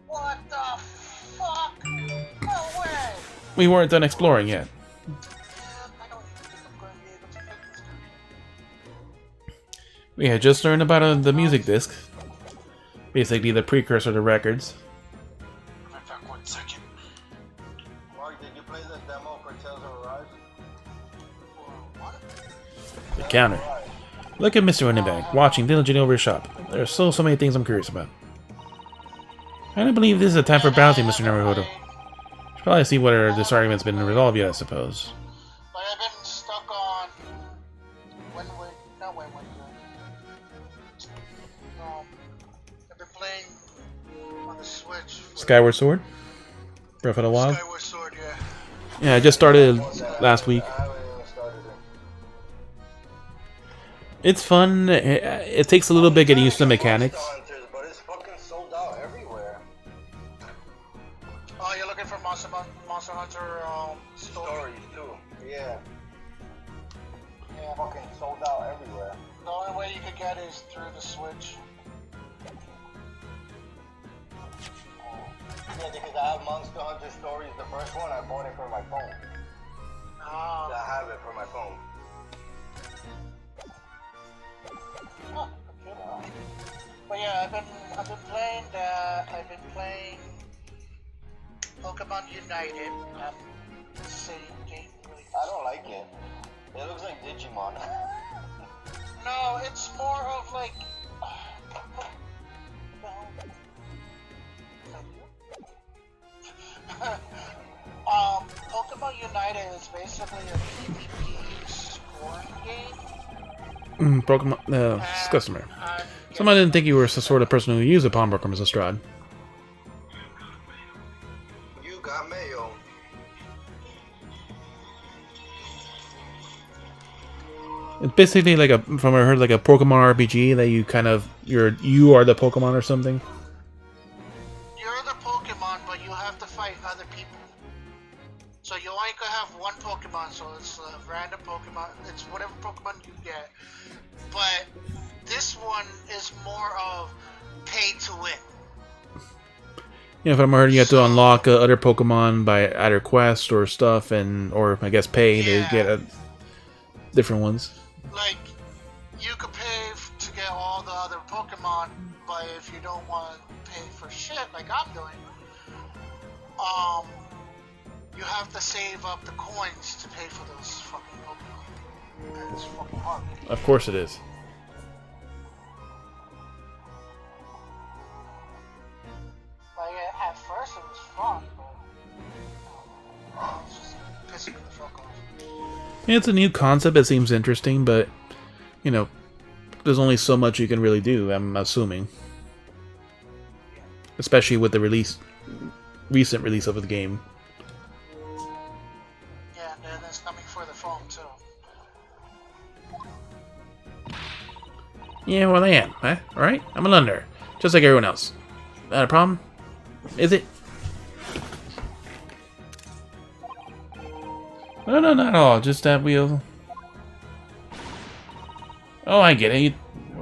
What the fuck? No way! We weren't done exploring yet. I don't even think I'm going to be able to get this guy. We had just learned about the music disc. Basically the precursor to records. I'll be back 1 second. Mark, did you play the demo for Tales of Arise? What? The counter. Look at Mr. Winnebank, watching diligently over his shop. There are so many things I'm curious about. I don't believe this is a time for browsing, Mr. Naruhodo. Should probably see whether this argument's been resolved yet, I suppose. But I've been stuck on. I've been playing on the Switch. Skyward Sword? Breath of the Wild? Skyward Sword, yeah. Yeah, I just started last week. I haven't even started it. It's fun. It takes a little bit getting used to the mechanics. But it's fucking sold out everywhere. Oh, you're looking for Monster Hunter story? Stories too. Yeah. Yeah. Fucking sold out everywhere. get is through the Switch. Yeah, because I have Monster Hunter Stories, the first one, I bought it for my phone. Oh. I have it for my phone. Oh, okay. But yeah, I've been playing that. I've been playing Pokemon United. The same game. Really. I don't like it. It looks like Digimon. No, it's more of like. Pokemon United is basically a PvP scoring game. Pokemon, customer. Someone didn't think you were the sort of person who used a pawnbroker, Mrs. Strahd. You got mail. It's basically like from what I heard, like a Pokemon RPG that you kind of you are the Pokemon or something. You're the Pokemon, but you have to fight other people. So you only can have one Pokemon, so it's a random Pokemon. It's whatever Pokemon you get. But this one is more of pay to win. Yeah, if I'm heard, you have to unlock other Pokemon by either quest or stuff, or I guess pay to get different ones. Like, you could pay to get all the other Pokemon, but if you don't want to pay for shit like I'm doing, you have to save up the coins to pay for those fucking Pokemon. It's fucking hard. Of course it is. Like, at first it was fun, but it's just pissing me the fuck off. Yeah, it's a new concept. It seems interesting, but you know, there's only so much you can really do. I'm assuming, especially with the recent release of the game. Yeah, and then it's coming for the phone too. Yeah, well, I am. Huh? All right, I'm a Londoner, just like everyone else. Not a problem, is it? No, not at all. Just that we'll. Oh, I get it.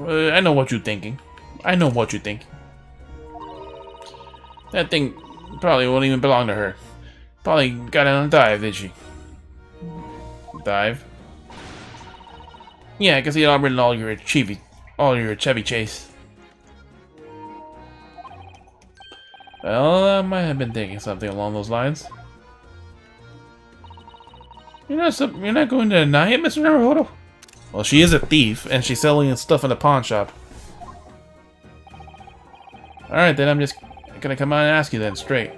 I know what you're thinking. I know what you think. That thing probably won't even belong to her. Probably got it on a dive, did she? Dive? Yeah, I can see it all written all your Chevy Chase. Well, I might have been thinking something along those lines. You're not going to deny it, Mr. Naruto? Well, she is a thief, and she's selling stuff in the pawn shop. Alright, then I'm just gonna come out and ask you then, straight.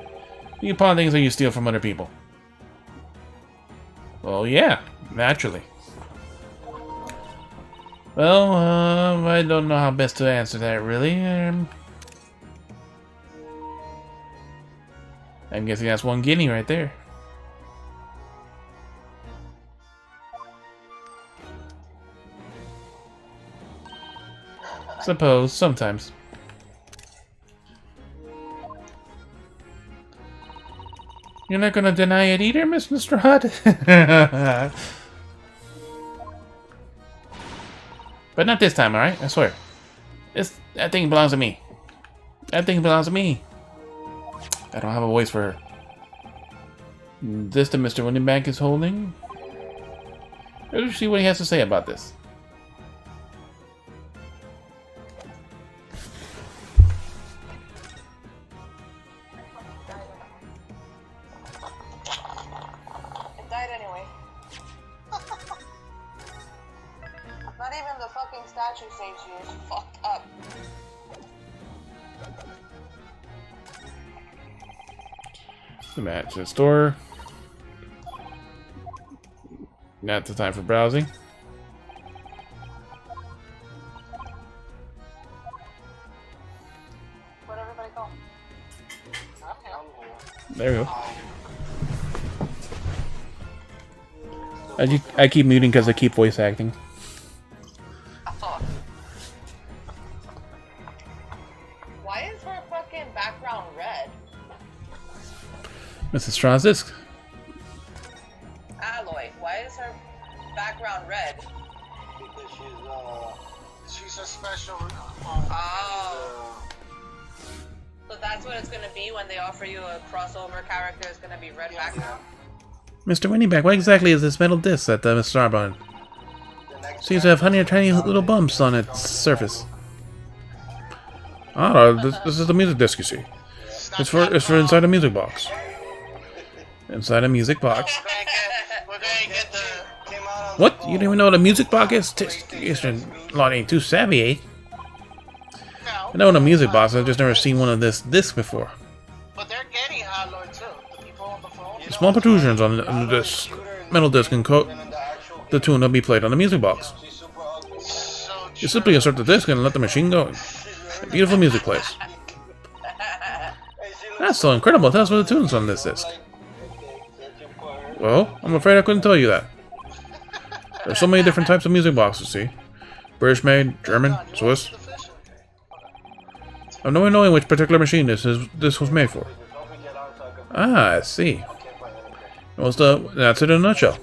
Do you pawn things or you steal from other people? Well, yeah, naturally. Well, I don't know how best to answer that, really. I'm guessing that's one guinea right there. Suppose, sometimes. You're not gonna deny it either, Mr. Strahd? But not this time, alright? I swear. That thing belongs to me. That thing belongs to me. I don't have a voice for her. This the Mr. Windybank is holding? Let's see what he has to say about this. It died anyway. Not even the fucking statue saves you. It's fucked up. The match in store. Not the time for browsing. Where'd everybody go? There we go. I keep muting because I keep voice acting. Why is her fucking background red? Mrs. Strauss, Alloy, why is her background red? Because She's a special. Oh. So that's what it's gonna be when they offer you a crossover character. It's gonna be red background. Mr. Winnieback, what exactly is this metal disc that Mr. Arbon seems to have tiny little bumps on its surface? Ah, this is the music disc, you see. It's for inside a music box. Inside a music box. We're gonna get the. What? You don't even know what a music box is? Your lot ain't too savvy, eh? I know what a music box is, I've just never seen one of this disc before. But they're getting alloy too. The people on the phone. Small protrusions on the disc. Metal disc and coat the tune will be played on the music box. You simply insert the disc and let the machine go. Beautiful music plays. That's so incredible. Tell us what the tune's on this disc. Well, I'm afraid I couldn't tell you that. There's so many different types of music boxes, see? British made, German, Swiss. I've no way knowing which particular machine this was made for. Ah, I see. Well, that's it in a nutshell.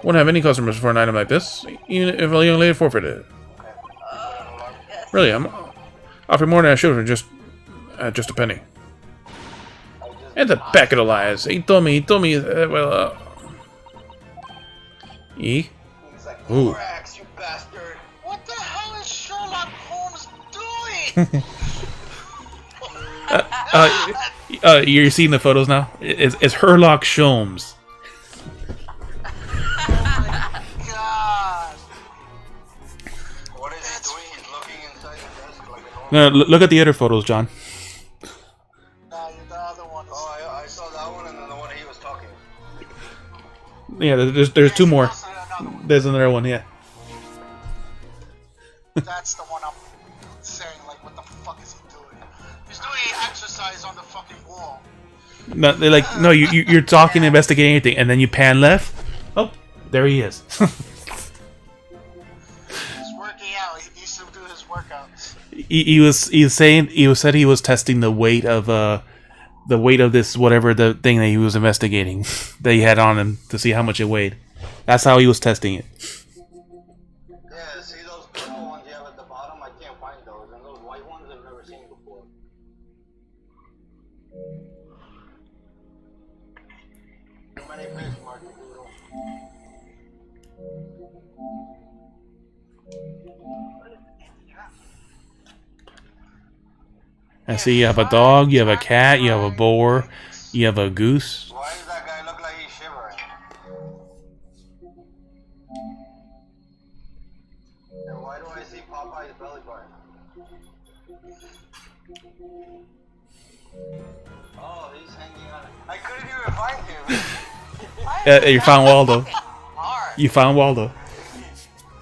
Wouldn't have any customers for an item like this, even if a young lady forfeited it. Really, I'm offering more than I should for just a penny. And the packet of lies. He told me, E? Ooh. What the hell is Sherlock Holmes doing? You're seeing the photos now? It's Sherlock Sholmes. God. What is he doing? He's looking inside the desk like a No, look at the other photos, John. No, the other one. Oh, I saw that one and then the one he was talking. Yeah, there's two more. There's another one, yeah. That's the one I'm saying, like, what the fuck is he doing? He's doing exercise on the fucking wall. No, they're like, no, you're talking, investigating anything, and then you pan left. Oh, there he is. He's working out. He needs to do his workouts. he said he was testing the weight of this whatever the thing that he was investigating that he had on him to see how much it weighed. That's how he was testing it. Yeah, see those purple ones you have at the bottom? I can't find those. And those white ones I've never seen before. Too many fish, Martin Doodle. I see you have a dog, you have a cat, you have a boar, you have a goose. Why does that guy look like he's shivering? And why do I see Popeye's belly button? Oh, he's hanging on. I couldn't even find him. You found Waldo. You found Waldo.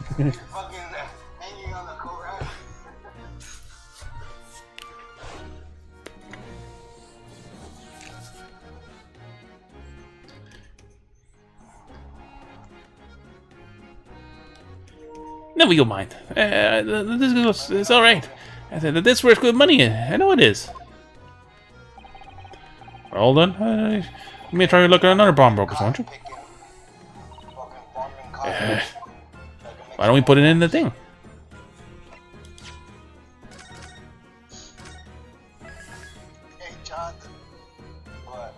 Fucking hanging on the coat rack. No, we don't mind. It's alright. I said, this worth good money. I know it is. Well then, let me try to look at another pawnbrokers, won't you? Why don't we put it in the thing? Hey, John. What?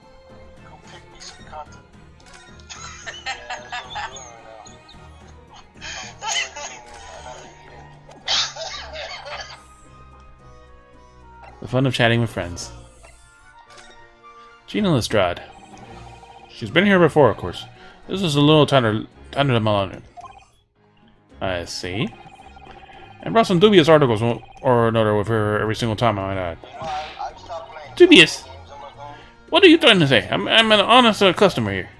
Go pick me some cotton. The fun of chatting with friends. Gina Lestrade. She's been here before, of course. This is a little tender to Melania. I see. And brought some dubious articles or another with her every single time, I might add. Dubious? What are you trying to say? I'm an honest customer here.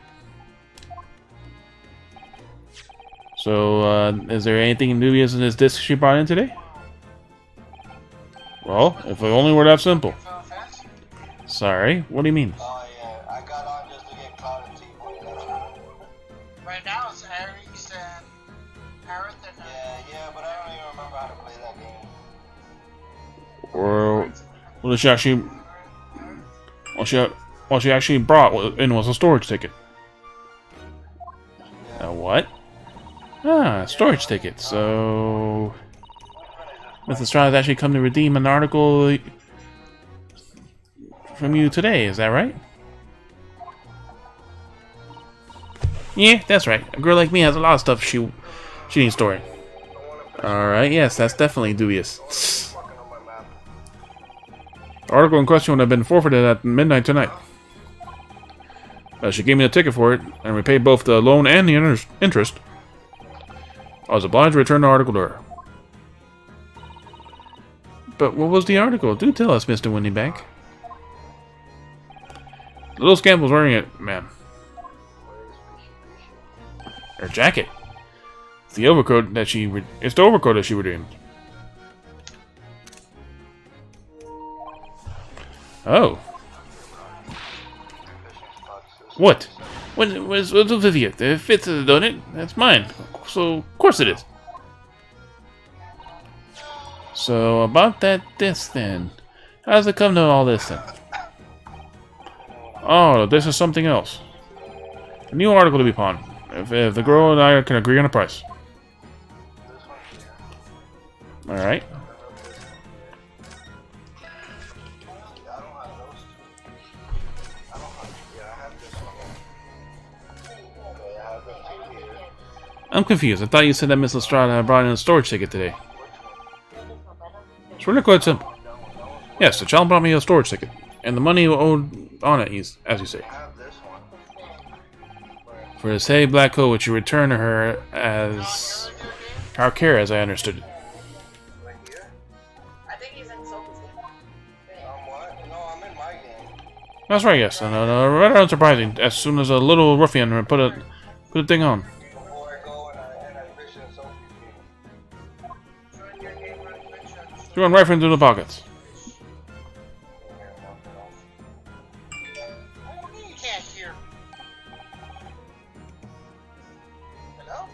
So, is there anything dubious in this disc she brought in today? Well, if it only were that simple. Sorry, what do you mean? Oh yeah, I got on just to get Cloud and T-Boy. Right now it's Aries and Aerith and... Yeah, but I don't even remember how to play that game. Or what she actually... What she actually brought in was a storage ticket. A what? Ah, storage ticket, so... Mr. Strada's actually come to redeem an article from you today, is that right? Yeah, that's right. A girl like me has a lot of stuff she needs storing. Alright, yes, that's definitely dubious. The article in question would have been forfeited at midnight tonight. She gave me a ticket for it, and repaid both the loan and the interest. I was obliged to return the article to her. But what was the article? Do tell us, Mr. Windybank. The little scamp was wearing it, ma'am. Her jacket. It's the overcoat that she redeemed. Oh. What? What's with you? It fits, don't it? That's mine. So, of course it is. So, about this then. How does it come to all this then? Oh, this is something else. A new article to be pawned. If the girl and I can agree on a price. Alright. I'm confused. I thought you said that Miss Lestrade had brought in a storage ticket today. It's really quite simple. Yes, the child brought me a storage ticket. And the money owed on it, as you say. For the say black coat which you return to her as our care, as I understood it. I think he's in Sophie's game. What? No, I'm in my game. That's right, yes. And rather unsurprising, as soon as a little ruffian put a thing on. Before I go and I fish in Sophie's game. She went right into the pockets. You can't hear. Hello?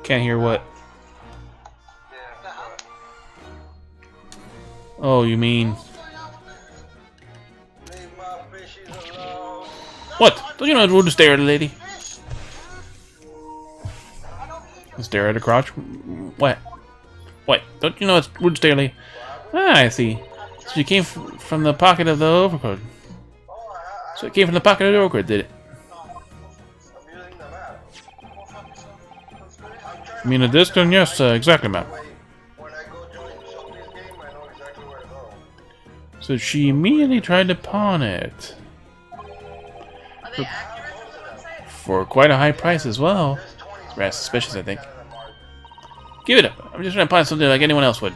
Can't hear what? Oh, you mean... Leave my fishies alone. What? Don't you know it's rude to stare at a lady? Stare at a crotch? What? What? Don't you know it's rude to stare at a lady? Ah, I see. So she came from the pocket of the overcoat. So it came from the pocket of the overcoat, did it? I'm using the map. You mean a disc? Then yes, exactly, ma'am. When I go join Sophie's game, I know exactly where to go. So she immediately tried to pawn it. Are they accurate to the website? For quite a high price as well. It's rather suspicious, I think. Give it up. I'm just trying to pawn something like anyone else would.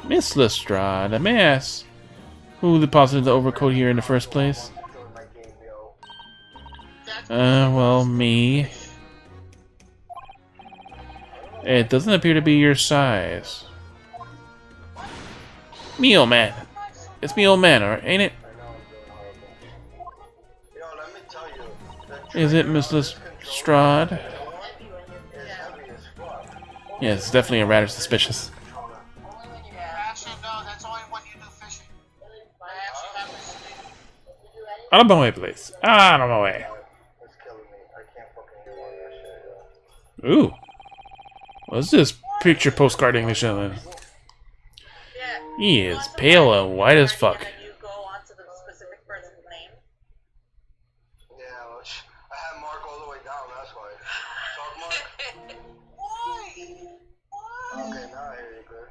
Miss Lestrade, may I ask who deposited the overcoat here in the first place? Well, me. It doesn't appear to be your size. Me, old man. It's me, old man, ain't it? Yo, let me tell you. Is it Miss Lestrade? Yeah, it's definitely rather suspicious. Actually, no, that's only when you do fishing. I actually have this thing. Out of my way, please. Out of my way. It's killing me. I can't fucking hear all that shit, yo. Ooh. What's this picture postcard English gentleman? Yeah. He is pale and white as fuck. And then you go on to the specific person's name. Yeah, well, I had Mark all the way down, that's why. Talk, Mark. Okay, now I hear you good.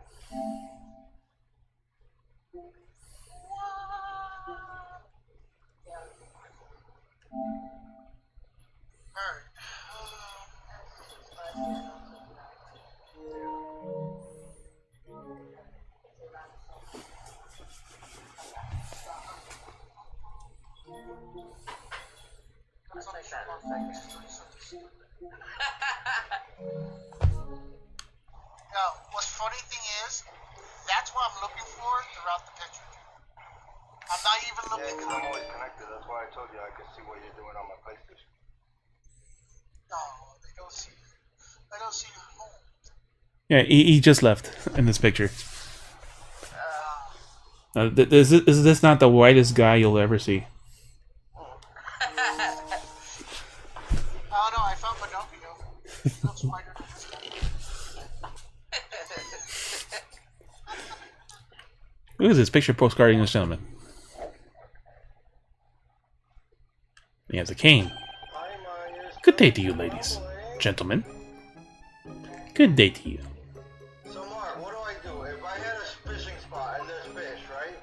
Now, what's funny thing is, that's what I'm looking for throughout the picture. I'm not even Yeah, looking because I'm always connected. That's why I told you I could see what you're doing on my PlayStation. No, they don't see you. I don't see your home. Yeah, he just left in this picture. Is this not the whitest guy you'll ever see? Oh no, I found Pinocchio. Who is this picture postcarding this gentleman? He has a cane. Good day to you, ladies. Gentlemen. Good day to you. So Mark, what do I do? If I had a fishing spot and there's fish, right?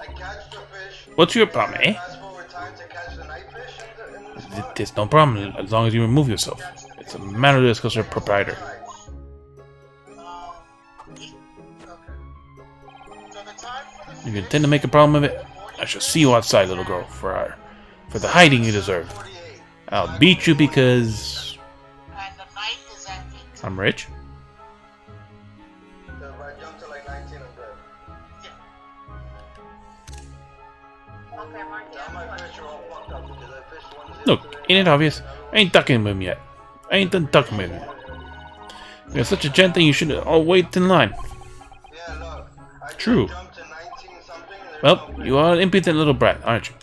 I catch the fish. What's your problem, eh? Fast forward time to catch the night fish in the spot. There's no problem as long as you remove yourself. It's a matter of discuss with proprietor. If you intend to make a problem of it, I shall see you outside, little girl, for the hiding you deserve. I'll beat you because I'm rich. So if I jump to like 19, I'm good. Okay, Mark, you have My one. fish are all fucked up because I fished one Look, yesterday. ain't it obvious? I ain't ducking with him yet. I ain't done ducking with him. You're such a gent that you should all wait in line. Yeah, look. I True. jumped to 19 something. And Well, you are an impudent little brat, aren't you?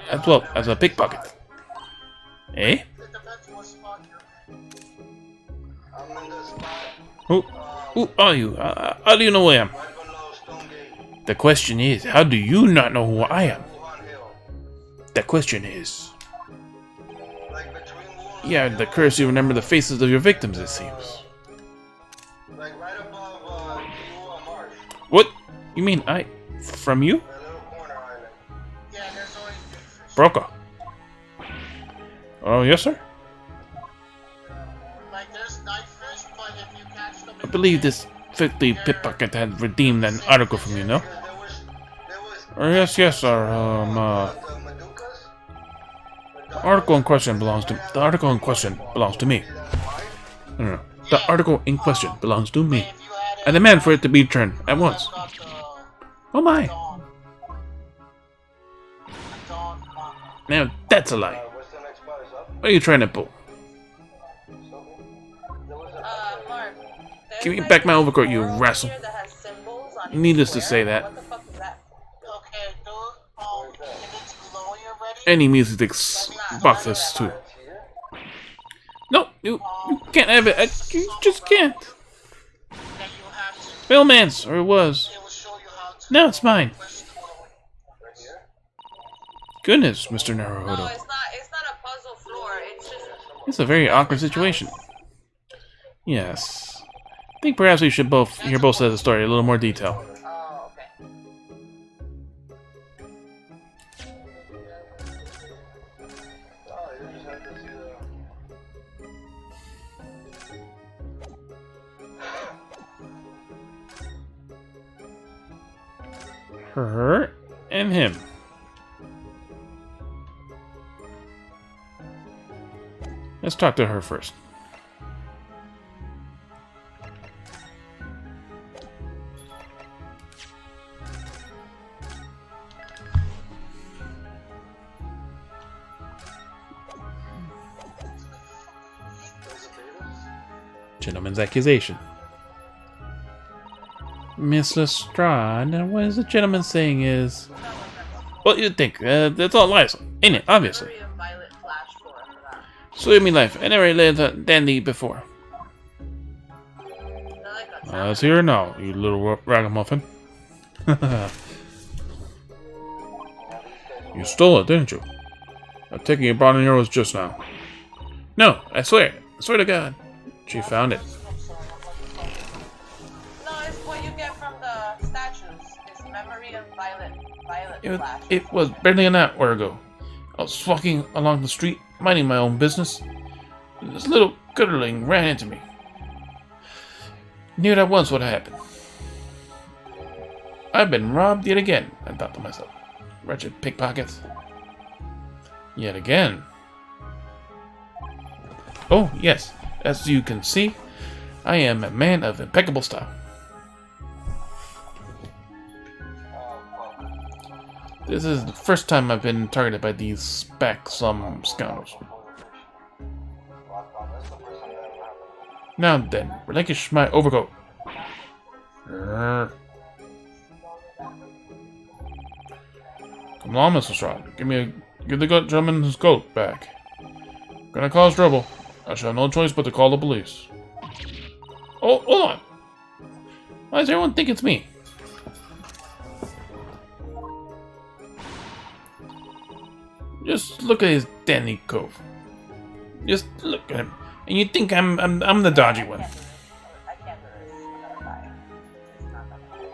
As well as a pickpocket. Eh? I'm in the spot Who are you? How do you know who I am? right below Stonegate, The question is, how do you not know who I am? Wuhan Hill. The question is... Like between Wuhan Yeah, the curse you remember the faces of your victims, it seems. like right above Wuhan Marsh, What? You mean from you? that little corner island. Yeah, there's always big fish. Broker. Oh, yes, sir? Like, there's night fish, but if you catch them... I believe this filthy pickpocket had redeemed an article from you, no? There was Oh, yes, sir. the Madukas. The article in question belongs to... The article in question belongs to me. No. The article in question belongs to me. I demand for it to be returned at once. Oh my! Now that's a lie. What's the next spot is up? What are you trying to pull? Mark. Give me back my overcoat, you rascal. That has symbols on each Needless to square. say that. What the fuck is that? Okay, dude, if it's glowing already, Any music box this too. No, you can't have it. You just can't. then you have to... Bellman's, or it was. It will show you how to... Now it's mine. push the glowing. Goodness, Mr. No, Naruhodo. it's not a puzzle floor. It's just. It's a very awkward situation. Yes. I think perhaps we should hear both sides of the story in a little more detail. Oh, okay. Oh, you just have to see the... Her and him. Let's talk to her first. Gentleman's accusation. Miss Lestrade, what is the gentleman saying is... What you think? That's all lies, ain't it? Obviously. Memory of Violet flash for that. Sweet me life. I never lived a dandy before. Let's hear it now, you little ragamuffin. You stole it, didn't you? I'm taking your brought in yours just now. No, I swear. I swear to God. She found it. No, it's what you get from the statues. It's memory of Violet flash. It was barely an hour ago. I was walking along the street, minding my own business. And this little gooderling ran into me. Knew that once what happened. I've been robbed yet again, I thought to myself. Wretched pickpockets. Yet again. Oh, yes. As you can see, I am a man of impeccable style. This is the first time I've been targeted by these some scoundrels. Now then, relinquish my overcoat. Come on, Mr. Strong. Give the gentleman his coat back. Gonna cause trouble. I shall have no choice but to call the police. Oh, hold on. Why does everyone think it's me? Just look at his Danny Cove. Just look at him, and you think I'm the dodgy one. I can't do this. I'm gonna die. It's not gonna happen.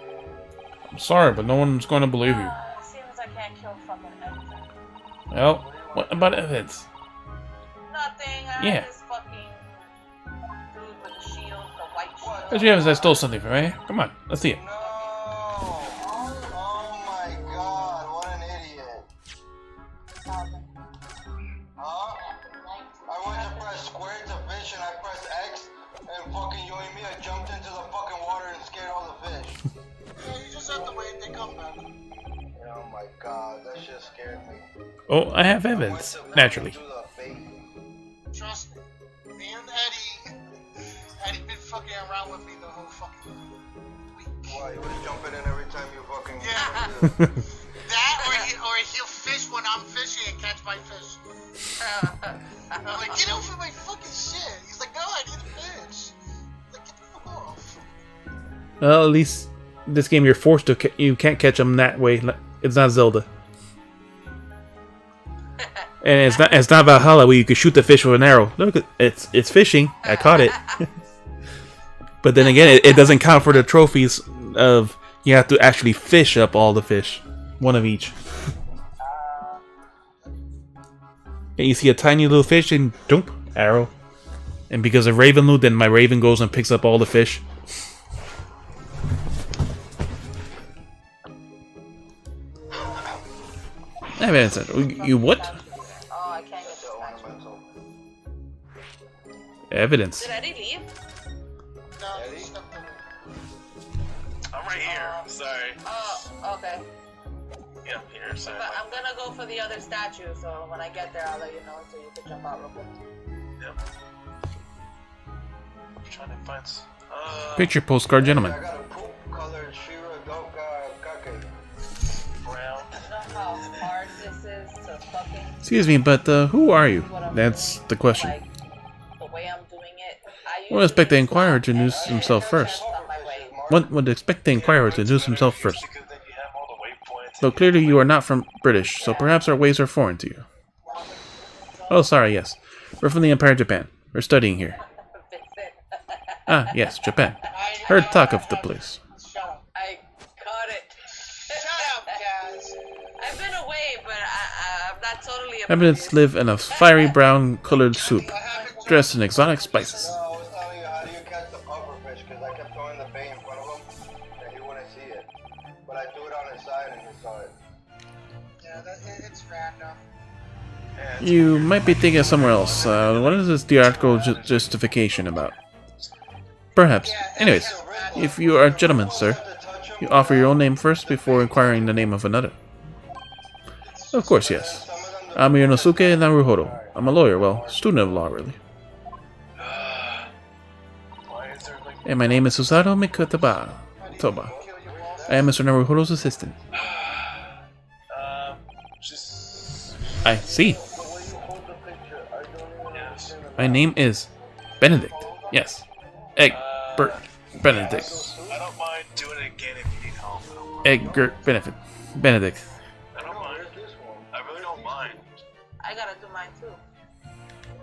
I'm sorry, but no one's going to believe you. It seems I can't kill fucking anything. Well, what about evidence? Nothing. I Yeah. this fucking dude with the shield, the white shield. There's your evidence I stole something from me. Come on, let's see it. No! Oh my god, what an idiot. Huh? I went to press square to fish and I pressed X and fucking yoing me, I jumped into the fucking water and scared all the fish. Yeah, you just have to wait. They come back. Oh my god, that shit scared me. Oh, I have evidence. Naturally. Trust me. Me and Eddie been fucking around with me the whole fucking week. Why, you was jumping in every time you fucking... Yeah. That or he'll fish when I'm fishing and catch my fish. I'm like, get off of my fucking shit. He's like, no, I need to fish. I'm like, get the fuck off. Well, at least this game you're forced to. You can't catch them that way. It's not Zelda. And it's not Valhalla where you can shoot the fish with an arrow. Look, it's fishing. I caught it. But then again, it doesn't count for the trophies of you have to actually fish up all the fish, one of each. And you see a tiny little fish and jump arrow. And because of Raven loot, then my Raven goes and picks up all the fish. Evidence. You what? Oh, I can't get the statue. Evidence. Did Eddie leave? No, he's stuck to me. I'm right here. Sorry. Oh, okay. Yeah, I'm here. Sorry. But I'm gonna go for the other statue, so when I get there, I'll let you know so you can jump out real quick. Yep. I'm trying to find. Picture postcard, gentlemen. I got a poop colored Shira Doka Kake. Brown. You know how hard this is to fucking Excuse me, but who are you? what I'm That's doing? the question. Like, the way I'm doing it, I One would expect the usually inquirer to stop introduce and himself first. on my way. One would expect the inquirer to introduce himself first. Because then you have all the waypoints. Though clearly you are not from British, so perhaps our ways are foreign to you. Oh, sorry, yes. We're from the Empire of Japan. We're studying here. Ah, yes, Japan. Heard talk of the place. Shut up. I caught it. Shut up, Jazz. I've been away, but I'm not totally. Inhabitants live in a fiery brown colored soup, dressed in exotic spices. No, I was telling you, how do you catch the puffer fish? Because I kept throwing the bait in front of him, and he wouldn't see it. But I threw it on his side, and he saw it. Yeah, it's random. You might be thinking of somewhere else. What is this theatrical justification about? Perhaps. Anyways, if you are a gentleman, sir, you offer your own name first before inquiring the name of another. Of course, yes. I'm Yonosuke Naruhodo. I'm a lawyer, well, student of law, really. Why is there like? And my name is Susato Mikutaba Toba. I am Mr. Naruhodo's assistant. Just. I see. Yes. My name is Benedict. Yes. Egbert Benedict. I don't mind doing it again if you need help. Egbert Benedict. I don't mind. I really don't mind. I gotta do mine too.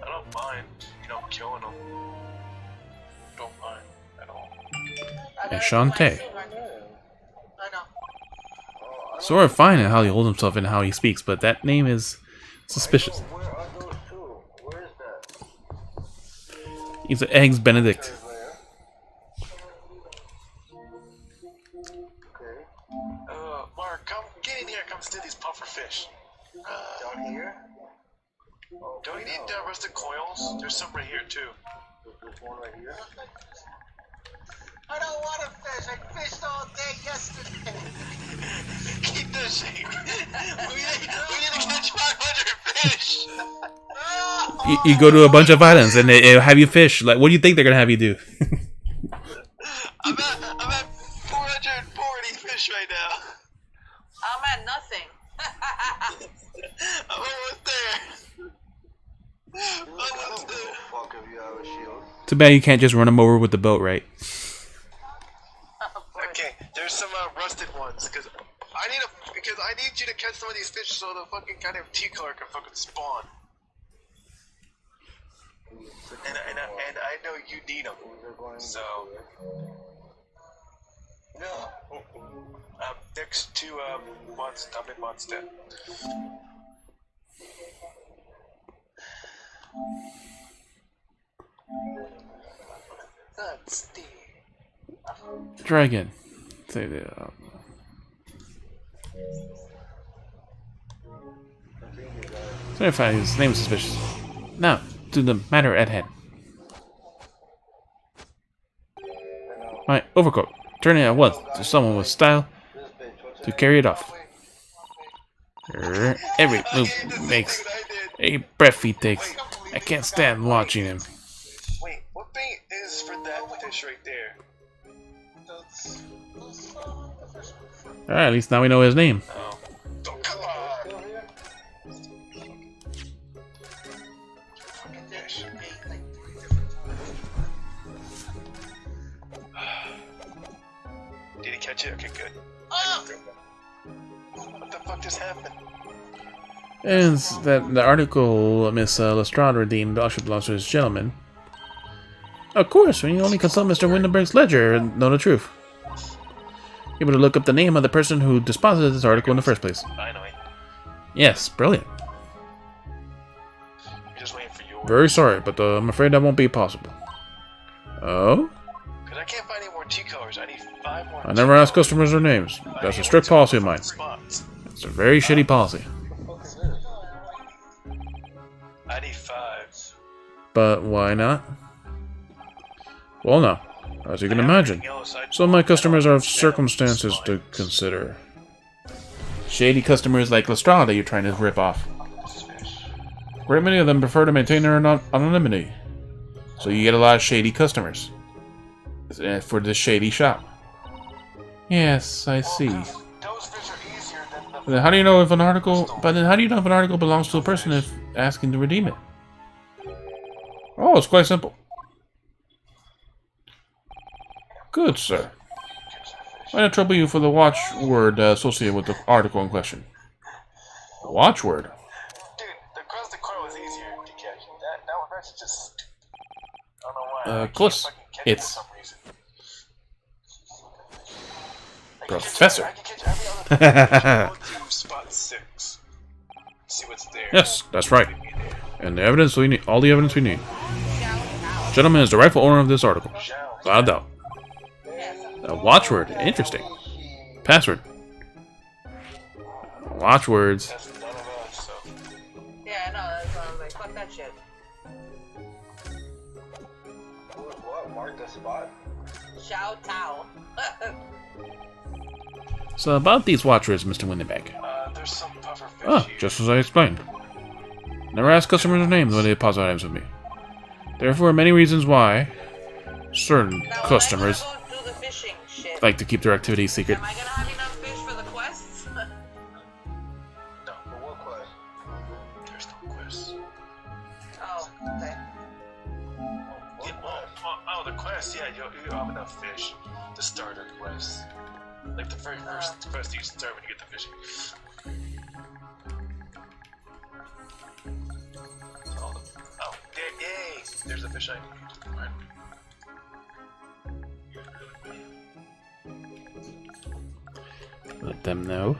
I don't mind, killing them. Don't mind at all. I gotta Shante. do mine soon, right? I know. Sort of fine in how he holds himself and how he speaks, but that name is suspicious. Where are those two? Where is that? He's an Eggs Benedict. Okay. Mark, come get in here. Come steal these puffer fish. Down here? Don't you need rusted coils? There's some right here too. There's one right here. I don't want to fish. I fished all day yesterday. Keep this shape. we need to catch 500 fish. You go to a bunch of islands and they'll have you fish. Like, what do you think they're gonna have you do? I'm at 440 fish right now. I'm at nothing. I'm almost there. Almost there. Fuck if you have a shield. Too bad you can't just run him over with the boat, right? because I need you to catch some of these fish so the fucking goddamn T-color can fucking spawn. And I know you need them. So. No. Next to Monster, top in Monster. That's the. Try again. Say that. Certify his name is suspicious. Now, to the matter at hand. My overcoat. Turning it once to someone with style to carry it off. Every move he makes, every breath he takes. I can't stand watching him. Wait, what bait is for that fish right there? Alright, at least now we know his name. Oh, come on! Did he catch it? Okay, good. What the fuck just happened? And that the article Miss Lestrade redeemed also belongs to this gentleman. Of course, when you only consult Mr. Windenburg's ledger and know the truth. Able to look up the name of the person who deposited this article in the first place. Finally. Yes, brilliant. You're just waiting for yours. Very sorry, but I'm afraid that won't be possible. Oh? Because I can't find any more T-colors. I need 5 more. I never ask customers their names. That's a strict policy of mine. It's a very shitty policy. I need 5. But why not? Well, now, as you can imagine, some of my customers have circumstances to consider. Shady customers like Lestrade that you're trying to rip off. A great many of them prefer to maintain their anonymity. So you get a lot of shady customers. For this shady shop. Yes, I see. Those fish are easier than the. Then how do you know if an article? But then how do you know if an article belongs to a person if asking to redeem it? Oh, it's quite simple. Good, sir. Why not trouble you for the watchword associated with the article in question? The watchword? Dude, the crusted coral is easier to catch. That one, that's just. I don't know why. Of course, it's For some reason. Professor. I can catch every other fish. Go to spot 6. See what's there. Yes, that's right. And the evidence we need, all the evidence we need. Gentleman is the rightful owner of this article. Without a doubt. A watchword, interesting. Password. Watchwords. That's none of us, so. Yeah, no, that's why I was like, fuck that shit. What? Mark the spot? Xiao Tao. So about these watchwords, Mr. Windenburg. There's some puffer fish Ah, here. just as I explained. Never ask customers their names when they deposit items with me. Therefore, many reasons why certain Now, customers when I go do the fishing shit, like to keep their activities secret. am I gonna have enough fish for the quests? No, For what quest? there's no quest. Oh, okay. Yeah, the quest, yeah, you have enough fish to start a quest. Like the very first quest you start when you get the fishing. Oh, yay! There's the fish I need. Right. Let them know.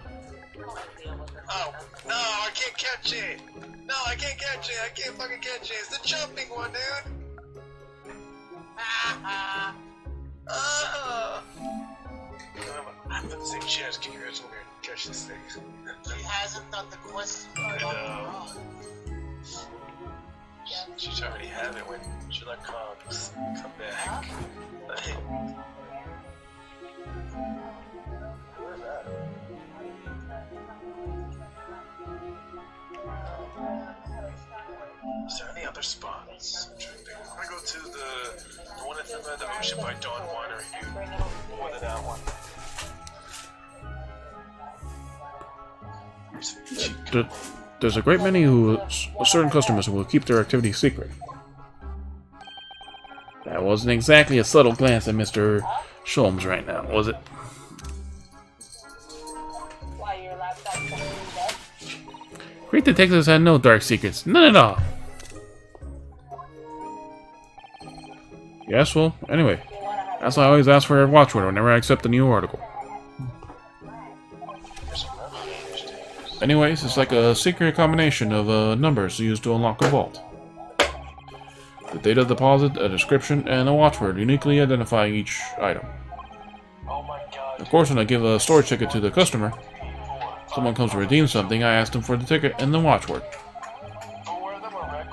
Oh, no, I can't catch it! No, I can't catch it! I can't fucking catch it! It's the jumping one, dude! I'm gonna say Chaz, can you guys over here and catch this thing? He hasn't done the quest. I know. She should already have it when Sherlock Holmes come back. Where's that? Is there any other spots? I'm trying to think. I'm gonna go to the one at the ocean by Dawn Water here. More than that one. There's a great many certain customers who will keep their activities secret. That wasn't exactly a subtle glance at Mr. Sholmes right now, was it? Why, your laptop Great detectives had no dark secrets. None at all. Yes, well, anyway. That's why I always ask for a watchword whenever I accept a new article. Anyways, it's like a secret combination of numbers used to unlock a vault. The data deposit, a description, and a watchword uniquely identifying each item. Of course, when I give a storage ticket to the customer, someone comes to redeem something, I ask them for the ticket and the watchword.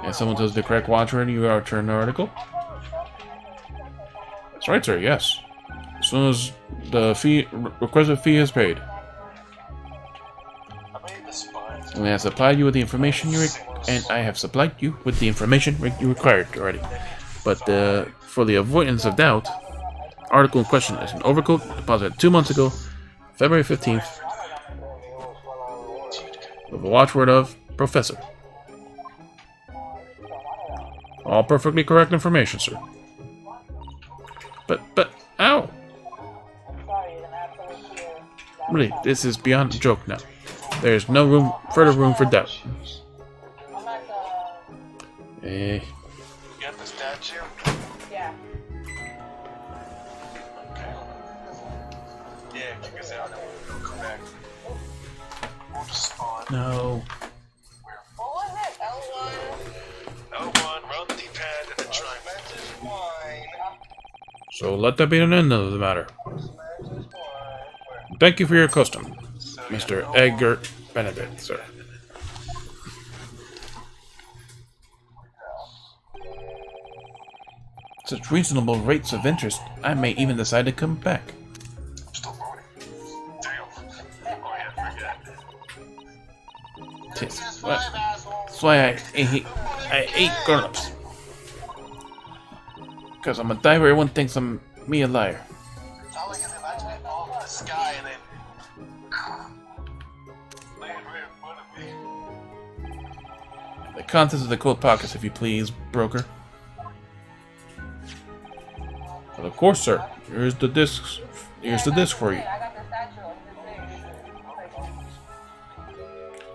And someone tells the correct watchword, you return the article. That's right, sir, yes. As soon as the requested fee is paid. And I have supplied you with the information you required already. But for the avoidance of doubt, article in question is an overcoat deposited 2 months ago, February 15th, with a watchword of Professor. All perfectly correct information, sir. But, ow! Really, this is beyond a joke now. There is no further room for doubt. You got the statue? Yeah. Okay. Yeah, kick us out and we'll come back. We'll just spawn. No. What was it? L1, round the D-pad, and then try. So let that be an end of the matter. Thank you for your custom, Mr. Edgar Benedict, sir. Such reasonable rates of interest, I may even decide to come back. Still loading. Damn. Oh yeah, forget. That's why I hate grown-ups. Because I'm a diver, everyone thinks I'm me a liar. It's all like an imaginary ball in the sky and then land right in front of me. The contents of the coat pockets, if you please, broker. But of course, sir. Here's the discs. Here's the disc for you. I got the statue of this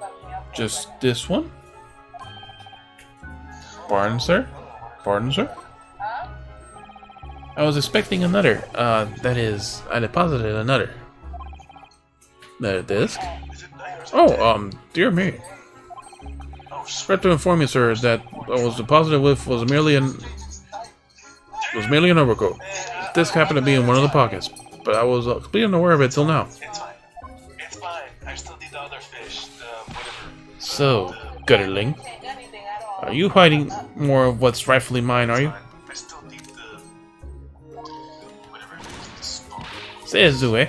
thing. Just this one? Pardon, sir? Pardon, sir? I was expecting another. That is, I deposited another. The disc? Oh, dear me. Regret to inform you, sir, that what was deposited with was merely an overcoat. The disc happened to be in one of the pockets, but I was completely unaware of it till now. It's fine. It's fine. I still need the other fish. Whatever. So, Gutterling, are you hiding more of what's rightfully mine, are you? I still need the whatever it is. The spawn. Say Zue.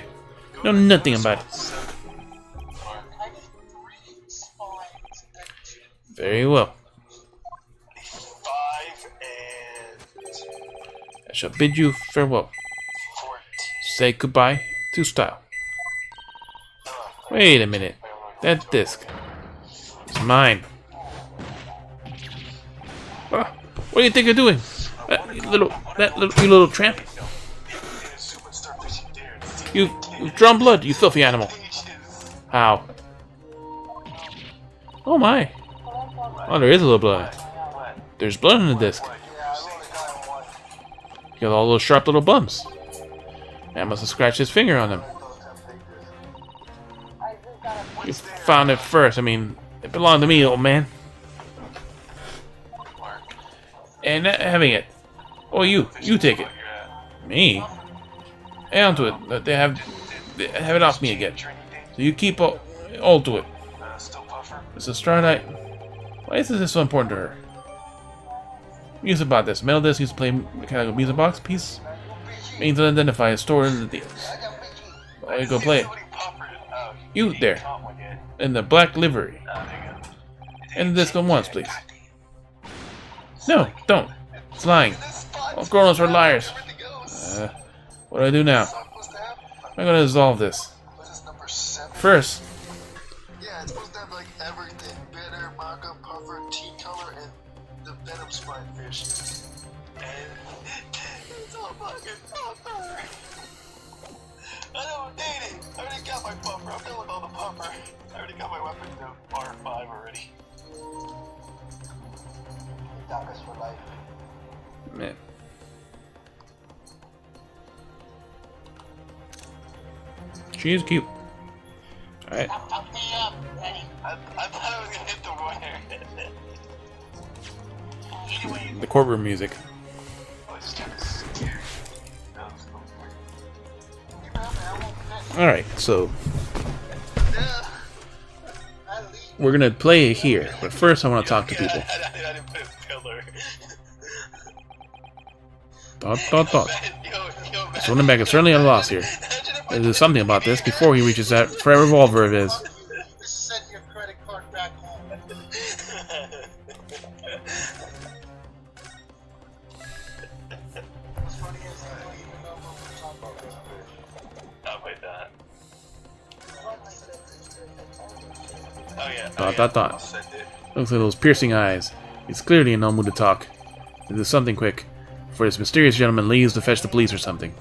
Know nothing about it. Very well. 5 and I shall bid you farewell. 14. Say goodbye to style. Wait a minute. That disc is mine. Ah, what do you think you're doing? You little tramp. You've drawn blood, you filthy animal. How? Oh my. Oh, there is a little blood. There's blood in the disc. You got all those sharp little bumps. Man must have scratched his finger on them. You found it first. I mean, it belonged to me, old man. And not having it. Oh, you take it. Me? Hang on to it. They have it off me again. So you keep all to it. Mrs. Stardite, why is this so important to her? News about this. Metal disc used to play mechanical music box piece. Means to identify a store in the deals. Why you go play it? You there. In the black livery. End the disc on once, please. No, don't. It's lying. All grown-ups are liars. What do I do now? I'm gonna dissolve this. First. Yeah, it's supposed to have like everything. Bitter, maca, puffer, tea color, and the venom spine fish. And it's all fucking puffer. I don't need it. I already got my bumper. I'm done with all the bumper. I already got my weapon to R5 already. Tacos for life. Man. She is cute. Alright. Fuck me up, Eddie. I thought I was gonna hit the wire. Anyway, The courtroom music. I was kind of scared. That was so weird. Alright, so we're gonna play here, but first I want to talk to people. I didn't put a pillar. Thought. So Winneback is certainly at a loss here. There's something about this before he reaches that forever revolver of his. Send your credit card back home. What's funny is I don't even know what we're talking about. Oh, wait, that. Oh, yeah. Thought. I'll send it. Looks like those piercing eyes. He's clearly in no mood to talk. Do something quick, before this mysterious gentleman leaves to fetch the police or something.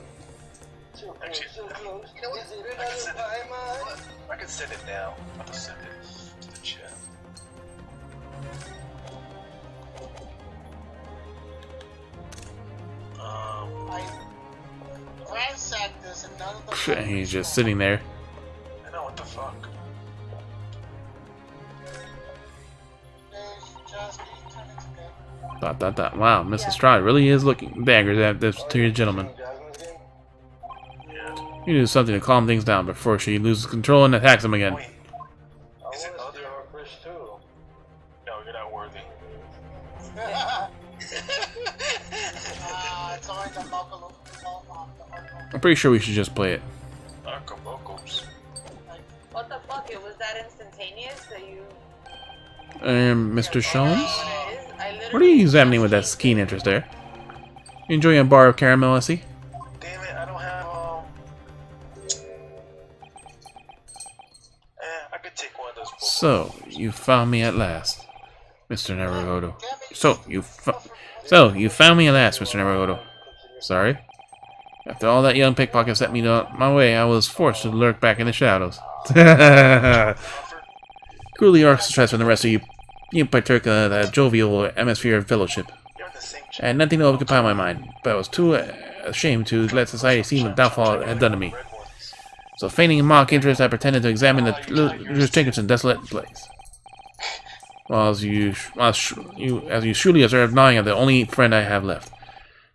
Actually, So close. you know what? Is it I can send another it. time, I can send it now. I'll just send it to the chat. I ransacked this and none of the And he's just sitting there. I know, what the fuck? just getting turned into good. Thought. Wow, Mrs. Stride really is looking daggers at this mysterious gentleman. Jasmine's game? Yeah. You do something to calm things down before she loses control and attacks him again. Wait. I Is it want other? to steal her fish too. No, you're not worthy. It's only the local. I'm pretty sure we should just play it. Arcomocos. What the fuck? It was that instantaneous that you. Mr. Sholmes? What it is? I literally What are you examining with that keen interest there? You enjoying a bar of caramel, I see? Damn it, I don't have, I could take one of those books. So, you found me at last, Mr. Naruhodo. So, you found me at last, Mr. Naruhodo. Sorry. After all that young pickpocket set me on my way, I was forced to lurk back in the shadows. Cruelly orchestrated from the rest of you. You partook of that jovial atmosphere of fellowship. You're in the same I had nothing to occupy my mind, but I was too ashamed to let society see what downfall it had done to me. red ones. So, feigning mock interest, I pretended to examine the trinkets in desolate place. While as you surely observed, gnawing at the only friend I have left.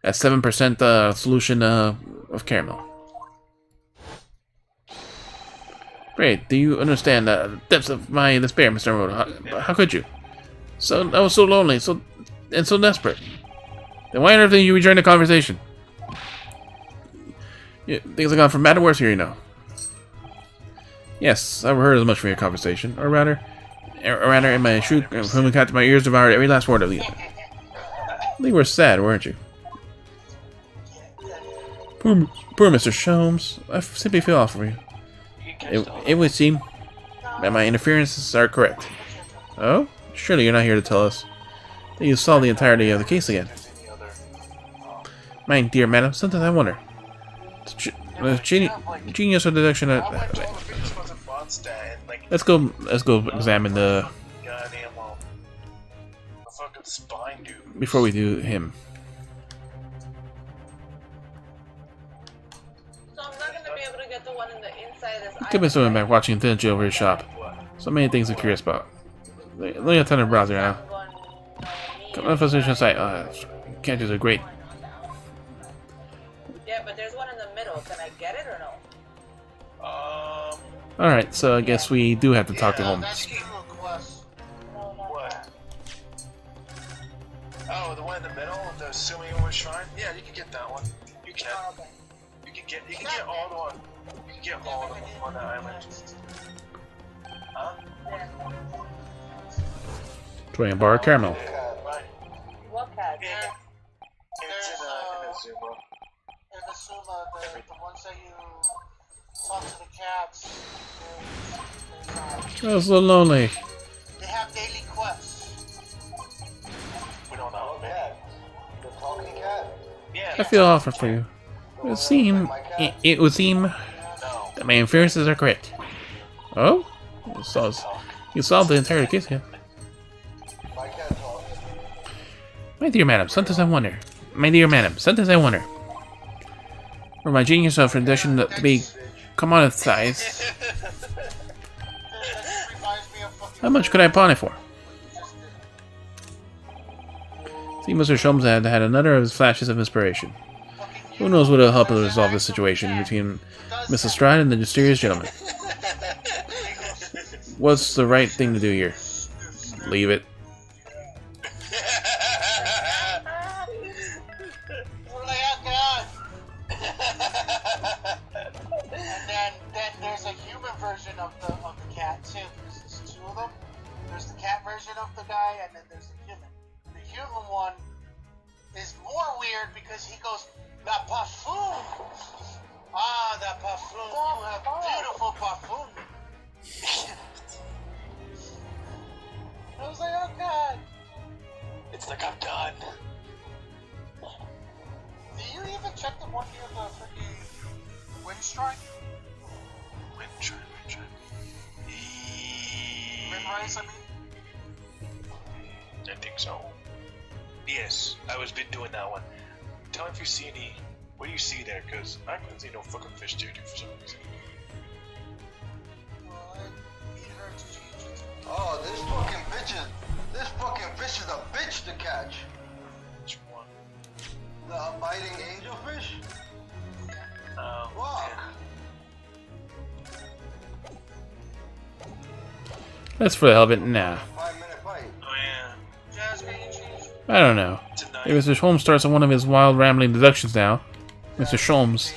That 7% solution of caramel. Great, do you understand the depths of my despair, Mr. Naruhodo? How could you? I was so lonely, so desperate. Then why on earth didn't you rejoin the conversation? Things have gone from bad to worse here, you know. Yes, I've heard as much from your conversation, or rather, in my shriek, from the cat to my ears devoured every last word of you. You were sad, weren't you? Poor Mr. Sholmes. I simply feel awful for you. It would seem that my interferences are correct. Oh? Surely you're not here to tell us that you saw the entirety of the case again. My dear madam, sometimes I wonder. Genius of deduction. Let's go examine the fucking spine dude. before we do him. So I'm not gonna be able to get the one in the inside of this. Could be someone back watching diligently over his shop. So many things I'm curious about. Let me attend a browser now. Come on, physician site. Can't do so great. Yeah, but there's one in the middle. Can I get it or no? Alright, so I guess we do have to talk to Holmes. That's true, Quest. What? Oh, the one in the middle, the Sumiyo shrine? Yeah, you can get that one. You can. You can get all the one. You can get all of them on that island. Huh? Try a bar of caramel. Right. What cat? Yeah. It's in Azuma. In the Suma, the ones that you talk to the cats, I was so lonely. they have daily quests. We don't know. Cat. The talking cat. Yeah. I feel awful for you. It would seem. No, My inferences are correct. Oh? You solved the entire case, yeah. My cat talks. My dear madam, sometimes I wonder. My dear madam, sometimes I wonder. For my genius of rendition to be commoditized, how much could I pawn it for? See, Mr. Sholmes had another of his flashes of inspiration. Who knows what will help us resolve this situation between Mrs. Stride and the mysterious gentleman? What's the right thing to do here? Leave it. And then there's a human version of the cat too. There's two of them. There's the cat version of the guy, and then there's the human. The human one is more weird because he goes, "La parfum." Ah, the parfum. You have beautiful parfum. I was like, oh god. It's like I'm done. Do you even check the one near the freaking wind strike? Wind strike. Wind rise, I mean? I think so. Yes, I was been doing that one. Tell me if you see any. What do you see there? Because I couldn't see no fucking fish there, dude, for some reason. Well, I need her to change it. Oh, this fucking fish is a bitch to catch. Which one? The biting angelfish? Oh, Fuck. That's for the hell of it. Nah. 5-minute fight. Oh yeah. Jasmine, you change. I don't know. Tonight. If Mr. Holmes starts on one of his wild rambling deductions now, Mr. Sholmes,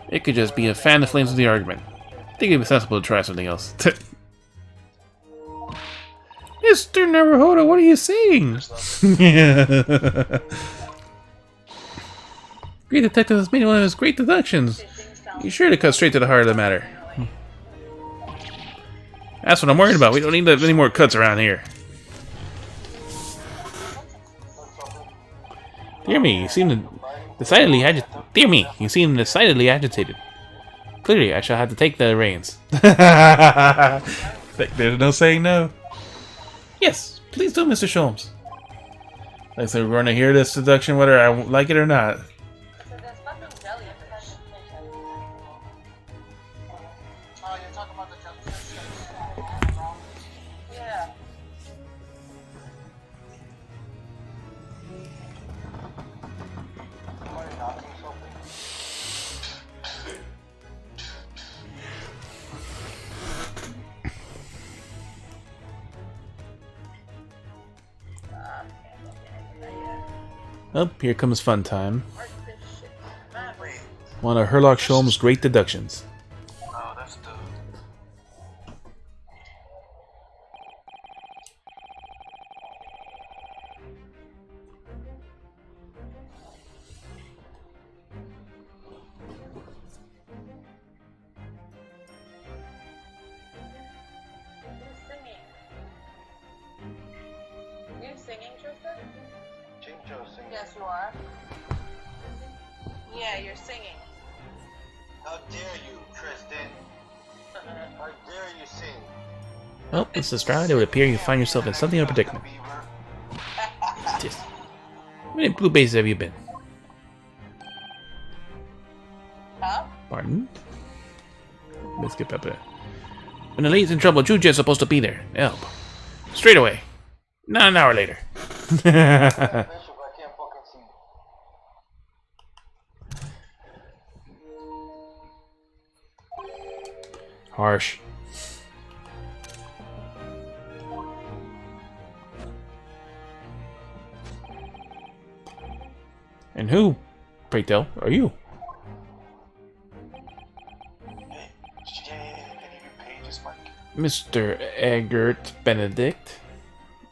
it could just be a fan the flames of the argument. I think it'd be sensible to try something else. Mr. Naruhodo, what are you saying? Great Detective has made one of his great deductions. He's sure to cut straight to the heart of the matter. That's what I'm worried about. We don't need any more cuts around here. Dear me, you seem decidedly agitated. Dear me, you seem decidedly agitated. Clearly, I shall have to take the reins. There's no saying no. Yes, please do, Mr. Sholmes. Like I said, we're going to hear this deduction whether I like it or not. So there's fucking jellyfish. Oh, you're talking about the jellyfish. Yeah. Somebody knocking something? Oh, here comes fun time. Wait. One of Herlock Sholmes' great deductions. Oh, that's the. Who's singing? You singing, Tristan? Chincho singing. Yes, you are. Yeah, you're singing. How dare you, Tristan? How dare you sing? Well, Mrs. Stroud, it would appear you find yourself in something of a predicament. Just, how many blue bases have you been? Huh? Pardon? Biscuit Pepper. When the lady's in trouble, Juju's supposed to be there. Help. Straight away. Not an hour later. Bishop, I can't fucking see. Harsh. And who, pray tell, are you? Hey, did you get any of your pages, Mike? Mr. Eggert Benedict?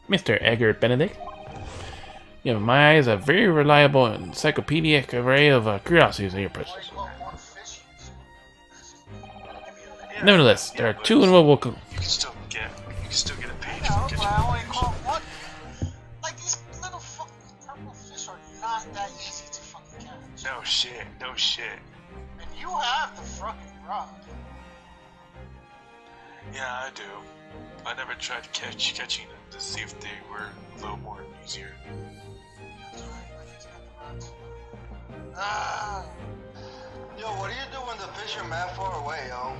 Mr. Eggert Benedict? You have in my eyes a very reliable encyclopedic array of curiosities in your presence. Nevertheless, there are two innumerable. You can still get a page. No, Get but your I only page. caught one. Like, these little fucking purple fish are not that easy to fucking catch. No shit. And you have the fucking rod. Yeah, I do. I never tried catching them to see if they were a little more easier. Ah, Yo, what do you do when the fish are mad far away, yo?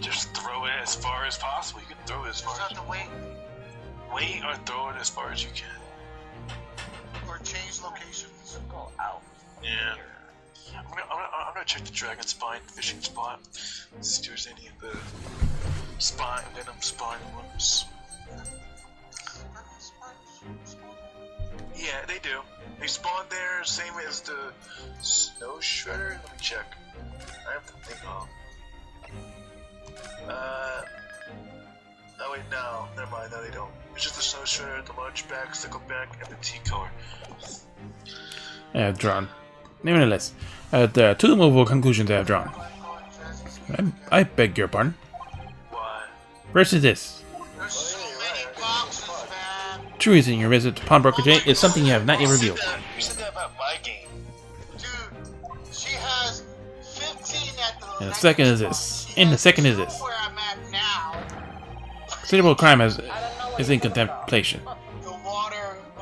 Just throw it as far as possible. You can throw it as far just as have to wait wait or throw it as far as you can. or change locations. Go out. Yeah. I'm gonna check the dragon spine fishing spot. See if there's any of the venom spine ones. Yeah, they do. They spawn there, same as the snow shredder. Let me check. I have to think of. Oh wait, no, never mind. No, they don't. It's just the snow shredder, the large back, stickleback, and the T-color. I have drawn. Nevertheless, there are two movable conclusions I have drawn. I beg your pardon. Why? First is this. There's so many boxes, man. True reason your visit to Pawnbroker J is something you have not yet revealed. You said that about my game. Dude, she has 15 at the And the second is this. And the second is this. where I'm at now. Considerable crime is in contemplation. The water.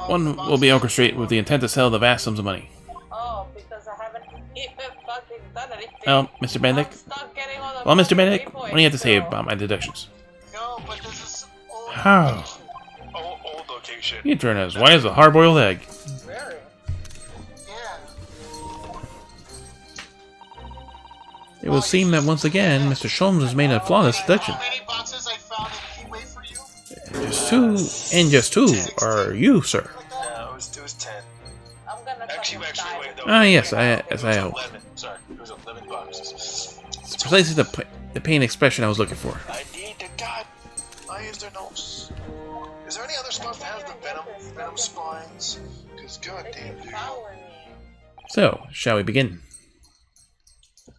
One will be orchestrated with the intent to sell the vast sums of money. Oh, because I haven't even fucking done anything. Well, Mr. Benedict? I'm stuck getting all the Well, Mr. fucking Benedict, three what do you have to say points, about my deductions? No, but this is old. How? Old location. You turn as white as a hard-boiled egg. Really? Yeah. It would seem that once again, Mr. Sholmes has made a flawless deduction. How many boxes I found in Keyway for you? Just two are you, sir. No, it was 10. I'm gonna Actually, fucking die. wait, no. Ah, yes, It was I hope. 11. Sorry, it was 11 boxes. It's precisely the pain expression I was looking for. I need the god. Why is there no? Is there any other spots that have the venom spines? Because goddamn, dude. Power me. So, shall we begin?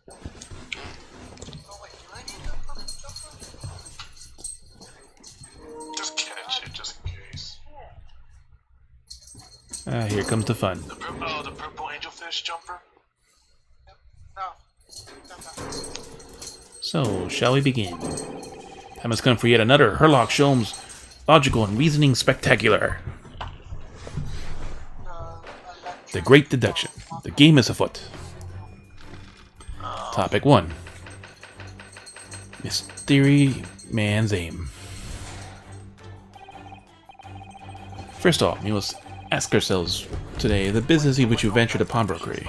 Oh, wait, do I need a fucking jumper? Just catch it, just in case. Here comes the fun. The purple angelfish jumper. No. So, shall we begin? Time has come for yet another Herlock Sholmes logical and reasoning spectacular. The Great Deduction. The game is afoot. Topic 1. Mystery Man's Aim. First off, we must ask ourselves today the business in which you venture to pawnbrokery.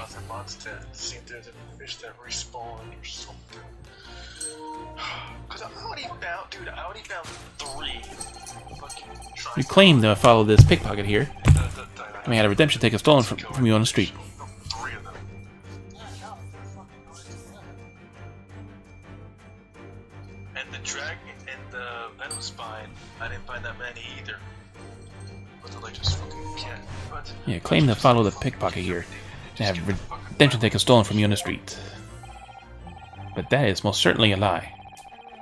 See if there's a fish that respawned or something. Because I already found 3. You claim to follow this pickpocket here, and we had a redemption ticket stolen from you on the street. 3 of them. And the dragon and the venom spine, I didn't find that many either. But the just fucking can't. But Yeah, claim to follow the pickpocket here, and have redemption ticket stolen from you on the street. But that is most certainly a lie.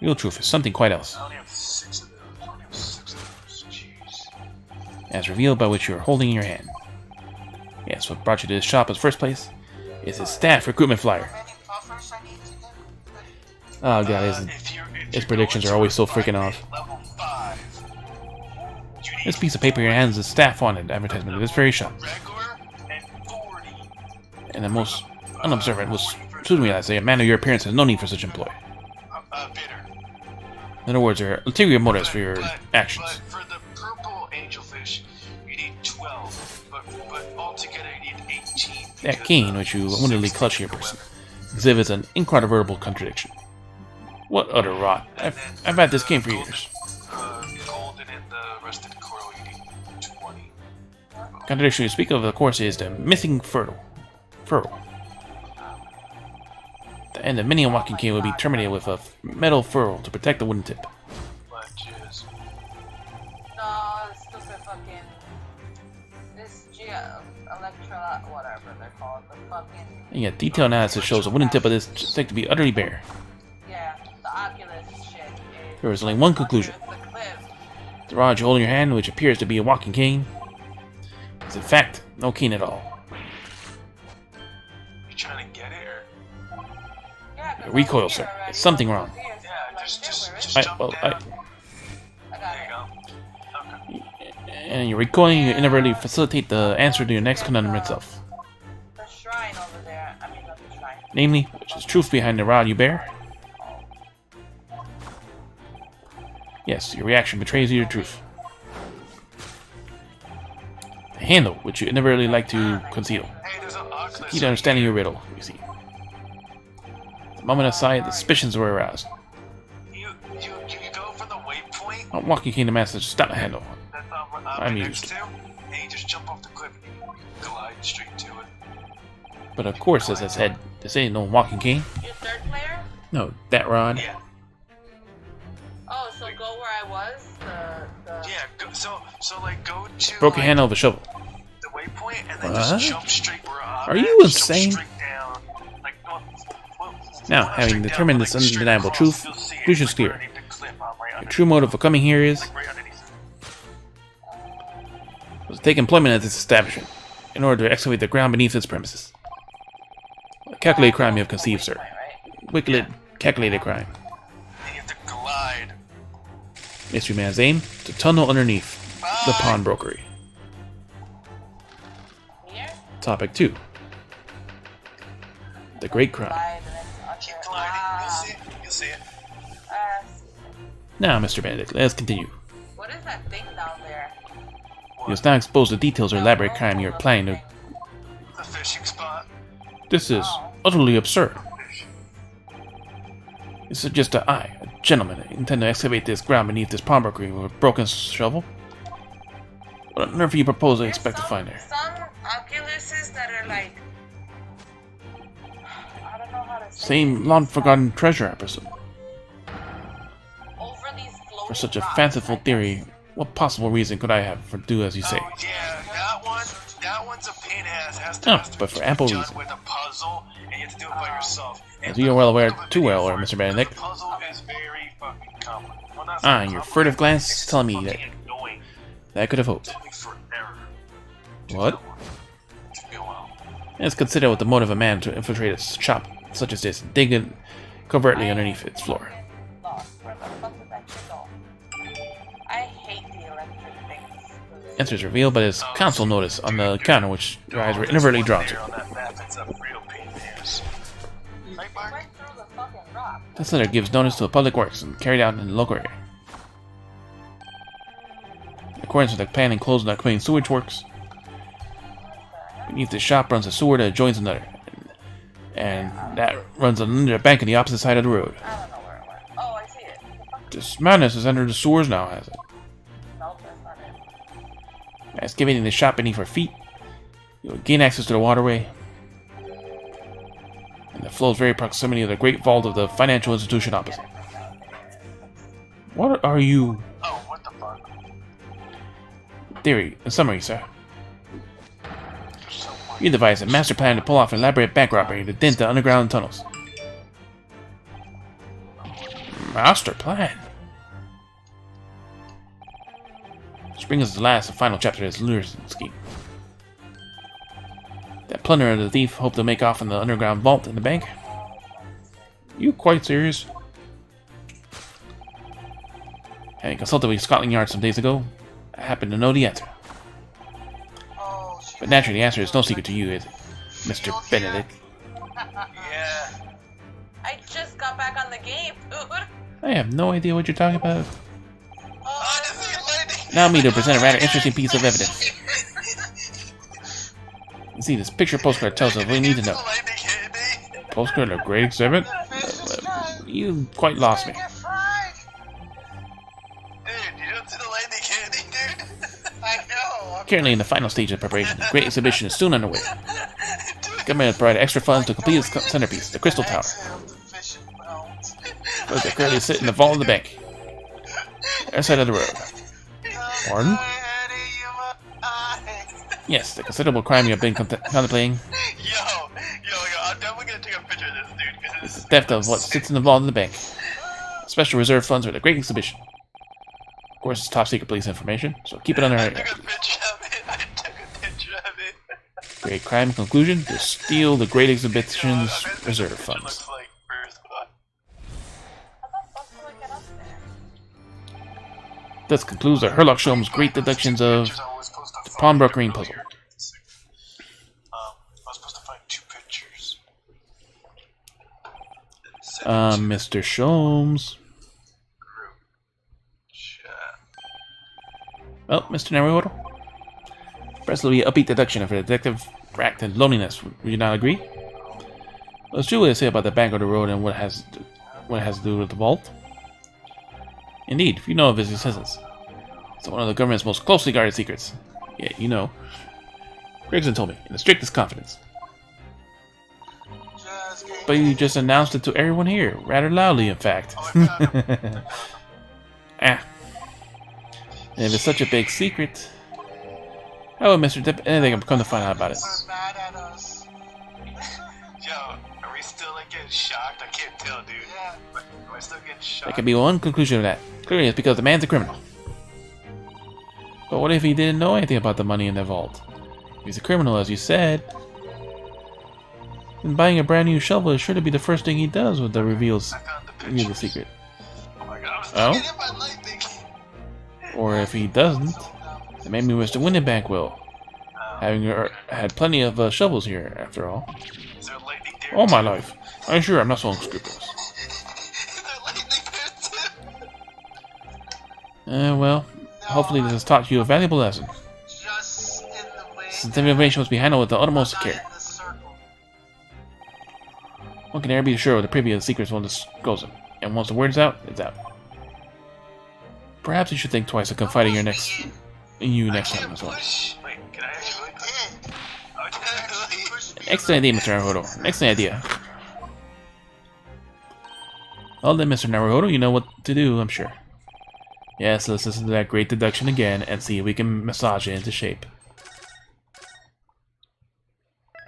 Real truth is something quite else, I only have 6 of them. I only have 6 of those. Jeez. as revealed by what you are holding in your hand. Yes, what brought you to this shop in the first place is his staff recruitment flyer. How many buffers I need to get? Oh god, his predictions are always so freaking off. Level 5. This piece of paper in your hand is a staff wanted advertisement of this very shop. Regular and 40. And the most unobservant will soon realize that a man of your appearance has no need for such employ. Bitter. In other words, there are ulterior motives for your But actions. for the purple angelfish, you need 12. But altogether, you need 18. That cane which you unwittingly clutch in your person exhibits an incontrovertible contradiction. What utter rot! I've had this cane for years. Golden and the rusted coral, you need 20. Contradiction you speak of course, is the missing ferrule. The end of many a walking cane will be terminated with a metal ferrule to protect the wooden tip. Lunches. No, stupid fucking. This Electra, whatever they're called, the fucking. And yet, detailed analysis shows the wooden tip of this stick to be utterly bare. Yeah, the Oculus shit. There is only one conclusion. The cliff. The rod you hold in your hand, which appears to be a walking cane, is in fact no cane at all. You trying to get it, or? Your recoil, sir. There's something wrong. Yeah, just I, jump well, down. I got There it. you go. Okay. And your recoiling, you inadvertently facilitate the answer to your next conundrum itself. The shrine over there. I mean, not the shrine. Namely, which is truth behind the rod you bear? Yes, your reaction betrays your truth. The handle, which you inadvertently like to conceal. Hey, there's an Oculus. Key to understanding your riddle, you see. The moment of sight, the suspicions were aroused. You go for the waypoint. A walking cane to master stop the handle. That's I'm right used. next to. Hey, just jump off the cliff and glide straight to it. But of course, as I said, this ain't no walking cane. Your third player? No, that rod. Yeah. Oh, so go where I was? Yeah, so like go to Broken like, handle of a shovel. the waypoint and then What? just jump straight where I'm Are at, you just insane? Jump straight down. Like, Now, not having straight down, determined but, this like, straight undeniable across, truth, you'll see it, conclusion's like, clear. underneath the cliff, I'm right Your underneath true motive for coming here is it, like, right underneath it. was to take employment at this establishment in order to excavate the ground beneath its premises. A calculated crime you have conceived, sir. Wicked, calculated crime. And you have to glide. Mystery man's aim: to tunnel underneath the pawnbrokery. Here? Topic 2. The Great Crime. Glide and then under. Keep gliding. You'll see it. You'll see it. Now, Mr. Benedict, let us continue. What is that thing down there? You must now expose the details of elaborate crime you are planning to. The fishing spot. This is utterly absurd. You suggest that I, a gentleman, intend to excavate this ground beneath this pawnbrokery with a broken shovel? What on earth do you propose I expect to find there? Some Oculuses that are like. I don't know how to say Same it. long-forgotten treasure, I presume. Over these For such a floating fanciful rocks, I theory, guess. what possible reason could I have for do as you say? Oh yeah, that one's a pain ass. Has Oh, to but for be ample done reason. with a puzzle, and you have to do it by yourself. And As you are well aware, look up a too video well, for it, Mr. Benedict. because The puzzle is very fucking complicated. Well, not so Ah, and your furtive complicated, glance it's telling me that fucking annoying. I could have hoped. Took me forever. What? Took me a while. Let's consider what the motive of a man to infiltrate a shop such as this and dig it covertly underneath its floor. Lost. Where the fuck did that shit go? I hate the electric things. Answers revealed by his council notice on the counter, which your eyes were inadvertently drawn There to. on that map, it's a real pain in the ass. Right, Mark? Right through the fucking rock. This letter gives notice to the public works and carried out in the local area. In accordance with the plan enclosed in the clean sewage works, beneath the shop runs a sewer that joins another, and that runs under a bank on the opposite side of the road. I don't know where it went. Oh, I see it. The fuck? This madness has entered the sewers now, has it? Nope, that's not it. Excavating the shop beneath our feet, you will gain access to the waterway, and the flow's very proximity of the great vault of the financial institution opposite. What are you... Oh, what the fuck? Theory, in summary, sir. There's so much. You devised a master plan to pull off an elaborate bank robbery to dent the underground tunnels. Master plan? Which brings us to the last and final chapter of this lunacy scheme. That plunderer and the thief hope to make off in the underground vault in the bank? You quite serious? Having consulted with Scotland Yard some days ago, I happen to know the answer. Oh, she But naturally, the answer is no secret to you, is it, Mr. Benedict? Yeah. I just got back on the game, dude. I have no idea what you're talking about. Oh, this is lightning. Allow me to present a rather interesting piece of evidence. You see, this picture postcard tells us what we need to know. Lightning hit me. Postcard of great exhibit? You quite lost me. get fried. Dude, you don't see the lightning hitting, dude? I know. Currently in the final stage of preparation, the great exhibition is soon underway. Government has provided extra funds to complete its centerpiece, the Crystal Tower. Exhale the fishing belt. But they currently sit in the vault of the bank. Other side of the road. Pardon? Yes, the considerable crime you have been contemplating Yo, I'm definitely gonna take a picture of this, dude, because is this the theft of what sits in the vault of the bank. Special reserve funds for the great exhibition. Of course, it's top secret police information, so keep it under our I took a picture of it. I took a picture of it. Great crime conclusion: to steal the great exhibition's I bet this reserve picture funds. looks like Earth. Thus concludes the Herlock Sholmes' great deductions of the pawnbrokering puzzle. I was supposed to find 2 pictures. Mr. Sholmes. Group chat. Well, Mr. Naruto. Presley upbeat deduction of a detective racked in loneliness. Would you not agree? What's Julia say about the bank on the road and what it has to do with the vault? Indeed, if you know of his existence. It's one of the government's most closely guarded secrets. Yeah, you know. Gregson told me, in the strictest confidence. But you just announced it to everyone here, rather loudly, in fact. Ah. And if it's such a big secret, how would Mr. Depp anything come to find out about it? Mad at us. Yo, are we still like getting shocked? I can't tell, dude. Yeah. Am I still getting shocked? There could be one conclusion of that. Clearly it's because the man's a criminal. But what if he didn't know anything about the money in the vault? If he's a criminal, as you said, then buying a brand new shovel is sure to be the first thing he does with the reveals the secret. Oh my god, I was Oh? thinking about lightning. Or if he doesn't, then maybe Mr. Windenbank will. Having had plenty of shovels here, after all. Is there lightning there? All my life. I'm sure I'm not so unscrupulous. Is there lightning there too? Well, hopefully this has taught you a valuable lesson. Just in the way. Since information must be handled with the utmost Not care. in the circle. One can never be sure of the privy of the secrets one discloses them. And once the word's out, it's out. Perhaps you should think twice of confiding in you next time as well. Push. Wait, can I actually push? Did. Okay. Push me. Excellent idea, Mr. Naruhodo. Excellent idea. Well then, Mr. Naruhodo, you know what to do, I'm sure. Yes, let's listen to that great deduction again and see if we can massage it into shape.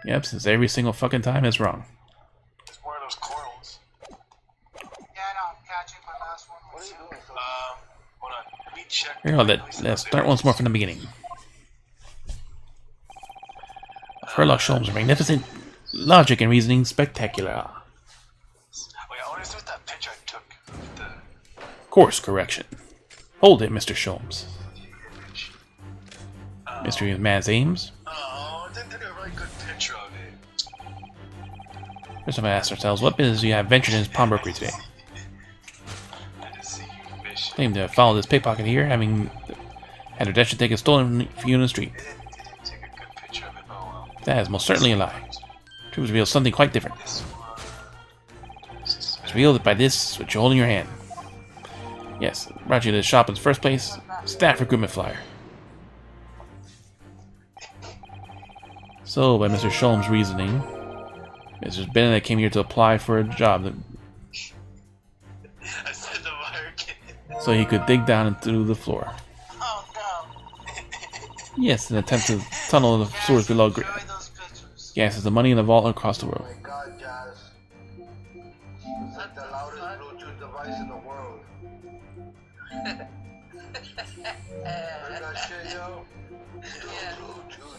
Yep, since every single fucking time is wrong. It's one of those corals. Yeah, no, I'm catching my last one. What are you doing? Hold on. Let me check. Here, let's start once more from the beginning. Herlock Sholmes' magnificent logic and reasoning spectacular. Wait, I want to see what that picture I took of the Course correction. Hold it, Mr. Sholmes. Mystery of man's aims. Oh, I didn't take a really good picture of it. First of all, ask ourselves, what business do you have ventured in his pawnbrokery today? I just see you fish. Claim to have followed this pickpocket here, having had her debt taken stolen from you in the street. Didn't take a good picture of it. Oh well. That is most certainly a lie. Truth reveals something quite different. This one. It's revealed by this which you hold in your hand. Yes, brought you to the shop in the first place. Staff recruitment flyer. So, by Mr. Sholmes' reasoning, Mr. Benedict came here to apply for a job I said the wire kid. so he could dig down into the floor. Oh no. Yes, in an attempt to tunnel the sewers below. Enjoy those pictures. Gasses the money in the vault across the road. Oh my god, Jazz. It's like the loudest Bluetooth device in the world. Heard that shit, yo? Bluetooth.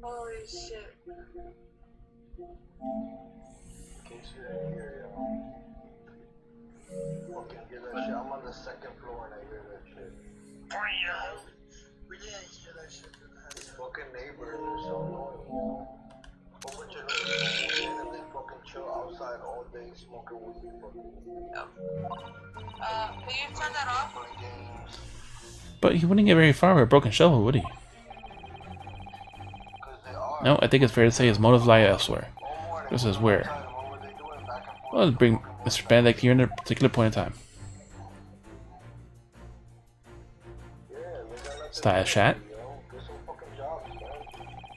Holy shit. Can you see that here, yo? Fucking hear that shit. I'm on the second floor and I hear that shit. We didn't hear that shit. These fucking neighbors are so annoying. Whole bunch of neighbors move in and they fucking chill outside all day smoking weed. Can you turn that off? Playing games. But he wouldn't get very far with a broken shovel, would he? Cause they are. No, I think it's fair to say his motives lie elsewhere. All morning. Just as where? What were they doing back and forth? Well, let's bring Mr. Benedict here in a particular point in time. Yeah, they got nothing Style to chat. do, yo. Get some fucking jobs, man.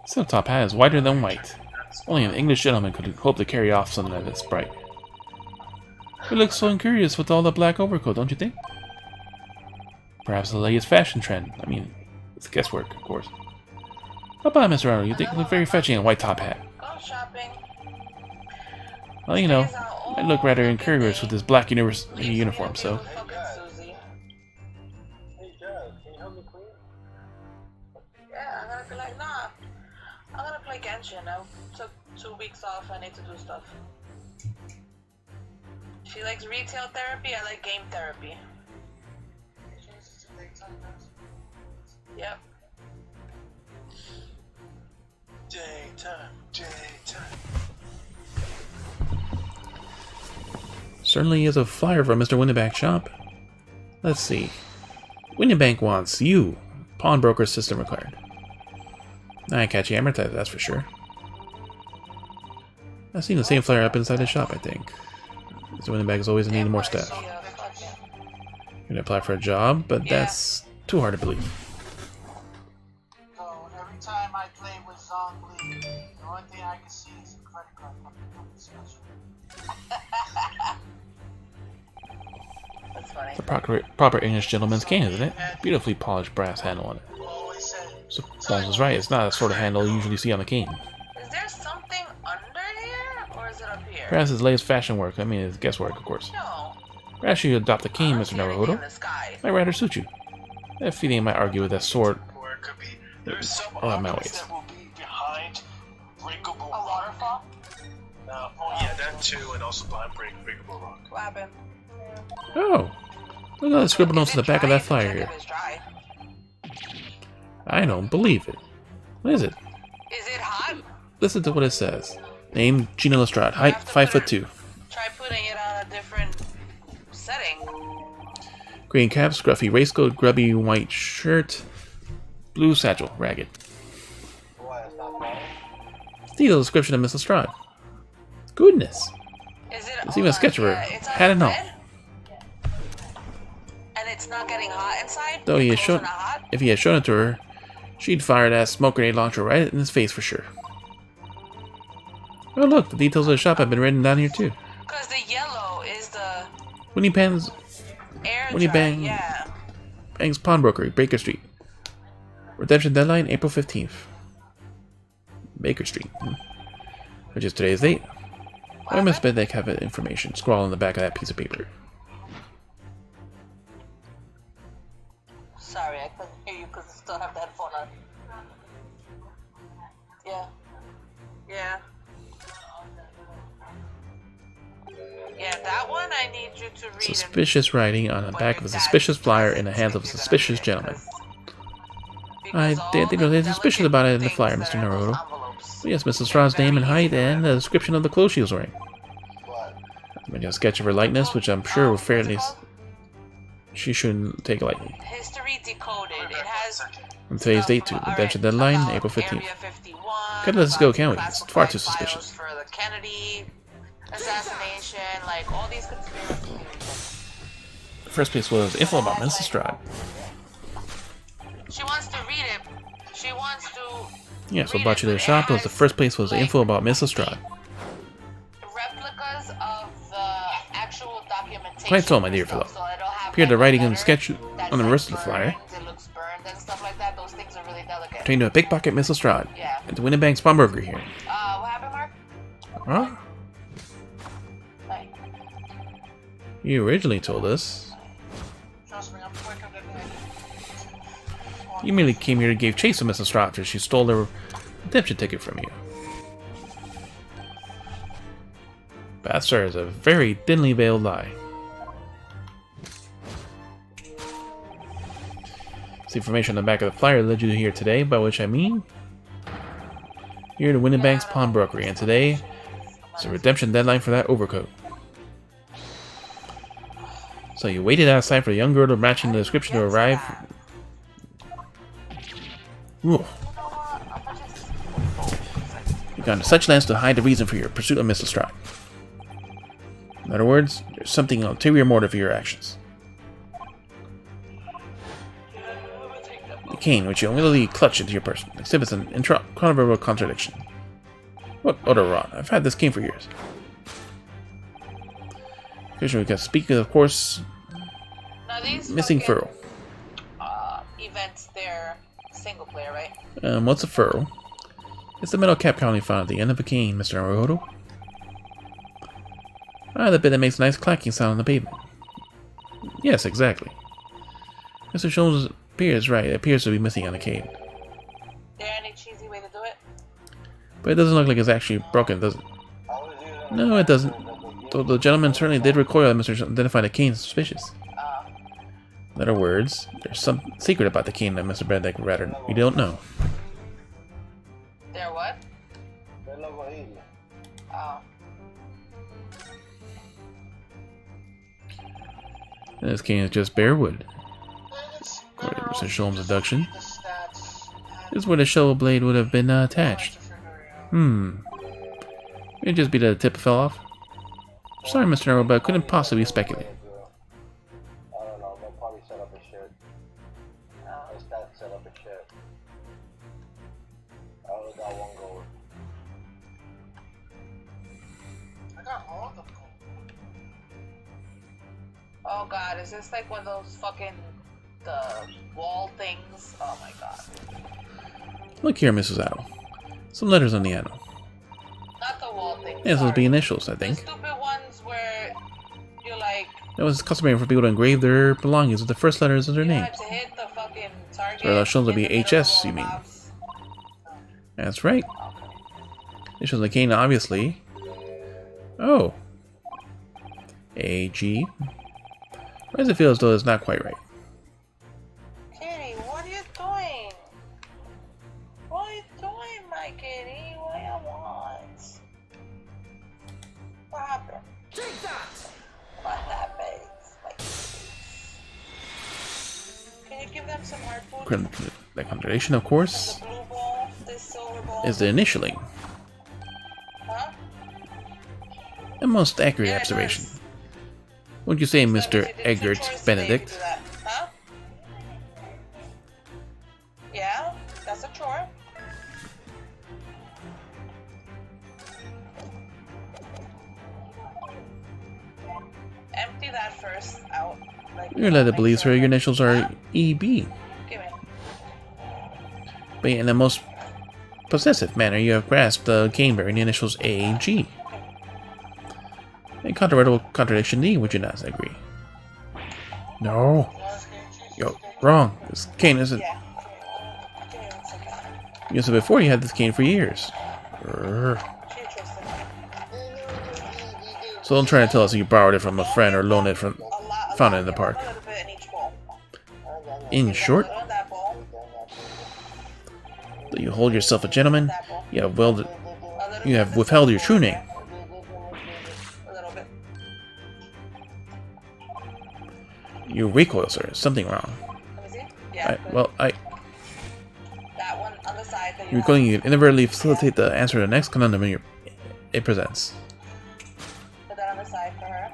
Silk top hat is whiter than white. Only an English gentleman could hope to carry off something like this bright. He looks so incurious with all the black overcoat, don't you think? Perhaps the latest fashion trend. I mean, it's guesswork, of course. How about Mr. Arnold? You think you look very fetching in a white top hat. Go shopping. Well, you know, I look rather incurious with this black university uniform, so... Fucking Susie. Hey, Jazz, can you help me clean? Yeah, I'm gonna be like, nah. I'm gonna play Genshin. mention. I took 2 weeks off. I need to do stuff. She likes retail therapy. I like game therapy. Yep. Daytime. Certainly is a flyer from Mr. Winnebank's shop. Let's see. Winnebank wants you. Pawnbroker system required. I catch you amortized, that's for sure. I've seen the same flyer up inside his shop, I think. Mr. Winnebank is always in need of more staff. You're gonna apply for a job, but that's too hard to believe. So every time I play with Zongli, the only thing I can see is a credit card company special. That's funny. It's a proper English gentleman's cane, isn't it? Beautifully polished brass handle on it. So Holmes was right, it's not the sort of handle you usually see on a cane. Is there something under here, or is it up here? Perhaps his latest fashion work, I mean it's guesswork, of course. No. Perhaps you adopt a cane, Mr. Naruhodo. Might rather suit you. That feeling might argue with that sword. Or it could be there's some My objects ways. that will be behind breakable A rock. waterfall? Oh yeah, that too, and also behind breakable rock. What happened? Oh! Look at the scribbled notes on the back of that flyer here. It's dry. I don't believe it. What is it? Is it hot? Listen to what it says. Name, Gina Lestrade. Height, 5'2". Try putting it on a different setting. Green cap, scruffy waistcoat, grubby white shirt, blue satchel, ragged. Detailed description of Miss Lestrade. Goodness. Is it? There's even a sketch of her. It's on Had it the all. bed? And it's not getting hot inside? Though he The had clothes shown, are not hot? if he had shown it to her, she'd fired that smoke grenade launcher right in his face for sure. Oh look, the details of the shop have been written down here too. Because the yellow is the Winnie Pan's air Winnie dry. Bang Yeah. Bang's Pawnbroker, Baker Street. Redemption deadline April 15th. Baker Street. Which is today's date. I must bet they have that information scrawled on the back of that piece of paper. Sorry, I couldn't hear you because I still have that phone on. Yeah. Yeah. Yeah, that one I need you to read. Suspicious writing on the back of a suspicious flyer in the hands of a suspicious gentleman. I didn't think there was anything suspicious about it in the flyer, Mr. Naruto. But yes, Miss Lestrade's name and height and the description of the clothes she was wearing. I made a sketch of her likeness, which I'm sure were fairly... She shouldn't take lightly. History decoded. It has From today's date to redemption deadline, April 15th. Gotta let this go, can't we? It's far too suspicious. For the Kennedy assassination, like all these conspiracies. The first piece was info about Miss Lestrade. She wants to read it. She wants to. Yeah, so brought you to the shop. Was the first place was the info about Miss Lestrade. Replicas of the actual documentation. Quite so, my dear fellow. Appeared the writing and sketch on the rest of the flyer. It looks burned and stuff like that. Those things are really delicate. Pertaining to a pickpocket Miss Lestrade. Yeah. At the Winnebank's Pawnbroker here. What happened, Mark? Huh? Like, You originally told us. Trust me, I'm quicker than that. You merely came here to give chase to Miss Lestrade after she stole the redemption ticket from you. That, sir, is a very thinly veiled lie. This information on the back of the flyer led you here today, by which I mean... You're the Winnebank's Pawnbrokery, and today is the redemption deadline for that overcoat. So you waited outside for the young girl to matching the description to arrive. Ooh. You've gone to such lengths to hide the reason for your pursuit of Miss Lestrade. In other words, there's something ulterior motive for your actions. The cane, which you immediately clutch into your person, exhibits an incontrovertible contradiction. What utter rot? I've had this cane for years. Occasionally we can speak of course, now these missing fucking, furrow. Events, they're single player, right? What's a furrow? It's the metal cap commonly found at the end of a cane, Mr. Naruhodo. Ah, the bit that makes a nice clacking sound on the pavement. Yes, exactly. Mr. Jones appears right. It appears to be missing on the cane. There any cheesy way to do it? But it doesn't look like it's actually broken, does it? No, it doesn't. Though the gentleman certainly did recoil at Mr. identify the cane as suspicious. In other words, there's some secret about the cane that Mr. Benedict rather we don't know. There what? Oh. And this cane is just bare wood. According to Mr. Sholmes' deduction, this is where the shovel blade would have been attached. It'd just be that the tip fell off. Sorry, Mr. Narrow, but I couldn't possibly speculate. I don't know, they'll probably set up a shit. My stat set up a shit. I only got 1 gold. I got all the gold. Oh god, is this like one of those fucking the wall things? Oh my god. Look here, Mrs. Owl. Some letters on the anvil. Not the wall thing. Yeah, those would be initials, I think. The stupid ones where you like. It was customary for people to engrave their belongings with the first letters of their You name. had to hit the fucking target. So that shows to be in the middle of HS, all you mean? box. That's right. Initials on the cane, obviously. Oh. AG. Why does it feel as though it's not quite right? Kitty, what are you doing? What are you doing, my kitty? What do you want? What happened? Take that! What that face? Like, can you give them some hard food? The contradiction, of course, The blue ball, this silver ball. is the initialing. Huh? A most accurate Yeah, it observation. does. Wouldn't you say, So Mr. that means you did 2 Egbert chores today to Benedict? do that. Huh? Yeah, that's a chore. Empty that first out. Like, You're led to make believe, sure sir, your that- initials are Huh? EB. Give me. But in the most possessive manner, you have grasped the cane bearing the initials AG. A controversial contradiction indeed, would you not agree? No. Yo, wrong. This cane isn't. Yeah. Give me 1 second. You said before you had this cane for years. Urgh. She interested. So don't try to tell us you borrowed it from a friend or loaned it from. A lot. Found it in the park. A little bit in each bowl. In short, A little in that bowl. that you hold yourself a gentleman, That bowl. you have withheld, A little you bit have in withheld this your true bowl. name. A little bit. You recoil, sir. Something wrong. Let me see. Yeah. good. That one on the side that you You're going to inadvertently facilitate the answer to the next conundrum it presents. Put that on the side for her.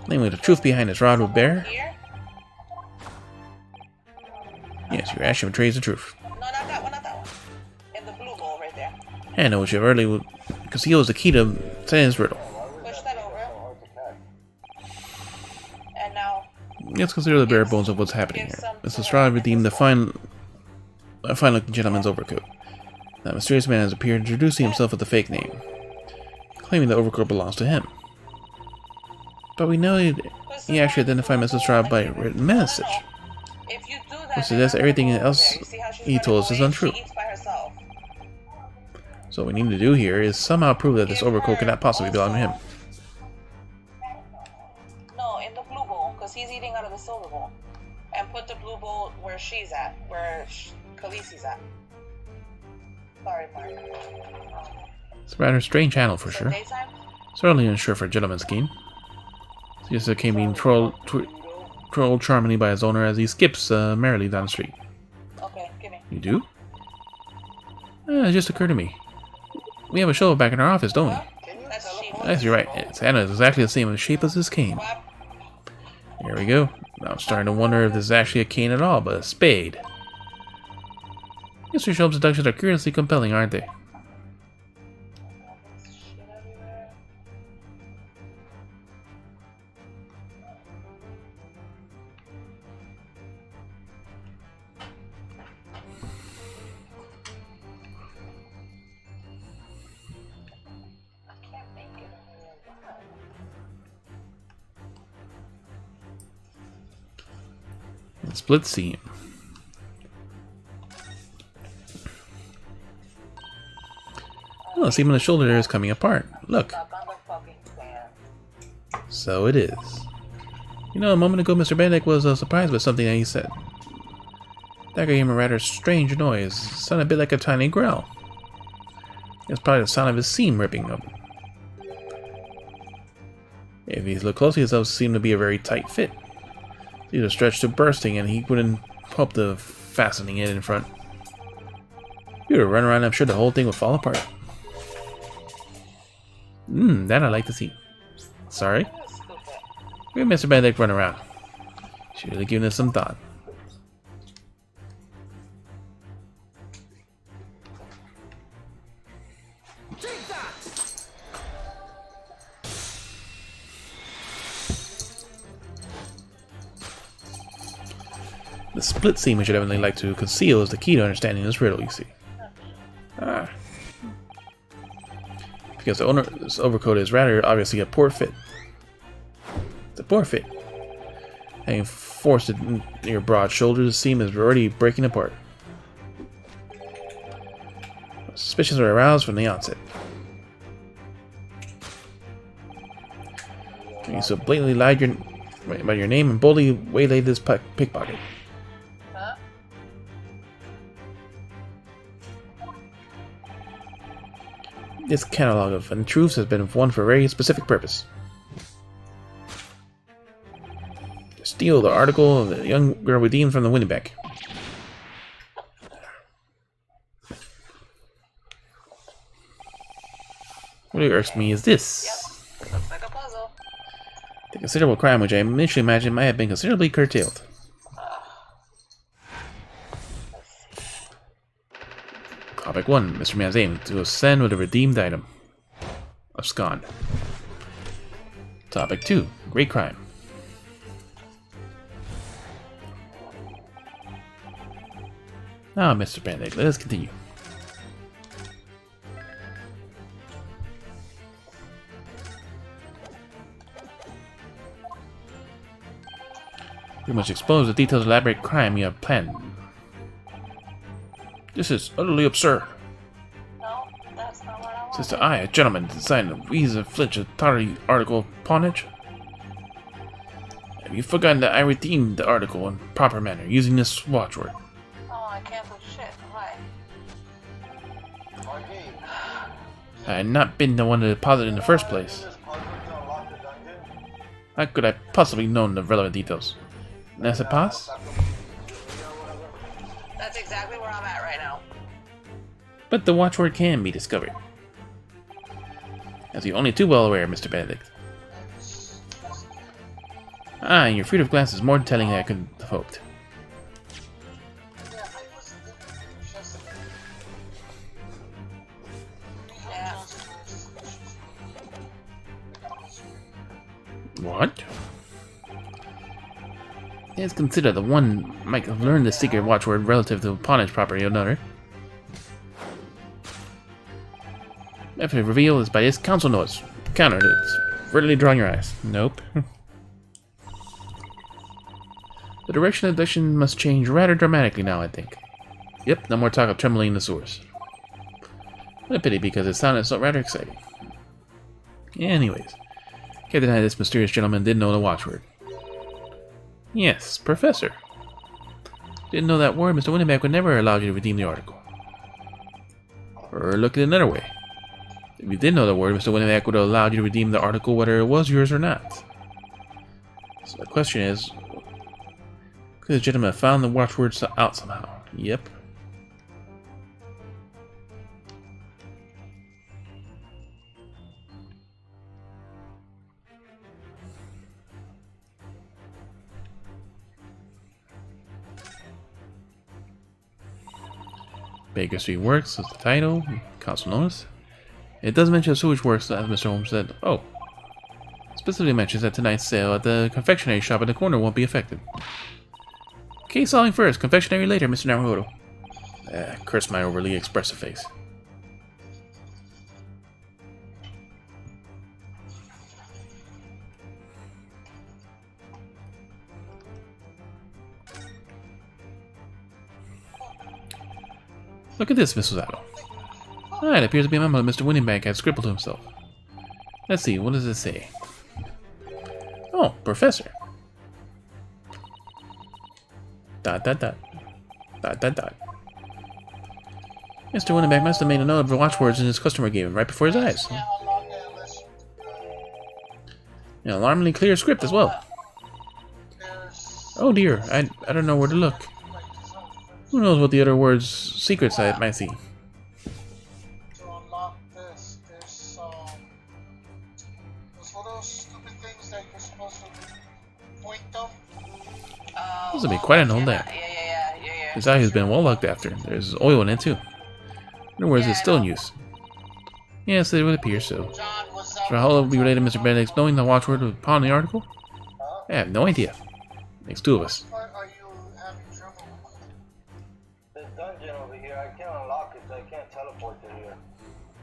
Namely, the truth behind this rod would bear. Here. Yes, your action betrays the truth. No, not that one, not that one. In the blue bowl right there. And which you early conceals the key to Santa's riddle. Push that over. And now, Let's consider the bare bones of what's happening here. Mrs. Rod redeemed the fine-looking gentleman's overcoat. That mysterious man has appeared introducing himself with a fake name, claiming the overcoat belongs to him. But we know he actually identified Mrs. Rod by a written message. if you do that, Which suggests then everything over else there. You see how she's he running told us is away? untrue. She eats by herself. So what we need to do here is somehow prove that this overcoat cannot possibly belong to him. No, in the blue bowl, because he's eating out of the silver bowl. And put the blue bowl where she's at, where Khaleesi's at. Sorry, Mark. It's a rather strange handle for sure. Daytime? Certainly unsure for a gentleman's scheme. Just came being trolled charmingly by his owner as he skips merrily down the street. Okay, give me. You do? It just occurred to me. We have a shovel back in our office, don't we? That's cheap. Yes, you're right. Its handle is exactly the same shape as this cane. Whap. Here we go. Now I'm starting to wonder if this is actually a cane at all, but a spade. Mr. Shelb's deductions are curiously compelling, aren't they? Shit everywhere. I can't make it in real life. Split seam. Oh, the seam on the shoulder there is coming apart. Look. Stuck on the fucking stand. So it is. You know, a moment ago Mr. Benedict was surprised by something that he said. That gave him a rather strange noise. It sounded a bit like a tiny growl. It's probably the sound of his seam ripping up. If you look closely, it does seem to be a very tight fit. It's either stretched to bursting, and he wouldn't hope to fastening it in front. If you were to run around, I'm sure the whole thing would fall apart. That I'd like to see. Sorry? Where did Mr. Benedict run around? Should have given this some thought. The split seam we should evidently like to conceal is the key to understanding this riddle, you see. Because the owner's overcoat is rather obviously a poor fit. It's a poor fit. Having forced it in your broad shoulders, the seam is already breaking apart. Suspicions are aroused from the onset. You so blatantly lied about your name and boldly waylaid this pickpocket. This catalog of untruths has been won for a very specific purpose. Steal the article of the young girl redeemed from the winning bank. What irks me is this. Yep. Looks like a puzzle. The considerable crime which I initially imagined might have been considerably curtailed. Topic 1. Mr. Man's aim to ascend with a redeemed item. Abscond. Topic 2. Great crime. Now, Mr. Benedict, let us continue. We must expose the details of elaborate crime you have planned. This is utterly absurd. No, that's not what I want. Since I, a gentleman, decided to ease and flinch a tawdry article of pawnage. Have you forgotten that I redeemed the article in proper manner using this watchword? Oh, I can't do shit. Why? I had not been the one to deposit it in the first place. How could I possibly known the relevant details? N'est-ce pas? That's exactly where I'm at right now. But the watchword can be discovered. As you're only too well aware, Mr. Benedict. And your furtive glance is more telling than I could have hoped. Yeah. What? It's considered the one might have learned the secret watchword relative to pawnage property of another. If it revealed is by this council notes. Counter it's readily drawing your eyes. Nope. The direction of the edition must change rather dramatically now, I think. Yep, no more talk of trembling in the sewers. What a pity, because it sounded so rather exciting. Anyways, can't deny this mysterious gentleman did know the watchword. Yes, Professor. Didn't know that word, Mr. Winneback would never allow you to redeem the article. Or look at it another way. If you did know the word, Mr. Winneback would have allowed you to redeem the article whether it was yours or not. So the question is, could the gentleman have found the watchword out somehow? Yep. Baker Street Works is the title. Council notice. It does mention the sewage works, as Mr. Holmes said. Oh. Specifically mentions that tonight's sale at the confectionery shop in the corner won't be affected. Case solving first, confectionery later, Mr. Naruhodo. Curse my overly expressive face. Look at this, Mrs. Addo. Ah, it appears to be a memo that Mr. Winningbank had scribbled to himself. Let's see, what does it say? Oh, Professor. Dot dot dot. Dot dot dot. Mr. Winningbank must have made a note of the watchwords in his customer gave him right before his eyes. An alarmingly clear script as well. Oh dear, I don't know where to look. Who knows what the other words' secrets I might see. To unlock this, there's little stupid things that you're supposed to point them. This will be quite an old lamp. Yeah. His eye has been well looked after. There's oil in it too. In other words, it's still in use. Yes, it would appear so. John was So how will it be related to Mr. Benedict's knowing the watchword upon the article? I have no idea. Makes two of us. What are you having trouble with? This dungeon over here, I can't unlock it, so I can't teleport to here.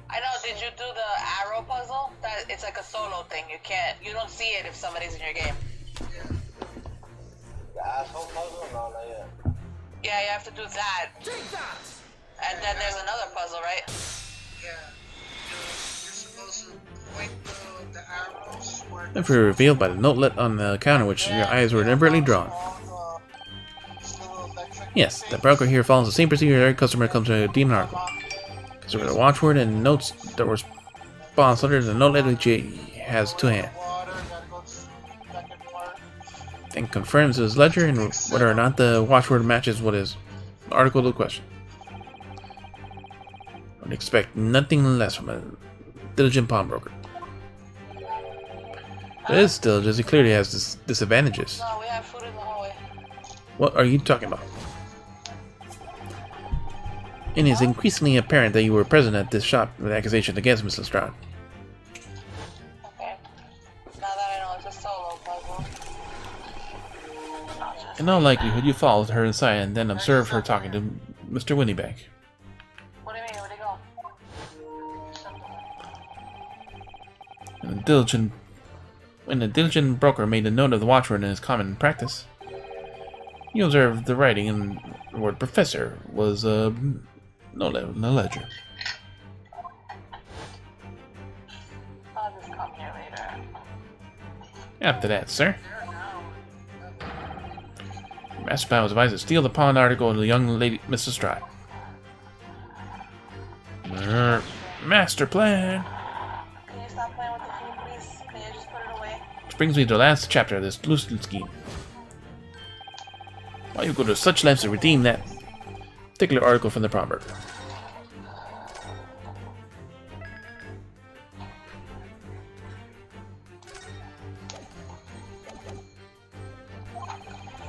I know. Did you do the arrow puzzle? That it's like a solo thing. You don't see it if somebody's in your game. The asshole puzzle? No, not yet. Yeah, you have to do that. And then there's another puzzle, right? Yeah. You're supposed to point the arrows where Then we're revealed by the notelet on the counter which your eyes were deliberately drawn. Yes, the broker here follows the same procedure every customer comes to a demon article. Consider the watchword and notes that were sponsored under the notelet which he has to hand. And confirms his ledger and whether or not the watchword matches what is the article of question. I would expect nothing less from a diligent pawnbroker. But his diligence, he clearly has disadvantages. No, we have food in the hallway. What are you talking about? It is increasingly apparent that you were present at this shop with accusations against Mrs. Stroud. Okay. Now that I know it's a solo puzzle. In all likelihood, you followed her inside and then observed her talking to Mr. Winningbank. What do you mean? Where'd he go? When the diligent broker made a note of the watchword in his common practice, you observed the writing in the word professor was no ledger. I'll just come here later. After that, sir, Master Plan was advised to steal the pawn article of the young lady, Mrs. Stroud. Master Plan! Can you stop playing with the food, please? Can you just put it away? Which brings me to the last chapter of this lucid scheme. Why you go to such lengths to redeem that particular article from the pawnbroker?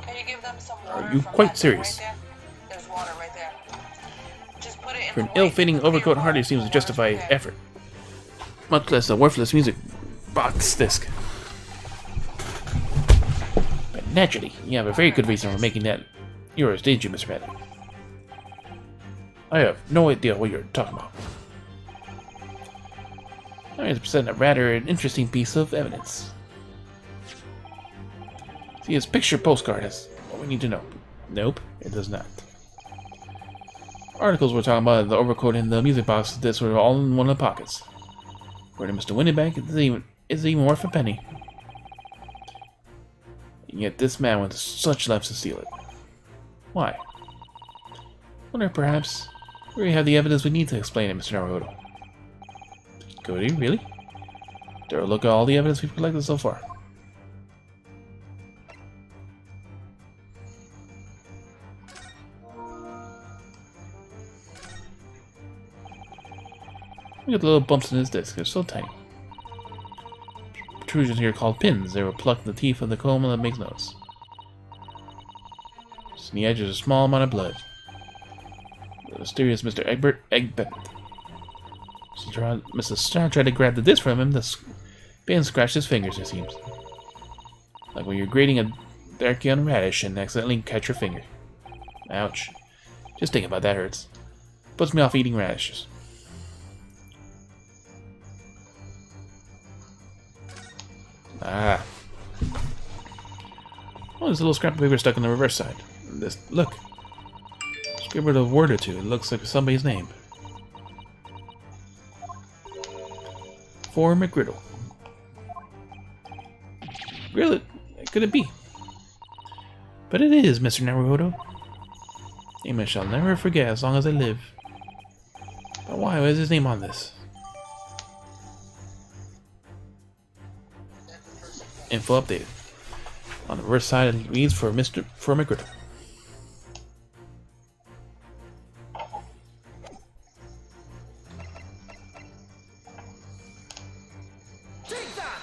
Can you give them some water? Are you from quite that serious? Right there? There's water right there. Just put it in For an the way. ill-fitting overcoat hardly seems to justify effort, much less a worthless music box disc. But naturally, you have a very good reason for making that yours, didn't you, Mr. Benedict? I have no idea what you're talking about. I'm going to present a rather interesting piece of evidence. See, his picture postcard has what we need to know. Nope, it does not. Articles we're talking about, the overcoat and the music box, this were all in one of the pockets. According to Mr. Winningbank, it's even worth a penny. And yet this man went to such lengths to steal it. Why? Wonder perhaps we have the evidence we need to explain it, Mr. Naruto. Cody, really? Dare a look at all the evidence we've collected so far. Look at the little bumps in his disc, they're so tiny. Protrusions here called pins, they were plucked in the teeth of the coma that makes noise. Just in the edge is a small amount of blood. The mysterious Mr. Egbert Egg Bennett. Mrs. Stroud tried to grab the disc from him, the pin scratched his fingers, it seems. Like when you're grating a Darkion radish and accidentally catch your finger. Ouch. Just thinking about that hurts. Puts me off eating radishes. Ah. Oh, there's a little scrap of paper stuck on the reverse side. This, look. Scribbled a word or two. It looks like somebody's name. for McGriddle. Really? Could it be? But it is, Mr. Naruhodo. Name I shall never forget as long as I live. But why is his name on this? Info updated. On the reverse side, it reads for McGriddle. Take that!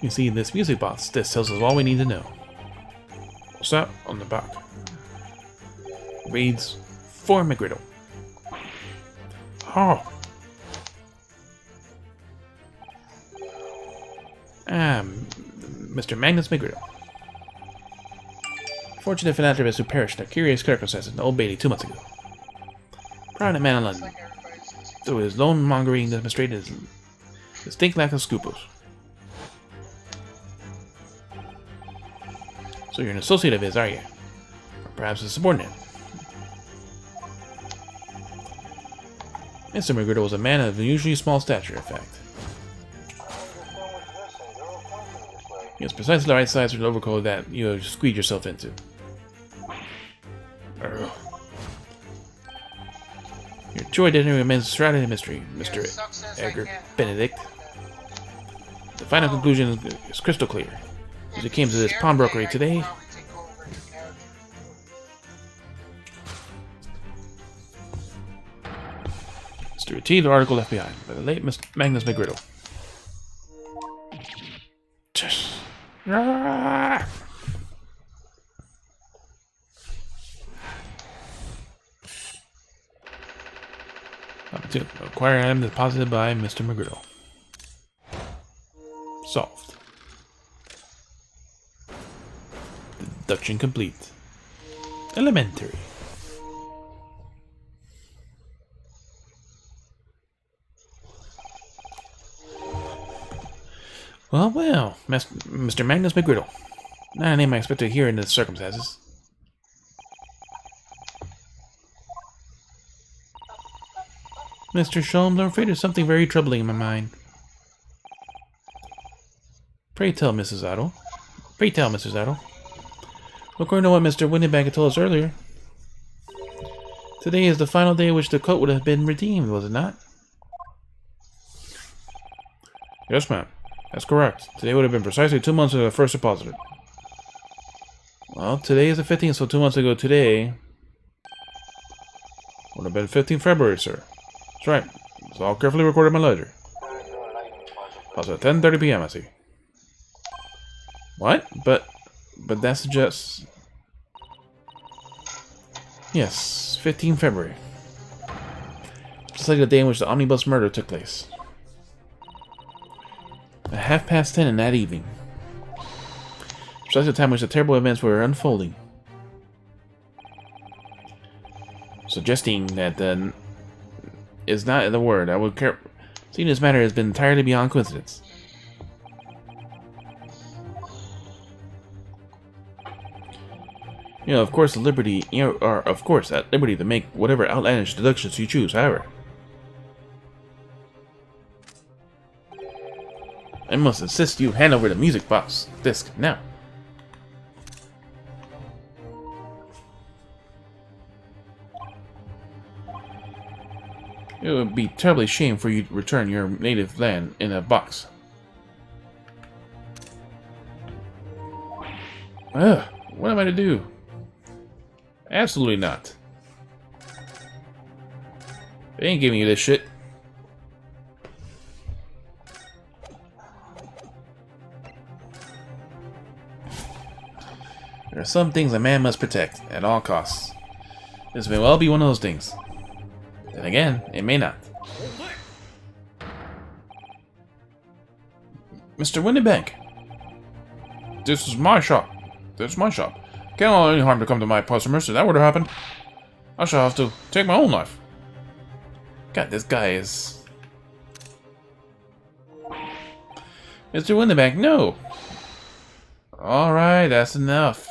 You see this music box. This tells us all we need to know. What's that on the back? Reads for McGriddle. Oh. Mr. Magnus McGriddle. Fortunate philanthropist who perished in a curious circumstance in Old Bailey 2 months ago. Prominent man in London. Through his lone mongering demonstrated his distinct lack of scruples. So you're an associate of his, are you? Or perhaps a subordinate? Mr. McGriddle was a man of unusually small stature, in fact. He was precisely the right size for the overcoat that you have squeezed yourself into. Your true identity remains shrouded in mystery, Mr. Edgar Benedict. The final conclusion is crystal clear. As it came to this pawnbrokery today, is to retrieve the article left behind by the late Mr. Magnus McGriddle. To acquire item deposited by Mr. McGriddle. Solved. Deduction complete. Elementary. Well, Mr. Magnus McGriddle. Not a name I expect to hear in the circumstances. Mr. Sholmes, I'm afraid there's something very troubling in my mind. Pray tell, Mrs. Otto. Pray tell, Mrs. Otto. According to what Mr. Windenbank had told us earlier, today is the final day in which the coat would have been redeemed, was it not? Yes, ma'am. That's correct. Today would have been precisely 2 months ago I first deposited. Well, today is the 15th, so 2 months ago today would have been 15 February, sir. That's right. It's all carefully recorded in my ledger. That's at 10:30 p.m., I see. What? But that suggests... Yes, 15 February. Just like the day in which the omnibus murder took place. At 10:30 in that evening. Precisely the time in which the terrible events were unfolding. Suggesting that is not the word. I would care. Seeing this matter has been entirely beyond coincidence. You know, of course, of course, at liberty to make whatever outlandish deductions you choose. However, I must insist you hand over the music box disc now. It would be terribly shame for you to return your native land in a box. Ugh, what am I to do? Absolutely not. They ain't giving you this shit. There are some things a man must protect at all costs. This may well be one of those things. Then again, it may not. Mr. Windenbank! This is my shop. This is my shop. Can't allow any harm to come to my customers. If that were to happen, I shall have to take my own life. God, this guy is... Mr. Windenbank, no! Alright, that's enough.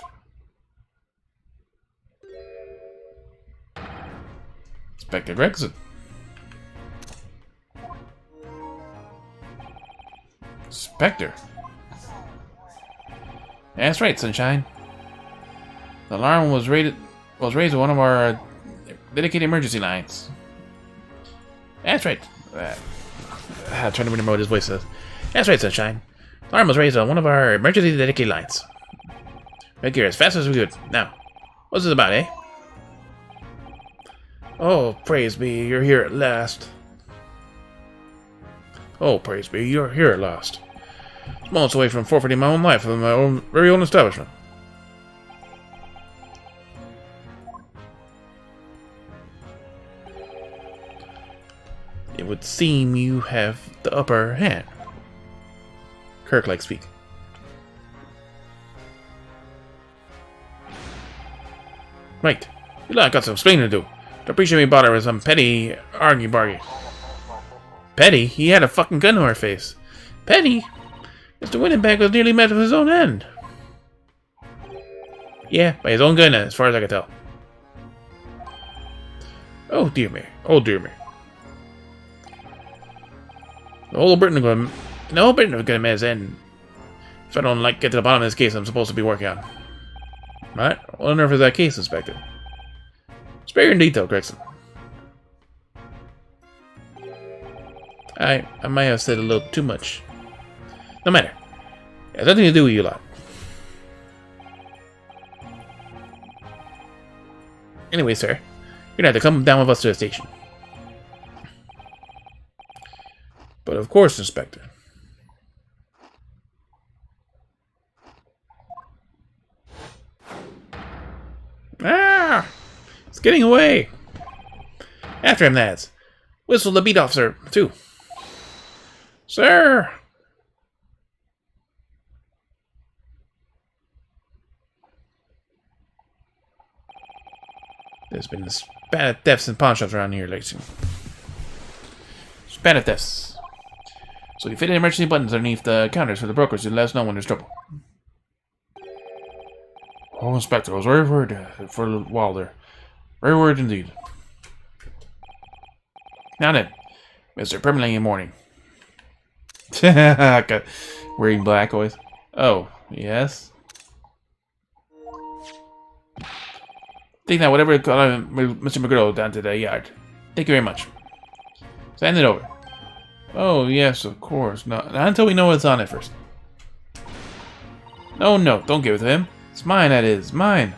Inspector Gregson. Inspector. That's right, Sunshine. The alarm was raised on one of our dedicated emergency lines. That's right. I'm trying to remember what his voice says. That's right, Sunshine. The alarm was raised on one of our emergency dedicated lines. Make here as fast as we could. Now, what's this about, eh? Oh, praise be, you're here at last. Oh, praise be, you're here at last. Moments away from forfeiting my own life in my very own establishment. It would seem you have the upper hand. Kirk-like speak. Right. You lot got some explaining to do. Don't appreciate me bothering with some petty argy-bargy. Petty? He had a fucking gun to our face. Petty? Mr. Winnenbeck was nearly met with his own end. Yeah, by his own gun, as far as I can tell. Oh dear me. Oh dear me. The whole Britain is gonna met his end. If I don't get to the bottom of this case I'm supposed to be working on. Right? What on earth is that case, Inspector? Spare in detail, Gregson. I might have said a little too much. No matter. It has nothing to do with you lot. Anyway, sir, you're gonna have to come down with us to the station. But of course, Inspector. Ah! It's getting away! After him, lads. Whistle the beat officer, too. Sir! There's been a spat of thefts in pawn shops around here lately. Spat of thefts. So you fit in emergency buttons underneath the counters for the brokers to let us know when there's trouble. Oh, Inspector, I was very worried for a while there. Very worried indeed. Now then, Mr. Permanently in mourning. Wearing black always. Oh, yes. Take that, whatever Mr. McGriddle down to the yard. Thank you very much. Send it over. Oh, yes, of course. No, not until we know what's on it first. No, no, don't give it to him. It's mine, that is. Mine.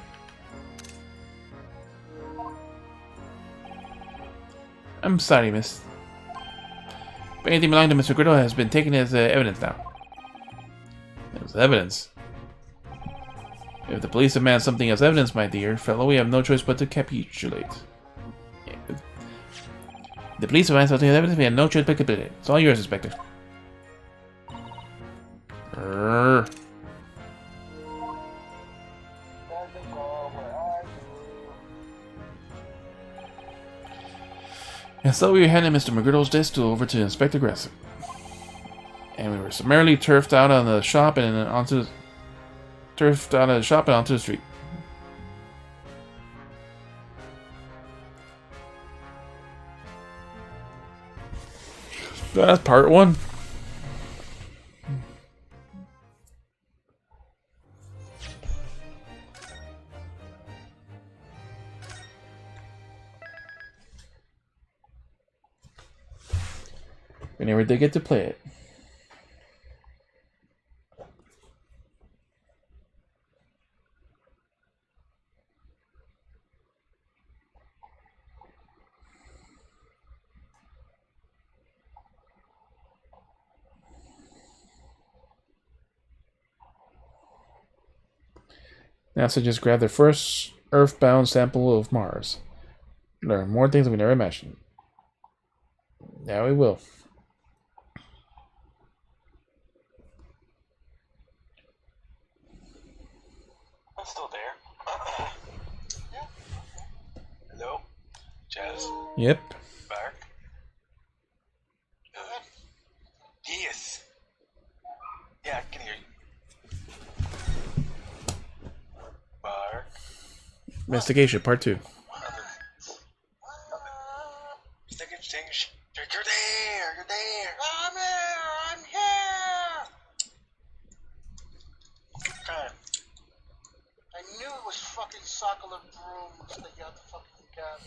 I'm sorry, miss. But anything belonging to Mr. Griddle has been taken as evidence now. As evidence? If the police demand something as evidence, my dear fellow, we have no choice but to capitulate. If the police demand something as evidence, we have no choice but to capitulate. It's all yours, Inspector. And so we handed Mr. McGriddle's desk over to Inspector Gresson. And we were summarily turfed out of the shop and onto the street. That's part one. We never did get to play it. NASA just grabbed their first Earthbound sample of Mars. Learn more things we never imagined. Now we will. I'm still there. Yeah. Hello? Jazz? Yep. Bark? Yes. Yeah, I can hear you. Bark. Investigation, part 2. Saying you're there. You're there. I'm here. I'm here. God. I knew it was fucking Sokolov brooms that you had to fucking get.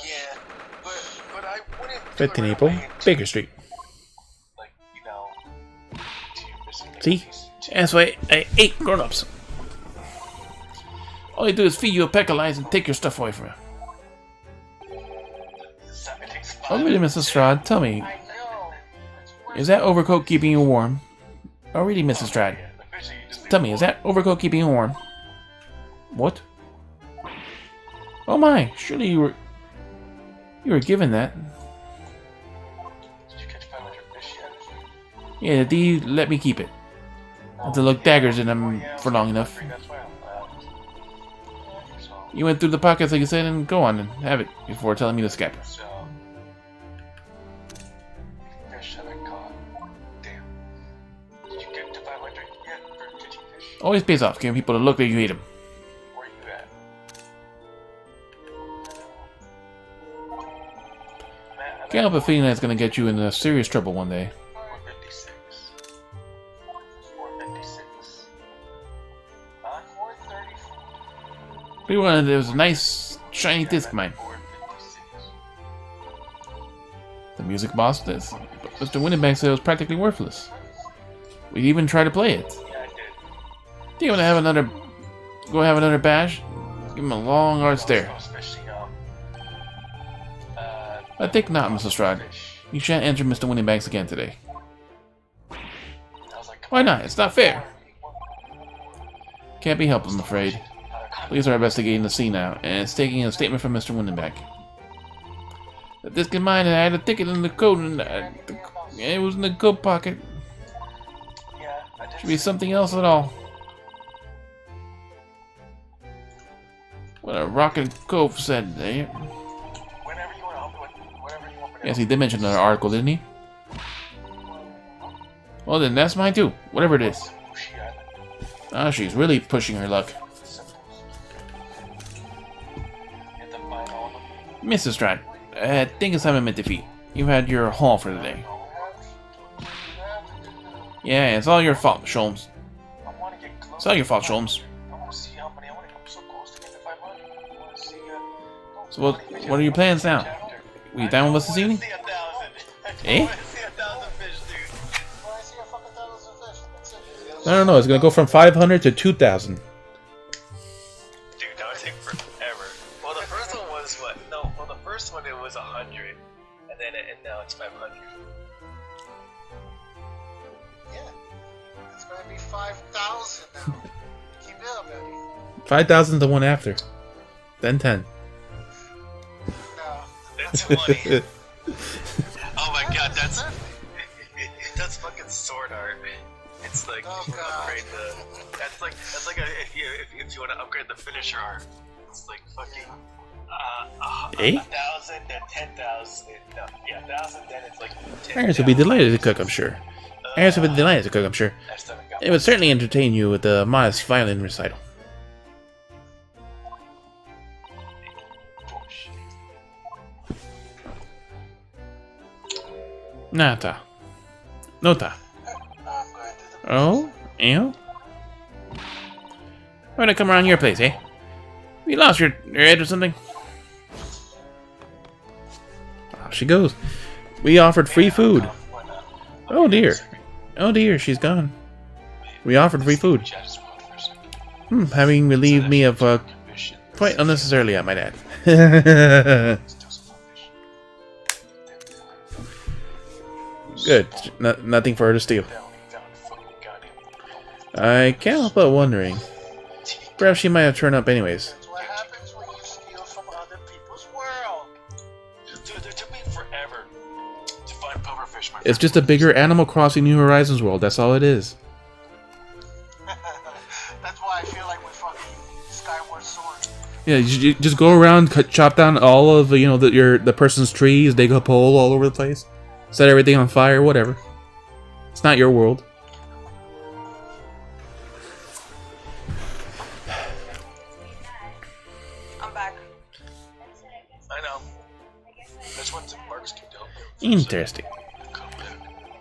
Yeah, but I wouldn't. 15 April, Baker Street. Like, you know. See? That's why I ate grown-ups. All you do is feed you a peck of lies and take your stuff away from you. Oh, really, Mrs. Strahd? Tell me, I know. is that overcoat keeping you warm? Oh, really, Mrs. Strahd? Tell me, is that overcoat keeping you warm? What? Oh my, surely you were given that. Did you catch 500 fish yet? Yeah, did you let me keep it? I had to look daggers in them for long enough. That's why You went through the pockets like you said, and go on and have it before telling me to scap. so fish that I caught. Damn. Did you get to 500 yet for catching fish? Always pays off, giving people a look like you ate them. Where you at? Man, Can't help but feeling that's gonna get you into serious trouble one day. 456. 456. Not 434. We wanted there was a nice shiny disc mine. 456. The music boss does. But Mr. Winnebank said it was practically worthless. We even tried to play it. Yeah, I did. Do you want to have another? Go have another bash? Give him a long hard stare. Especially, I think not, Mrs. Strahd. fish. You shan't enter Mr. Winnebanks again today. I was like, Why not? It's not fair. Can't be helped, I'm afraid. Police are investigating the scene now, and it's taking a statement from Mr. Winnebank. The disc in mine, and I had a ticket in the coat, and it was in the coat pocket. yeah, I did. Should be something else at all. What a rockin' cove said there. Whenever you want to help with, whatever you want. Yes, he did mention another article, didn't he? Well then, that's mine too. Whatever it is. Ah, she's really pushing her luck. Mrs. Strahd, I think it's time I met defeat. You've had your haul for the day. Yeah, it's all your fault, Sholmes. It's all your fault, Sholmes. So what are your plans now? Were you down with us this evening? Eh? No, it's gonna go from 500 to 2,000. Dude, that would take forever. Well, the first one was what? No, well, the first one it was 100, and now it's 500. Yeah. It's gonna be 5,000 now. Keep it up, buddy. 5,000 the one after. Then 10. No. That's funny. Oh my god, that's fucking sword art. It's like Oh, you can God. upgrade the. That's like if you want to upgrade the finisher art. It's like fucking 1,000 then 10,000. No, yeah, 1,000 then it's like 10,000. Parents would be delighted to cook, I'm sure. Parents would be delighted to cook, I'm sure. I still haven't got It would certainly entertain you with a modest violin recital. Nata. Nota. Oh? Ew? Why'd I come around your place, eh? You lost your head or something? Off she goes. We offered free food. Oh dear. Oh dear, she's gone. We offered free food. Having relieved me of, quite unnecessarily, I might add. Good. Nothing for her to steal. I can't help but wondering. Perhaps she might have turned up anyways. That's what happens when you steal from other people's world. Dude, it took me forever to find pufferfish. It's just a bigger Animal Crossing New Horizons world, that's all it is. That's why I feel like we're fucking Skyward Sword. Yeah, you just go around, chop down all of the person's trees, dig a hole all over the place, set everything on fire, whatever. It's not your world. I'm back. I know. That's what the marks can do. Interesting.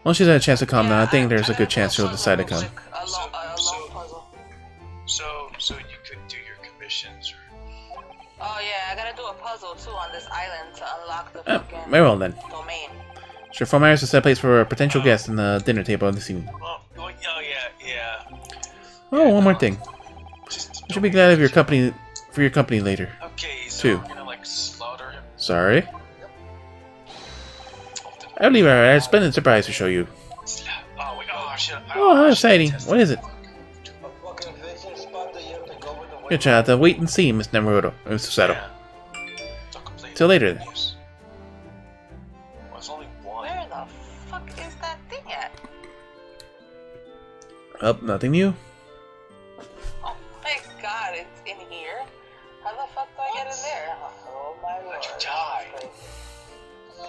Once she's had a chance to calm down, I think there's a good chance she'll decide to come. A long puzzle. So you could do your commissions, or Oh yeah, I gotta do a puzzle too on this island to unlock the fucking Very well then. domain. Sure, Fort Myers to set a place for a potential guest in the dinner table this evening. oh yeah. Oh, one more thing. I should be glad of your company for your company later. Okay, so Two. we're gonna like slaughter him. Sorry. I believe I had a splendid surprise to show you. Oh wait, oh shit. Oh, how exciting. What is it? A fucking fishing spot that you have to go with the wind. Good job. Wait and see, Miss Naruto. Mr. Sato. Don't complain. Till later then. Well, it's only one. Where the fuck is that thing at? Oh, nothing new. Oh my god, it's in here. How the fuck do I get in there? Oh my lord. Let you die.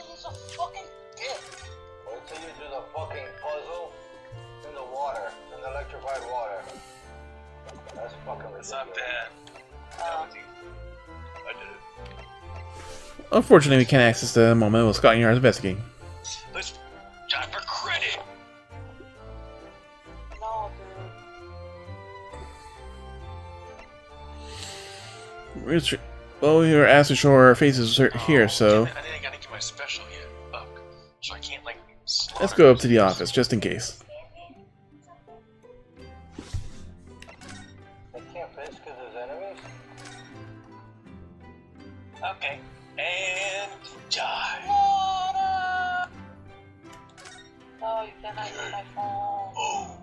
He's a fucking dick. Wait till you do the fucking puzzle in the water, in the electrified water. That's fucking ridiculous. It's not bad. I did it. Unfortunately, we can't access the moment while Scott and Yard is investigating. Let's time for credit. No, dude. Well, we were asked to show our faces here, so I didn't gotta get my special yet. Fuck. So I can't like. let's go up to the office just in case. They can't fish because there's enemies? Okay. And die. Oh, you cannot use my phone. Oh.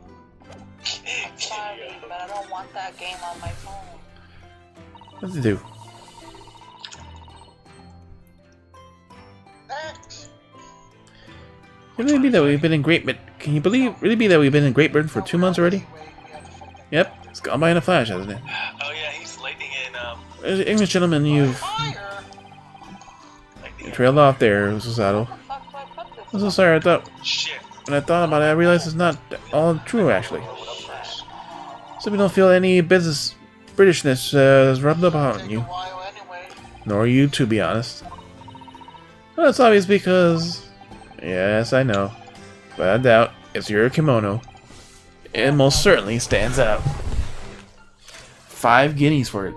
I'm sorry, but I don't want that game on my phone. What's it do? Next. Can it really be that we've been in Can you really be that we've been in Great Britain for 2 months already? Yep, it's gone by in a flash, hasn't it? Oh yeah, he's lightning in English gentlemen, you've trailed off there, Mr. Sato. Fuck do I put this? I'm so sorry. I thought shit. when I thought about it, I realized it's not all true actually. So we don't feel any Britishness has rubbed up on you, nor you, to be honest. Well, it's obvious because, yes, I know, but I doubt it's your kimono. It most certainly stands out. 5 guineas for it.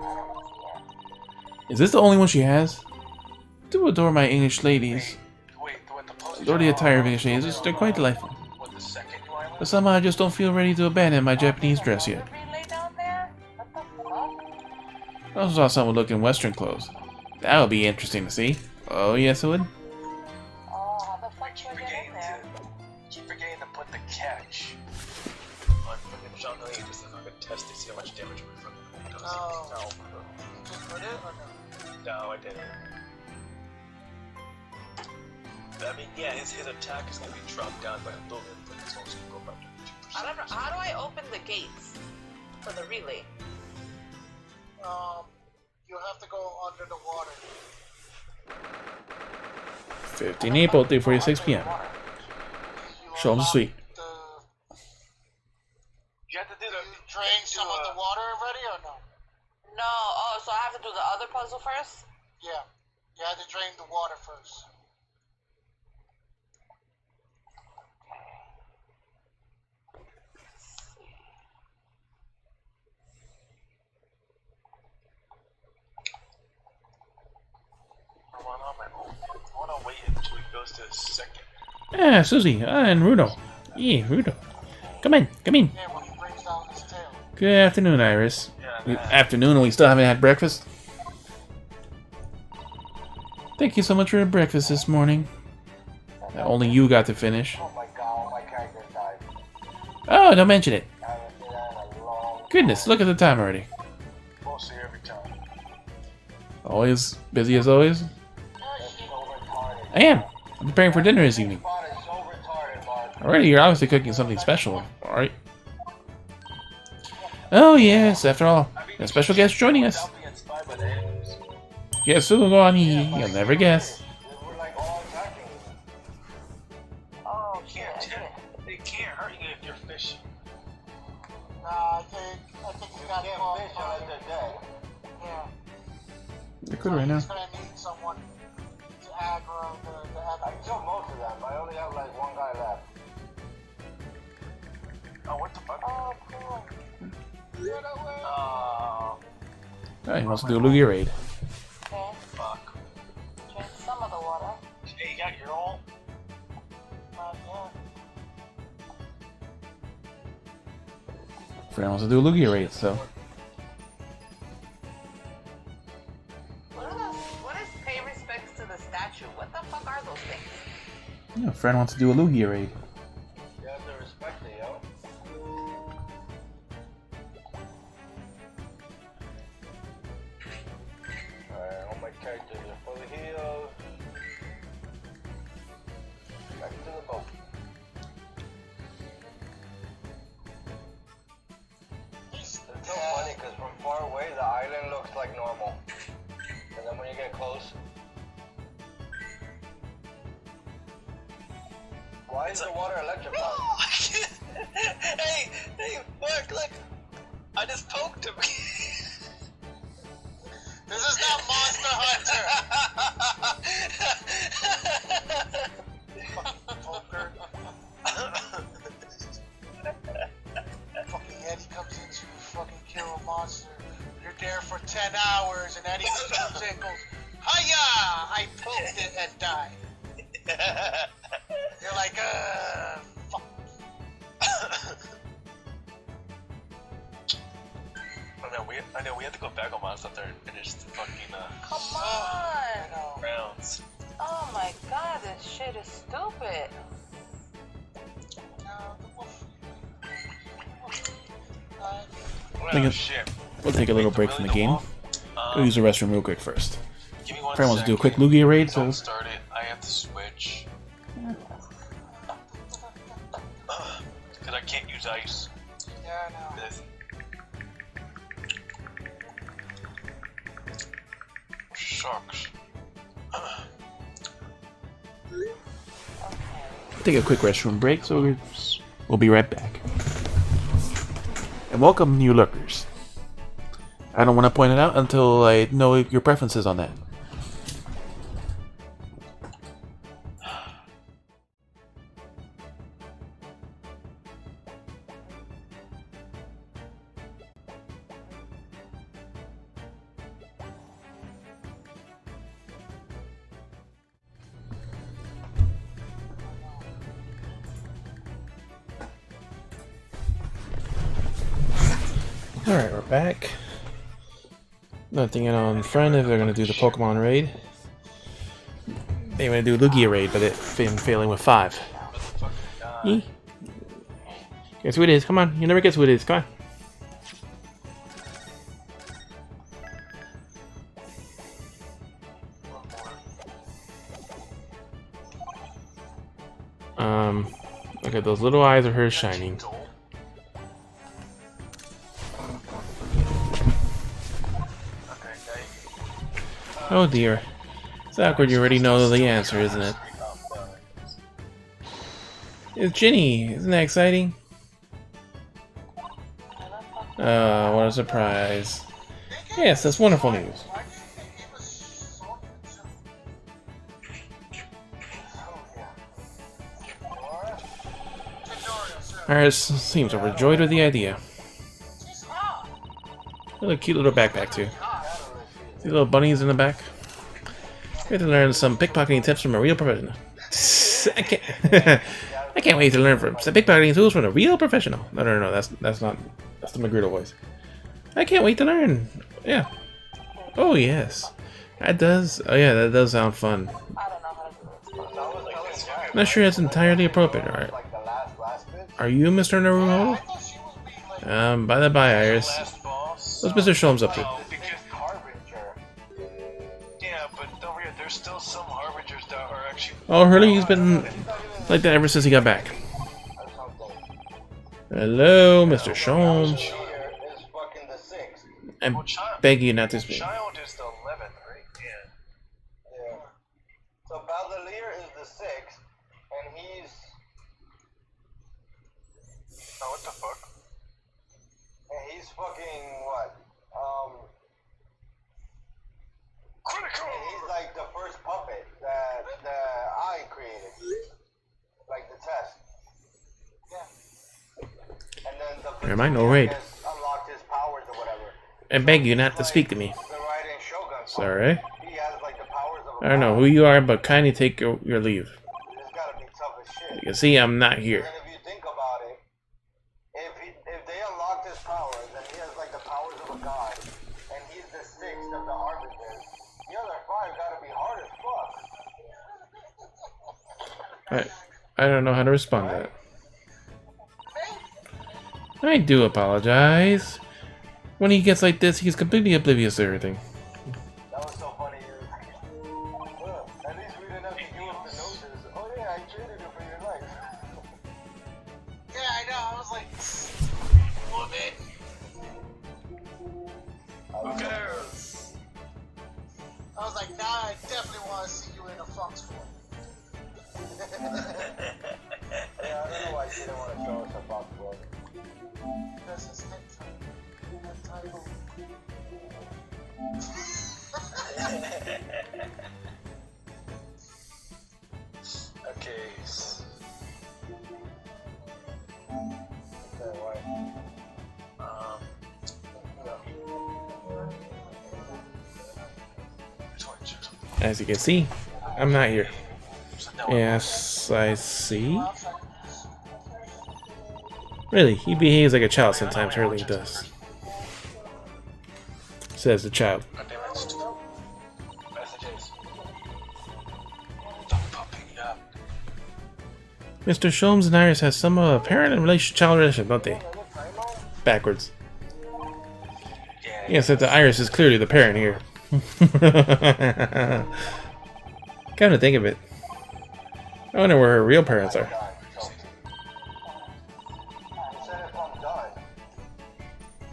Is this the only one she has? I do adore my English ladies. Wait, what the post? Adore the attire of English ladies. They're quite delightful. What the second new island? But somehow I just don't feel ready to abandon my Japanese dress yet. Relay down there? What the fuck? I also saw someone look in Western clothes. That would be interesting to see. Oh, yes, it would. Oh, how the fuck do I get in there? Keep forgetting to put the catch on fucking Jungle Ages and I'm gonna test to see how much damage my fucking does. No. Just put it or no? No, I didn't. I mean, yeah, his attack is gonna be dropped down by a little bit, but it's also gonna go up to 2%. I don't know. How do I open the gates for the relay? You have to go under the water. 15 April, 3:46 p.m. Show them the suite. You have to do You drain some of the water already or no? No. Oh, so I have to do the other puzzle first? Yeah. You had to drain the water first. I wanna wait until he goes to the second. Ah, Susie, and Rudo. Yeah, Rudo. Come in, come in. Yeah, when he brings down his tail. Good afternoon, Iris. Yeah, Afternoon, and we still haven't had breakfast? Thank you so much for the breakfast this morning. That only you got to finish. Oh my god, my character died. Oh, don't mention it. I haven't seen that in a long Goodness, look at the time already. mostly every time. Always busy as always. That's so retarded. I am. I'm preparing for dinner this evening. Spot is so retarded, Mark. Already, you're obviously cooking something special, alright? Oh yes, after all, a special guest joining us. Without being inspired by the enemies. Guess who will go on? You'll never guess. We're like all attacking. Oh, They can't hurt you if you're fishing. Nah, I think he got Can't caught fish by- unless they're dead. Yeah. They're good right now. He's gonna need someone to aggro I killed most of them. I only have like one guy left. Oh, what the fuck? Oh, cool. Oh, Oh, he wants to do a Lugia raid. Okay. fuck. Drink some of the water. Hey, you got your own? Yeah. Fran wants to do a Lugia raid, so. What is pay respects to the statue? What the fuck are those things? Yeah, Fran wants to do a Lugia raid. You have to respect it, yo. Alright, all my characters are fully healed. Back to the boat. It's so funny because from far away the island looks like normal. And then when you get close. Why is the water electrified? Hey, Mark, look. I just poked him. This is not Monster Hunter. Fucking poker. Fucking Eddie comes in to fucking kill a monster. You're there for 10 hours and Eddie comes in and goes, hiya! I poked it and died. You're like, fuck. I know we have to go back on Monster Hunter and finish the fucking Come on! rounds. Oh my god, this shit is stupid. Think Oh it- shit. We'll take a little break from the game. Go use the restroom real quick first. Give me one Fran wants to do a quick second. Lugia raid, so. Don't start it. I have to switch. Because I can't use ice. Yeah, I know. This sucks. Take a quick restroom break, so we'll be right back. And welcome, new lurkers. I don't want to point it out until I know your preferences on that. Alright, we're back. Nothing on friend if they're gonna do the Pokemon raid. They want to do Lugia raid, but it's been failing with 5. Guess who it is? Come on, you never guess who it is. Come on. Look at those little eyes of hers shining. Oh dear. It's awkward, you already know the answer, isn't it? It's Ginny! Isn't that exciting? What a surprise. Yes, that's wonderful news. Iris seems overjoyed with the idea. What a cute little backpack, too. See little bunnies in the back? We have to learn some pickpocketing tips from a real professional. I can't wait to learn from some pickpocketing tools from a real professional. No, that's not. That's the Magruder voice. I can't wait to learn. Yeah. Oh yes, that does. Oh yeah, that does sound fun. Not sure that's entirely appropriate. All right. Are you Mr. Naruto? By the by, Iris. What's Mr. Sholmes up to? Yeah, but don't forget, there's still some harbingers that are actually. Oh, really? He's been like that ever since he got back. Hello, Mr. Sholmes. I beg you not to speak. Child is the 11th, right? Yeah. Yeah. So Baldelier is the 6th, and he's... Oh, what the fuck? And he's fucking what? Critical! And he's like the first puppet that I created. Never mind, no raid. Unlocked his powers or whatever. I beg you not to speak to me. The riding Shogun. Sorry. He has like the powers of a I don't know who you are, but kindly take your leave. It's gotta be tough as shit. You can see I'm not here. And if you think about it, if they unlocked his powers and he has like the powers of a god, and he's the sixth of the arbiters, the other five gotta be hard as fuck. I don't know how to respond to that. I do apologize. When he gets like this, he's completely oblivious to everything. That was so funny. Well, at least we didn't have to do up the noses. Oh yeah, I traded it for your life. Yeah, I know. I was like, woman. Who cares? I was like, nah, I definitely want to see you in a Fox form. Yeah, I don't know why she didn't want to show us a box book. Because it's hentai. Okay. Okay, why? As you can see, I'm not here. Yes, I see. Really, he behaves like a child sometimes, Hurley does. Says the child. Mr. Sholmes and Iris has some apparent child relationship, don't they? Backwards. Yes, that the Iris is clearly the parent here. Come to think of it, I wonder where her real parents are.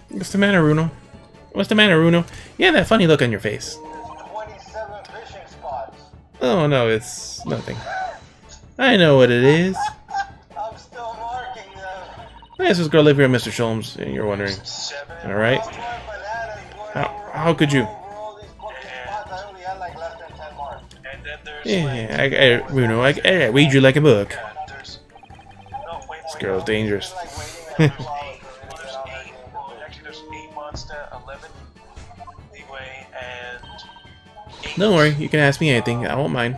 What's the matter, Runo? What's the matter, Runo? Yeah, that funny look on your face. 27 fishing spots. Oh no, it's nothing. I know what it is. I'm still marking them. Yes, this girl live here, Mr. Sholmes, and you're wondering. Alright. How could you? Yeah, Bruno, I read you like a book. This girl's dangerous. Actually, there's 8 monster, 11 leeway, and 8. Don't worry, you can ask me anything. I won't mind.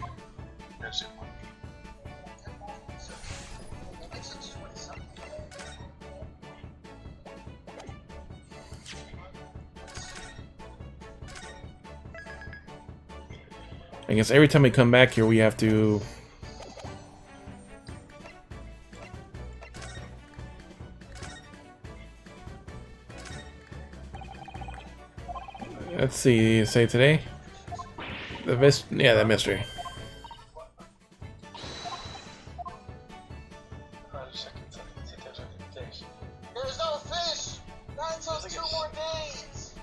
I guess every time we come back here, we have to... Let's see, say today? The that mystery. There's no fish! Not until 2 more days!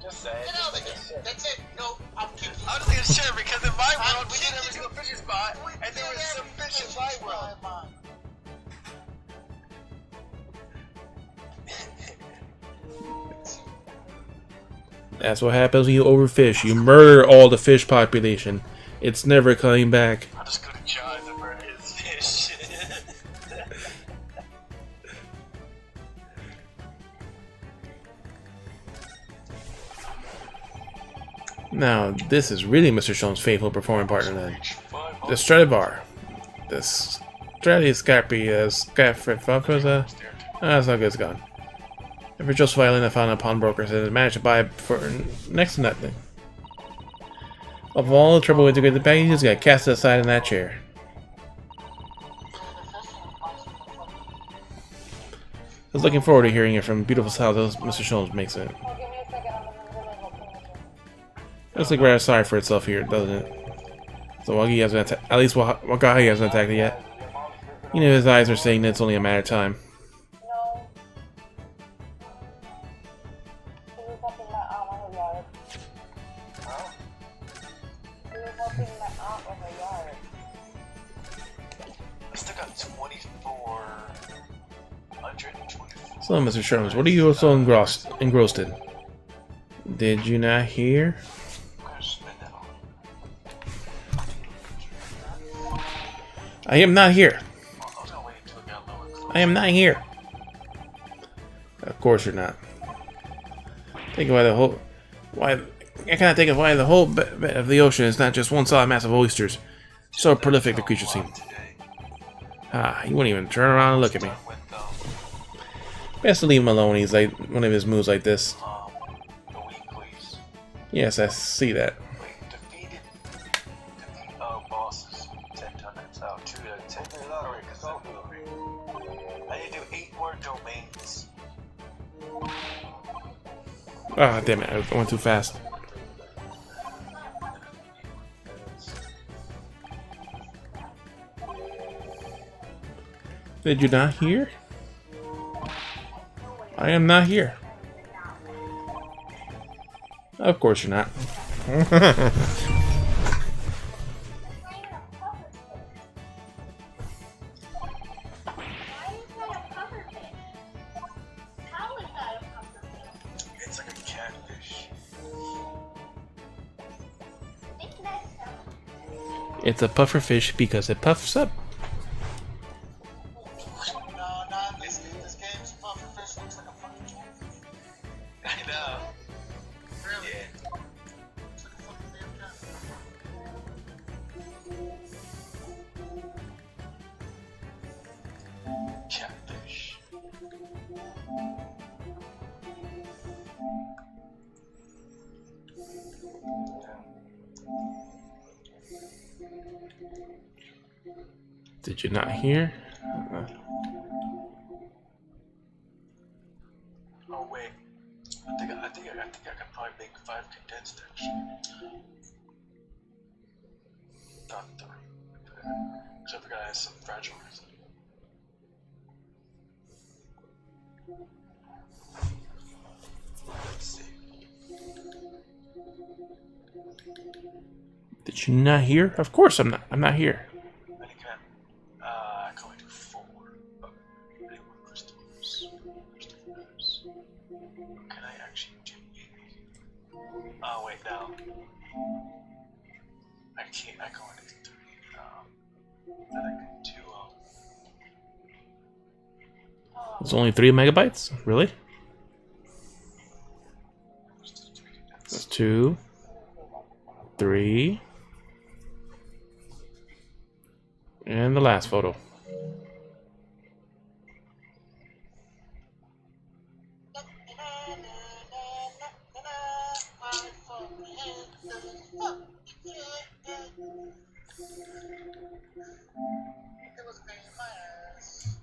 Just say it. Get out of here! That's it! No, I'm kicking you. I don't think it's fair because in my world we did every single fishing spot, and there was some fish in my world. That's what happens when you overfish. You murder all the fish population. It's never coming back. I'll just go to John and murder his fish. Now, this is really Mr. Sholmes' faithful performing partner then. The Stradivar. The Stradiscarpi, Scafrifaza. That's not good, it's gone. If it's just violin I found a pawnbroker said managed to buy it for next to nothing. Of all the trouble with the packages, got cast aside in that chair. I was looking forward to hearing it from beautiful South as Mr. Sholmes makes it. Looks like rather sorry for itself here, doesn't it? So Wagi hasn't at least Wagahi hasn't attacked it yet. You know his eyes are saying that it's only a matter of time. So, Mr. Sherman, what are you so engrossed in? Did you not hear? I am not here. I am not here. course you're not. Think why the whole... Why... I cannot think of why the whole bed of the ocean is not just one solid mass of oysters. So prolific the creatures seem. Ah, he wouldn't even turn around and look at me. Best to leave him alone. He's like one of his moves like this. Yes, I see that. Defeat bosses 10 times. Oh, 2 out of 10. I need to do 8 more domains. Ah, damn it! I went too fast. Did you not hear? I am not here. Of course you're not. It's like a catfish. It's a puffer fish because it puffs up. No, this game's puffer fish looks like a fucking catfish. I know. Really? Yeah. Looks like a fucking damn catfish. Catfish. Did you not hear? Oh wait, I think I could probably make 5 condensed actually. Not 3. Except the guy has some fragile reason. Let's see. Did you not hear? Of course I'm not. I'm not here. I think I can only do 4. Oh, I need more crystals. Can I actually do 8? Oh wait, no. I can't. I can only do 3. Then I can do. It's only 3 megabytes? Really? That's 2, 3, and the last photo. It was paying my ass.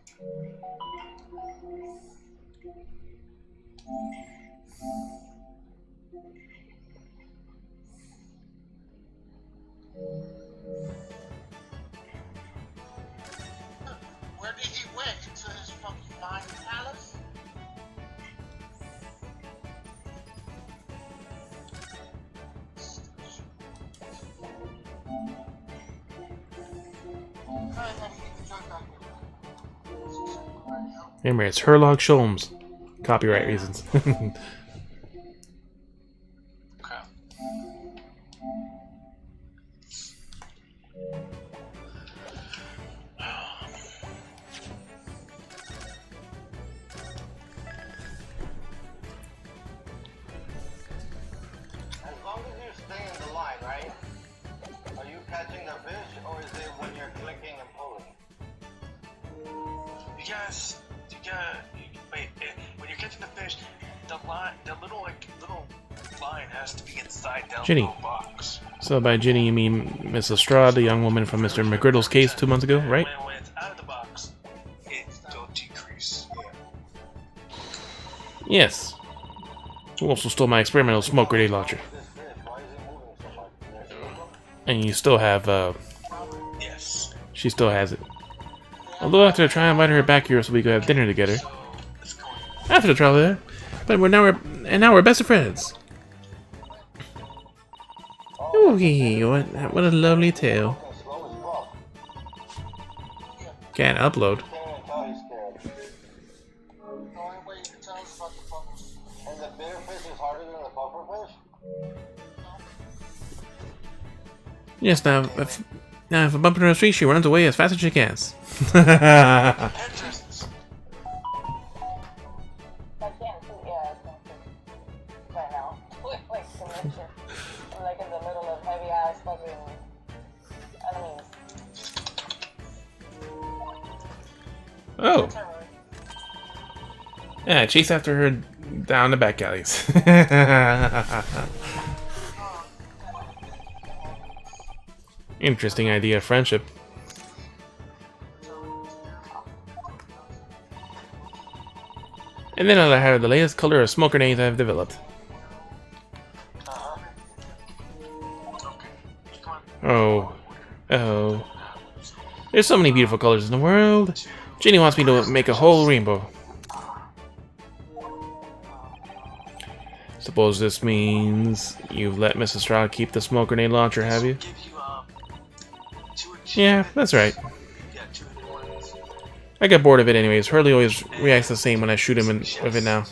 Where did he went? Into his fucking mind palace? Remember, it's Herlog Sholmes. Copyright reasons. Okay. As long as you stay in the line, right? Are you catching the fish, or is it when you're clicking and pulling? Wait. When you're catching the fish, the little line has to be inside that Ginny. little box. So by Ginny you mean Miss Lestrade, the young woman from Mr. McGriddle's case 2 months ago, right? When it's out of the box, it will decrease. Yes. Who also stole my experimental smoke grenade launcher? This fish, why is it moving so much? And you still have, Yes. she still has it. Although after I try and invite her back here so we could have dinner together. So it's going. After the trial there. But now we're best of friends. Oh, what a lovely tale. Slow as fuck. Can't upload. Can't even tell he's scared. The only way you can tell is about the bubbles. And the bitter fish is harder than the puffer fish? Yes, now if I bump her in the street, she runs away as fast as she can. Interests. Again, Oh. Yeah, chase after her down the back alleys. Interesting idea of friendship. And then I have the latest color of smoke grenades I've developed. Oh. Oh. There's so many beautiful colors in the world. Ginny wants me to make a whole rainbow. Suppose this means you've let Mrs. Stroud keep the smoke grenade launcher, have you? Yeah, that's right. I got bored of it anyways. Hurley always reacts the same when I shoot him with it now.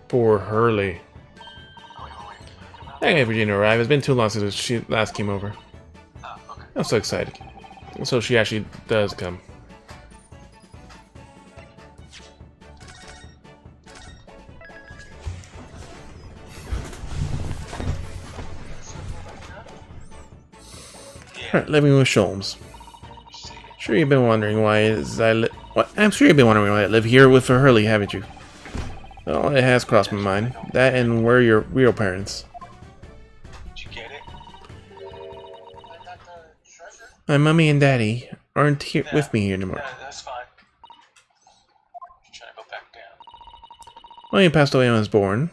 Poor Hurley. I got Virginia arrive. It's been too long since she last came over. I'm so excited. So she actually does come. Alright, living with Sholmes. Sure you've been wondering why what? I'm sure you've been wondering why I live here with Hurley, haven't you? Well, it has crossed my mind. That and where are your real parents? Did you get it? My mommy and daddy aren't here with me here anymore. Yeah, that's fine. I'm trying to go back down. Mommy passed away when I was born.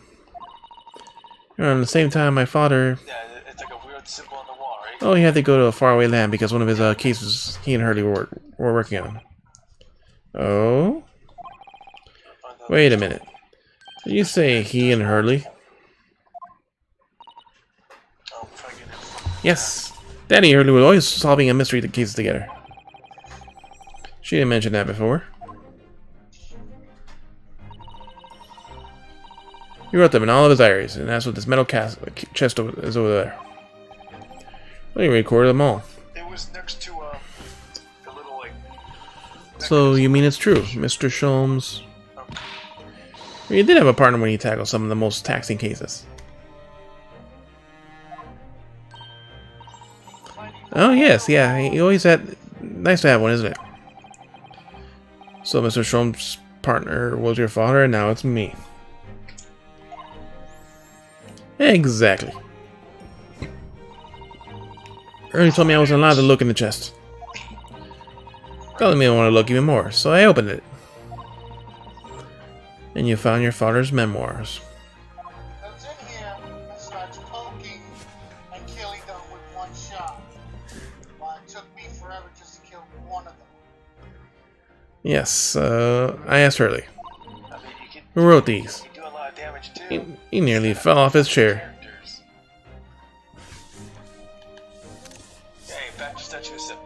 Around the same time, my father... Yeah, it's like a weird symbol on the wall, right? Oh, he had to go to a faraway land because one of his cases he and Hurley were working on. Oh? Wait a minute. Did you say he and Hurley? Oh, try to get it. Yes. Daddy and Hurley were always solving a mystery cases together. She didn't mention that before. He wrote them in all of his diaries, and that's what this metal chest is over there. Well, he recorded them all. It was next to the little like. So you mean it's true, Mr. Sholmes? You did have a partner when you tackled some of the most taxing cases. Oh yes, yeah. You always had. Nice to have one, isn't it? So Mr. Sholmes' partner was your father, and now it's me. Exactly. Ernie told me I wasn't allowed to look in the chest. Telling me I want to look even more, so I opened it. And you found your father's memoirs. Comes in here and starts poking and killing them with one shot. While it took me forever just to kill one of them. Yes, I asked Hurley. I mean, you can. Who wrote these? You do a lot of damage too. He nearly fell off his chair. Hey, back to statue of Sim.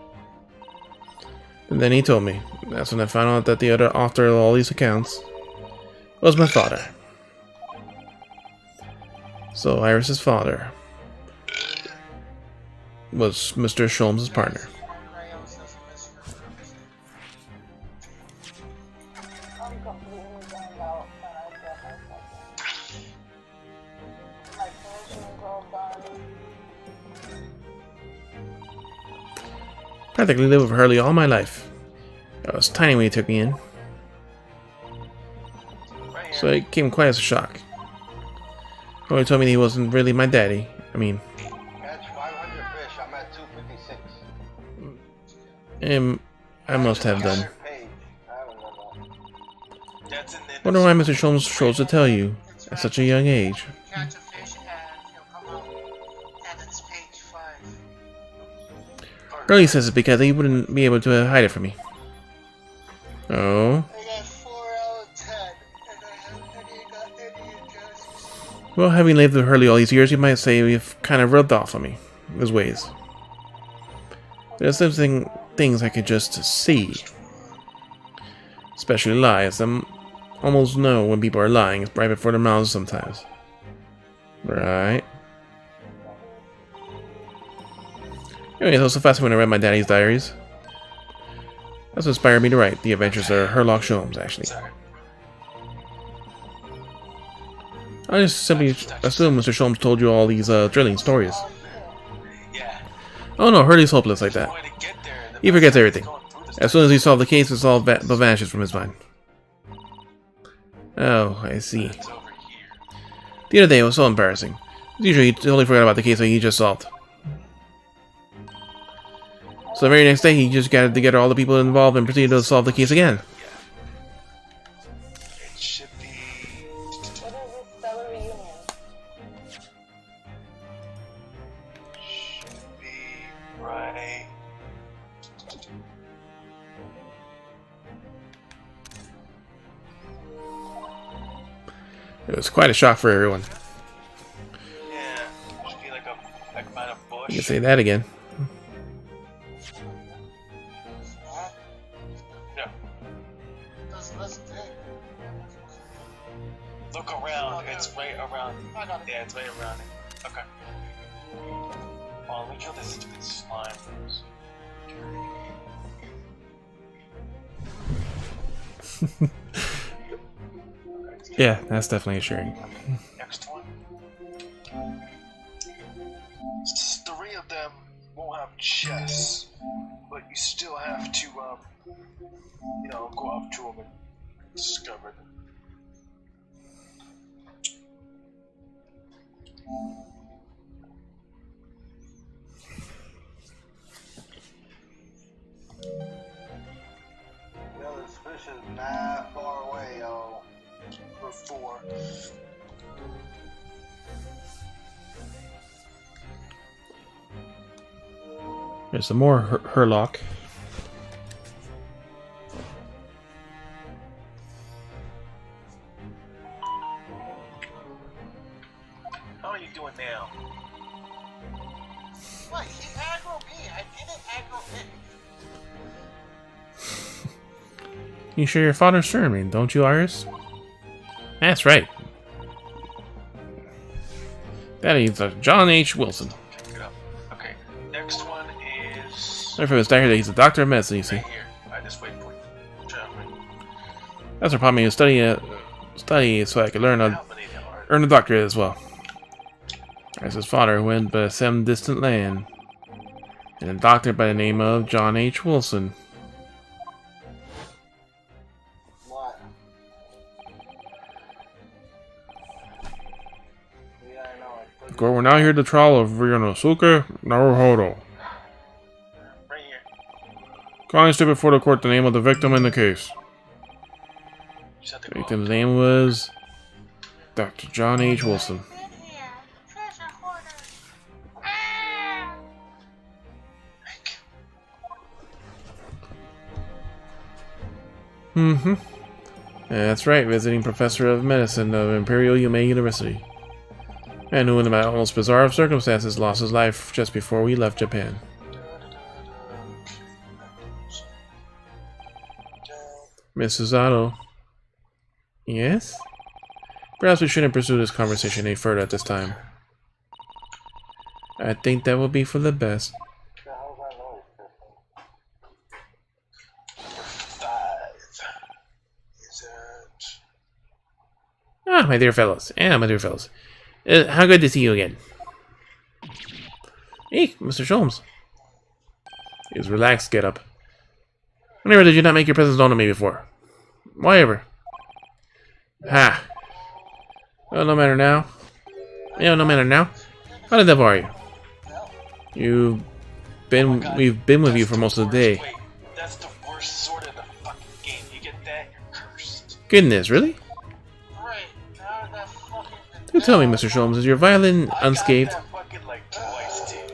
And then he told me. That's when I found out that the other author of all these accounts was my father. So Iris's father was Mr. Sholmes' partner. I'm completely burned out and I feel myself. My clothes all done. Practically lived with Hurley all my life. I was tiny when he took me in. So it came quite as a shock. Hurley told me he wasn't really my daddy. I mean... Catch 500 fish, I'm at 256. I must have done. Page. I haven't done that. That's in the. Wonder why Mr. Sholmes chose to tell you at such a young age. Catch a fish and he'll come out. And it's page 5. Hurley says it's because he wouldn't be able to hide it from me. Oh. I got 4 out of 10. And I haven't got any adjustments. Well, having lived with Hurley all these years, you might say you've kind of rubbed off on me. His ways. There's some things I could just see. Especially lies. I almost know when people are lying right before their mouths sometimes. Right. Anyway, it was so fast when I read my daddy's diaries. That's what inspired me to write The Adventures of Herlock Sholmes, actually. I just simply assumed Mr. Sholmes told you all these thrilling stories. Yeah. Oh no, Hurley's hopeless like that. Way to get there, He forgets everything. As soon as he solves the case, it all vanishes from his mind. Oh, I see. The other day, it was so embarrassing. Usually, he totally forgot about the case that he just solved. So the very next day, he just gathered together all the people involved and proceeded to solve the case again. It should be. What is this stellar reunion? Should be right. It was quite a shock for everyone. Yeah, should be like by a bush. You can say that again. Yeah. Let's dig. Look around. It's right around. Yeah, it's right around it. Okay. Oh, let me kill this stupid slime first. Yeah, that's definitely assuring. Next one. Three of them won't have chests, but you still have to, go up to them and discover them. Yo, this fish is mad far away, yo. For 4. There's some more Herlock. How are you doing now? What? He aggro me. I didn't aggro him. You share your father's surname, don't you, Iris? That's right. That is John H. Wilson. Pick it up. Okay, next one is Learn from his doctor that he's a doctor of medicine, you see. right here. By this waypoint. That's what prompted me to study so I could learn to earn a doctorate as well. As his father went by some distant land, and a doctor by the name of John H. Wilson. What? Yeah, I know. I Of course, we're now here at the trial of Ryunosuke Naruhodo. Right here. Calling stood before the court the name of the victim in the case. You just have to The go up. victim's name was Dr. John H. Wilson. Mm-hmm. That's right, visiting professor of medicine of Imperial Yume University. And who in the most bizarre of circumstances lost his life just before we left Japan. Mrs. Otto. Yes? Perhaps we shouldn't pursue this conversation any further at this time. I think that will be for the best. the hell's that noise? 5. Is it? Ah, my dear fellows. Yeah, my dear fellows. How good to see you again. Hey, Mr. Sholmes. His relaxed get up. Whenever did you not make your presence known to me before? Why ever? Ha. Well, no matter now. Yeah, no matter now. How the devil are you? We've been with you for most of the day. Wait, that's the worst sword in the fucking game. You get that, you're cursed. Goodness, really? Right. Now that fucking. Do tell me, Mr. Sholmes, is your violin unscathed? I got that fucking like twice, dude.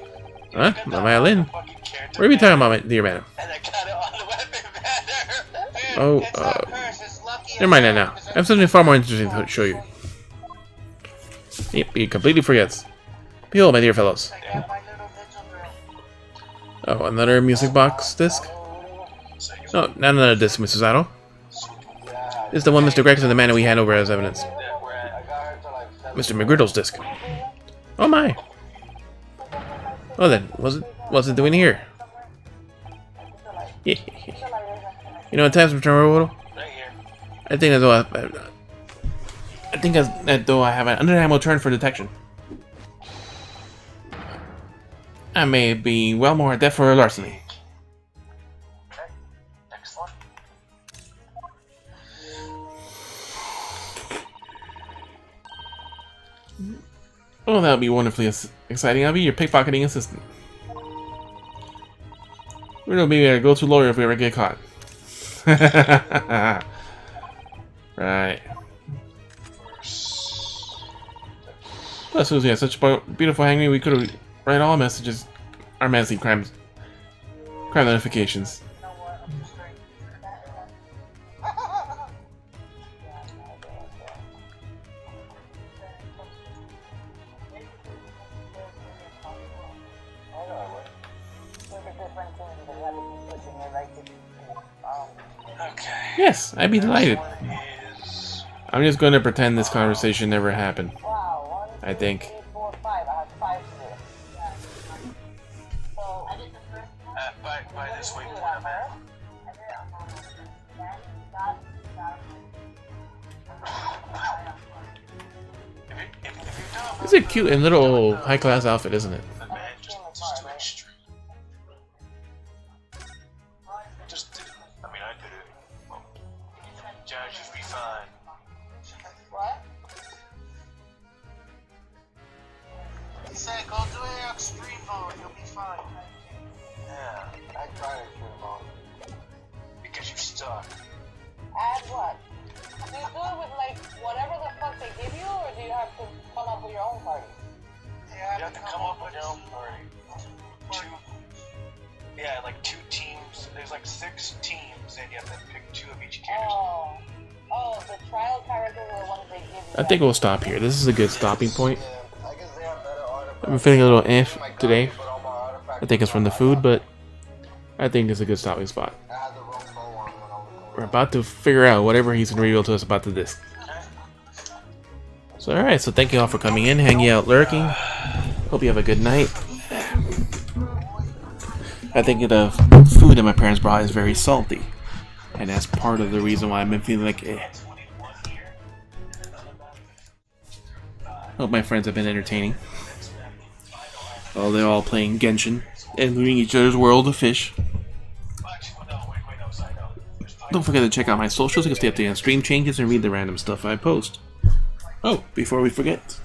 Huh? Got My that violin? fucking character What are we talking banner, about, dear madam? And I got it on the weapon banner. Oh, It's not cursed, it's lucky. never mind that now. I have something far more interesting to show you. Yep, he completely forgets. Behold, my dear fellows. I got my little vigil girl. Oh, another music box disc? No, not another disc, Mrs. Otto. This is the one Mr. Gregson, the man that we had over as evidence. I got her to like 7. Mr. McGriddle's disc. Oh my. Oh then, what's it doing here? You know what times, Mr. Roboto? Right here. I think that though I have an undeniable turn for detection. I may be well more adept for larceny. Oh, that would be wonderfully exciting. I'll be your pickpocketing assistant. We're gonna be a go-to lawyer if we ever get caught. Right. Plus, Susie has such a beautiful hanging. We could have write all messages, our messy crime notifications. Yes, I'd be delighted. I'm just going to pretend this conversation never happened. I think. By this way, It's a cute and little high-class outfit, isn't it? He said, go do it extreme mode, you'll be fine. Yeah, I tried extreme mode. because you suck. Add what? Do you do it with like whatever the fuck they give you, or do you have to come up with your own party? You have to come up with your own party. Like 2 teams. There's like 6 teams, and you have to pick 2 of each character. Oh, the trial characters are the ones they give you. I think we'll stop here. This is a good stopping point. I guess they have better artifacts. I'm feeling a little today. I think it's from the food, but I think it's a good stopping spot. I had the wrong bow on when I was going. We're about to figure out whatever he's going to reveal to us about the disc. So alright, so thank you all for coming in, hanging out, lurking. Hope you have a good night. I think the food that my parents brought is very salty. And that's part of the reason why I've been feeling like Hope my friends have been entertaining. Oh, they're all playing Genshin and looting each other's world of fish. Don't forget to check out my socials to stay updated on stream changes and read the random stuff I post. Oh, before we forget.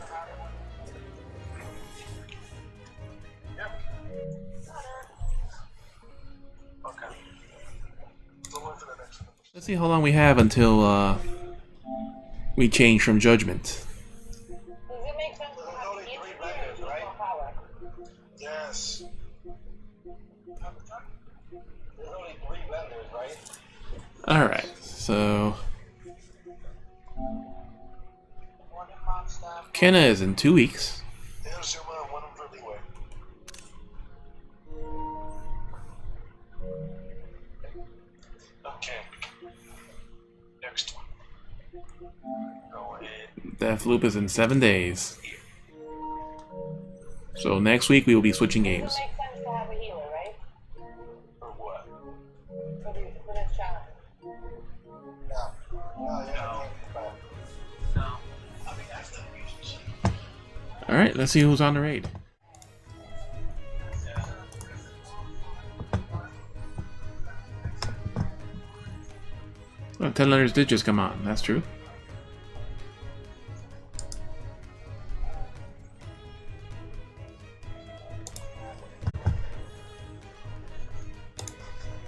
Let's see how long we have until we change from judgment. Does it make sense to have the each vendors, right? Power? Yes. There's only 3 vendors, right? Alright, so Kenna is in 2 weeks. Okay. Next one. Go ahead. Deathloop is in 7 days. So next week we will be switching games. Does it make sense to have a healer, right? For what? For this challenge. No. Alright, let's see who's on the raid. Oh, 10 letters did just come on, that's true.